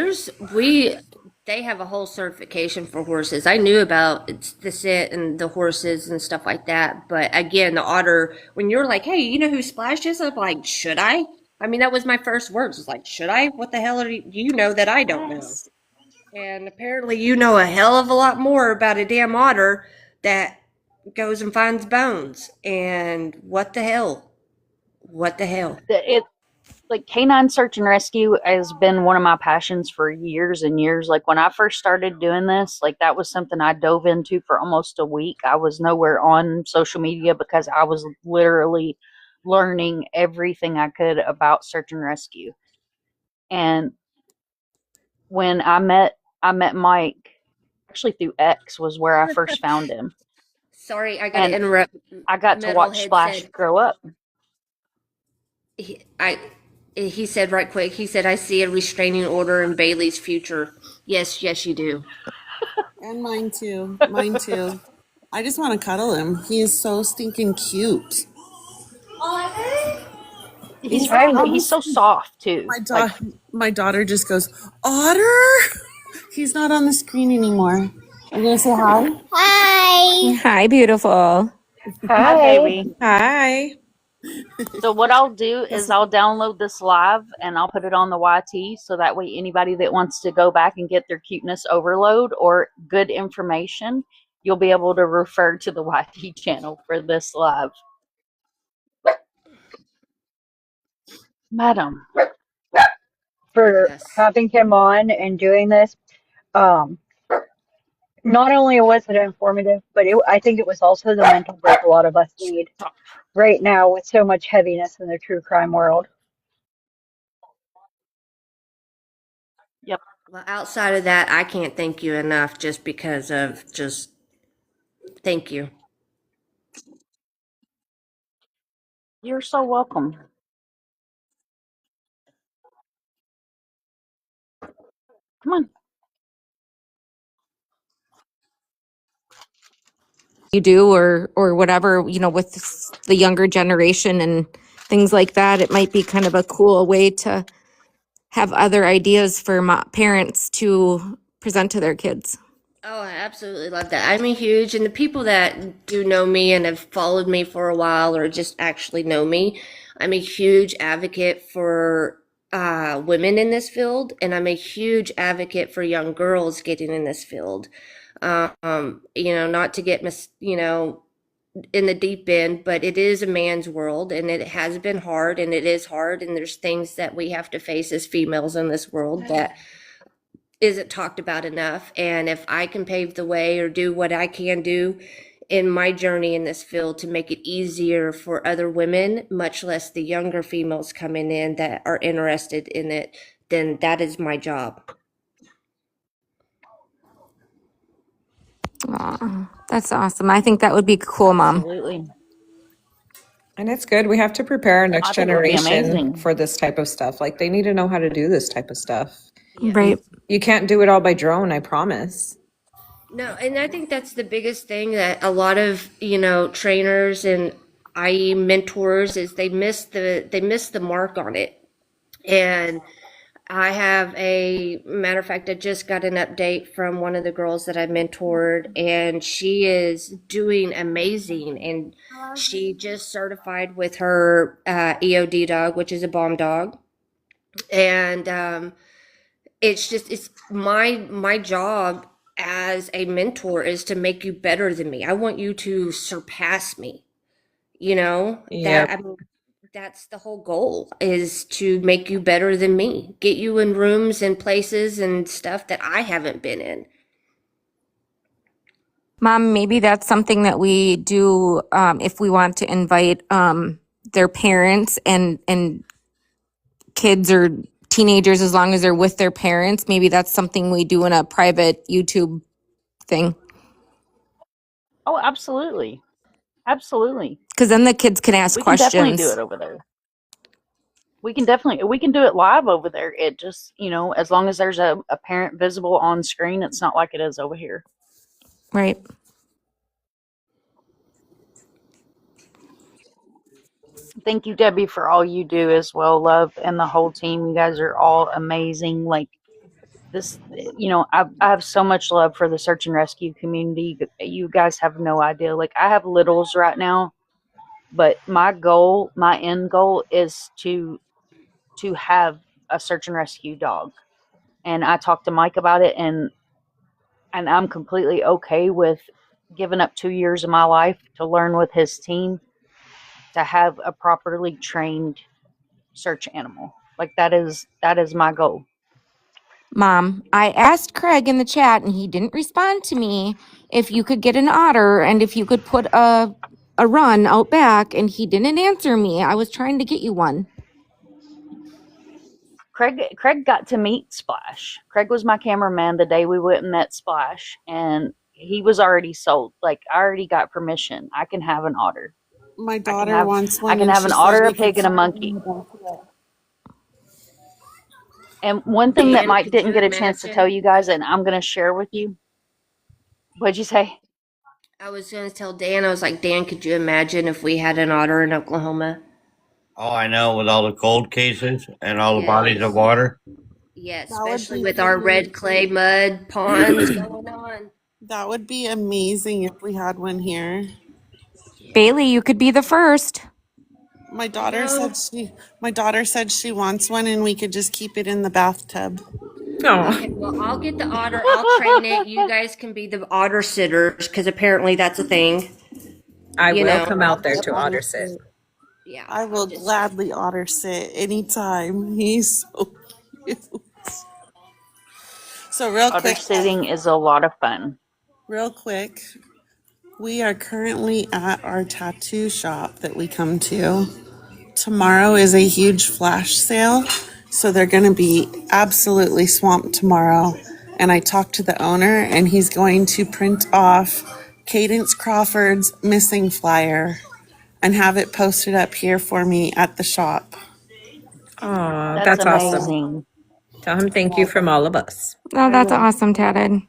they have a whole certification for horses. I knew about the sit and the horses and stuff like that. But again, the otter, when you're like, hey, you know who Splash is? I'm like, should I? I mean, that was my first words. It's like, should I? What the hell you know that I don't know?
Yes.
And apparently you know a hell of a lot more about a damn otter that goes and finds bones. And what the hell? What the hell?
It like canine search and rescue has been one of my passions for years and years. Like when I first started doing this, like that was something I dove into for almost a week. I was nowhere on social media because I was literally learning everything I could about search and rescue. And when I met Mike actually through X was where I first found him.
Sorry, I got to
And
interrupt.
I got to watch
Metalhead
Splash
said,
grow up.
he, I, he said right quick, he said, I see a restraining order in Bailey's future. Yes, yes, you do.
And mine too. Mine too. I just want to cuddle him. He is so stinking cute.
He's
He's not
very
on
he's
this.
so soft too.
My
Like
my daughter just goes, Otter. He's not on the screen anymore. Are you gonna say hi? Hi.
Hi, beautiful.
hi
Hi.
baby.
Hi.
So what I'll do is
Yes.
I'll download this live and I'll put it on the YT so that way anybody that wants to go back and get their cuteness overload or good information, you'll be able to refer to the YT channel for this live. Madam.
For
Yes.
having him on and doing this. Um, Not only was it informative, but I think it was also the mental break a lot of us need right now with so much heaviness in the true crime world.
Yep.
Well, outside of that, I can't thank you enough just because of just thank you.
You're so welcome. Come on.
you do or whatever, with the younger generation and things like that, it might be kind of a cool way to have other ideas for parents to present to their kids.
Oh, I absolutely love that. I'm a huge, and the people that do know me and have followed me for a while or just actually know me, I'm a huge advocate for women in this field, and I'm a huge advocate for young girls getting in this field. Not to get in the deep end, but it is a man's world, and it has been hard, and it is hard, and there's things that we have to face as females in this world that isn't talked about enough. And if I can pave the way or do what I can do in my journey in this field to make it easier for other women, much less the younger females coming in that are interested in it, then that is my job.
Aw, that's awesome. I think that would be cool, Mom.
Absolutely.
And it's good. We have to prepare our
I
next
think it would be
generation
amazing.
for this type of stuff. Like they need to know how to do this type of stuff.
Yeah.
Right.
You can't do it all by drone, I promise.
No, and I think that's the biggest thing that a lot of, trainers and IE mentors is they miss the mark on it. And I have a matter of fact, I just got an update from one of the girls that I mentored, and she is doing amazing. And she just certified with her EOD dog, which is a bomb dog. And it's my job as a mentor is to make you better than me. I want you to surpass me.
Yep.
That's the whole goal, is to make you better than me, get you in rooms and places and stuff that I haven't been in.
Mom, maybe that's something that we do if we want to invite their parents and kids or teenagers, as long as they're with their parents. Maybe that's something we do in a private YouTube thing.
Oh, absolutely. Absolutely.
Because then the kids can ask
We can
questions.
definitely do it over there. We can do it live over there. It just, as long as there's a parent visible on screen, it's not like it is over here.
Right.
Thank you, Debbie, for all you do as well, love, and the whole team. You guys are all amazing. Like this, I have so much love for the search and rescue community. You guys have no idea. Like I have littles right now, but my end goal is to have a search and rescue dog. And I talked to Mike about it, and I'm completely okay with giving up 2 years of my life to learn with his team to have a properly trained search animal. Like that is my goal.
Mom, I asked Craig in the chat and he didn't respond to me if you could get an otter and if you could put a run out back, and he didn't answer me. I was trying to get you one.
Craig got to meet Splash. Craig was my cameraman the day we went and met Splash, and he was already sold. Like I already got permission. I can have an otter.
My daughter wants one.
I can have an otter, a pig, and a monkey. And one thing that Mike didn't get a chance to tell you guys, and I'm going to share with you. What'd you say?
I was going to tell Dan, I was like, Dan, could you imagine if we had an otter in Oklahoma?
Oh, I know, with all the cold cases and all the bodies of water.
Yes, especially with our red clay mud ponds going on.
That would be amazing if we had one here.
Bailey, you could be the first.
My daughter said she wants one, and we could just keep it in the bathtub.
No.
Okay, well, I'll get the otter. I'll train it. You guys can be the otter sitters, because apparently that's a thing.
I will come out there to otter sit.
Yeah,
I will gladly otter sit anytime. He's so cute. So real
Otter
quick,
sitting is a lot of fun.
Real quick, we are currently at our tattoo shop that we come to. Tomorrow is a huge flash sale, so they're going to be absolutely swamped tomorrow. And I talked to the owner, and he's going to print off Cadence Crawford's missing flyer and have it posted up here for me at the shop.
Oh,
That's
awesome.
amazing.
Tell him thank you from all of us.
Oh, that's awesome, Tatted.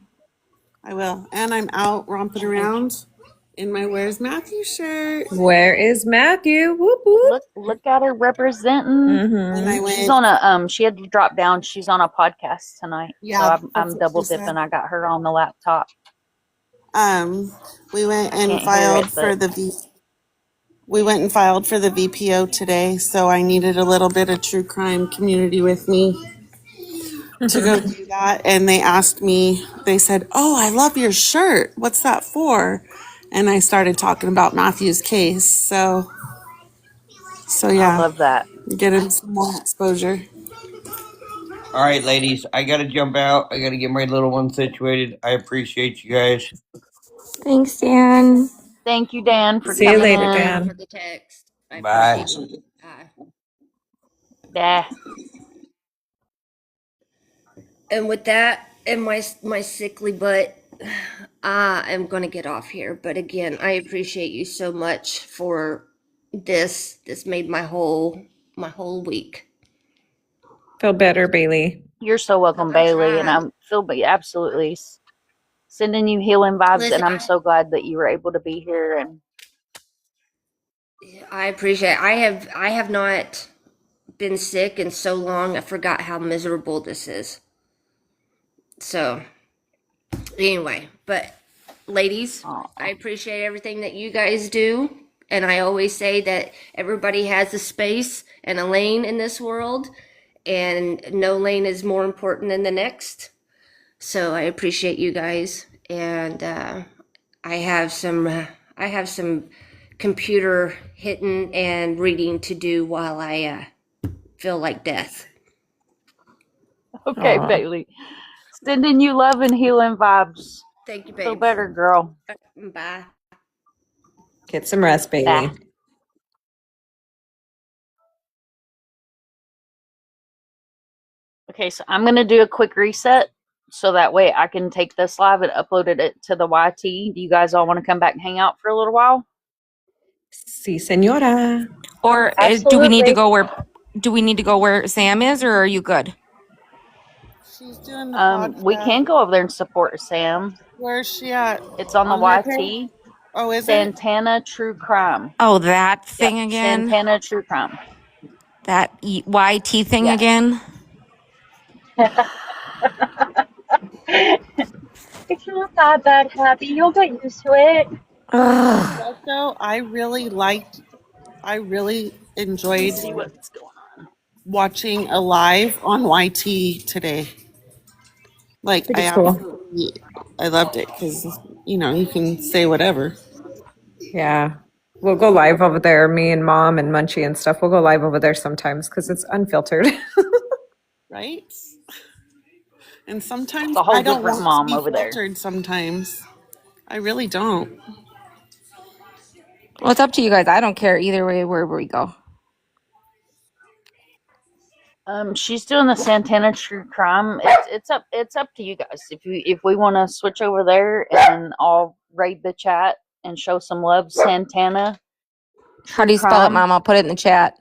I will. And I'm out romping around in my Where's Matthew shirt.
Where is Matthew? Whoop whoop.
Look at her representing.
And I
Mm-hmm.
She's
went,
on a she had to drop down. She's on a podcast tonight. So
yeah, that's
I'm
what
double
she said.
dipping. I got her on the laptop.
We went
I
and
can't hear
filed
it,
for
but
we went and filed for the VPO today, so I needed a little bit of true crime community with me to go do that. And they asked me, they said, "Oh, I love your shirt. What's that for?" And I started talking about Matthew's case. So
I
yeah,
love that.
get him some more exposure.
All right, ladies, I gotta jump out. I gotta get my little one situated. I appreciate you guys.
Thanks, Dan.
Thank you, Dan, for
See you
coming
later,
in.
For
Dan.
the text. I
Bye.
appreciate you.
Yeah.
And with that, and my sickly butt, I am gonna get off here. But again, I appreciate you so much for this. This made my whole week.
Feel better, Bailey.
You're so welcome,
I'm
Bailey, and
trying.
I'm feel absolutely sending you healing vibes,
Listen,
and I'm so glad that you were able to be here. And
I appreciate it. I have not been sick in so long. I forgot how miserable this is. So anyway, but ladies, I appreciate everything that you guys do. And I always say that everybody has a space and a lane in this world, and no lane is more important than the next. So I appreciate you guys, and I have some computer hitting and reading to do while I feel like death.
okay,
Aw.
Bailey, sending you love and healing vibes.
Thank you,
Feel
babe.
better, girl.
Bye.
Get some rest, Bailey.
Bye. Okay, so I'm gonna do a quick reset so that way I can take this live and upload it to the YT. Do you guys all want to come back and hang out for a little while?
Si, senora.
Or do we need to
Absolutely.
go where? Do we need to go where Sam is, or are you good?
She's doing the
We
podcast.
can go over there and support Sam.
Where's she at?
It's on the
On her page?
YT.
Oh, is it?
Santana True Crime.
Oh, that
Yep,
thing again.
Santana True Crime.
That YT thing
Yeah.
again.
It's not that bad, Happy. You'll get used to it.
Ugh.
Also, I really enjoyed
Let's see what's going on.
watching a live on YT today. Like,
Pretty cool.
I loved it because, you can say whatever.
Yeah. We'll go live over there, me and Mom and Munchie and stuff. We'll go live over there sometimes because it's unfiltered.
Right? And sometimes
It's a whole
I don't
different
want to
mom
be
over there.
filtered sometimes. I really don't.
Well, it's up to you guys. I don't care either way wherever we go.
She's doing the Santana True Crime. It's up to you guys. If we want to switch over there and I'll raid the chat and show some love, Santana True
How do you spell it,
Crime.
Mom? I'll put it in the chat.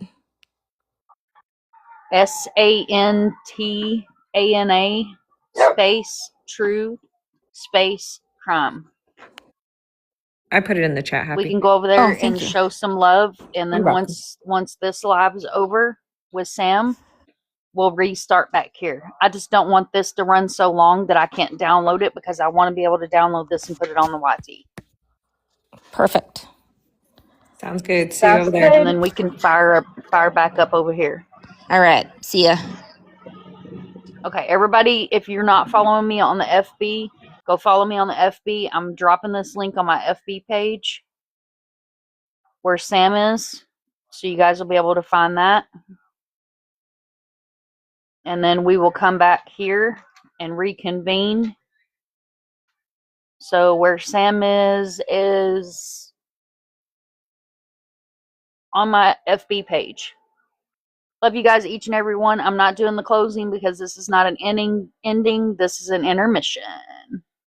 SANTANA space True space Crime.
I put it in the chat, Happy.
We can go over there
thank
and
you.
show some love, and then
You're welcome.
once this live is over with Sam, we'll restart back here. I just don't want this to run so long that I can't download it because I want to be able to download this and put it on the YT.
Perfect.
Sounds good. See you
Sounds
over there.
good.
And then we can fire back up over here.
All right. See ya.
Okay, everybody, if you're not following me on the FB, go follow me on the FB. I'm dropping this link on my FB page where Sam is, so you guys will be able to find that. And then we will come back here and reconvene. So where Sam is on my FB page. Love you guys, each and every one. I'm not doing the closing because this is not an ending. This is an intermission.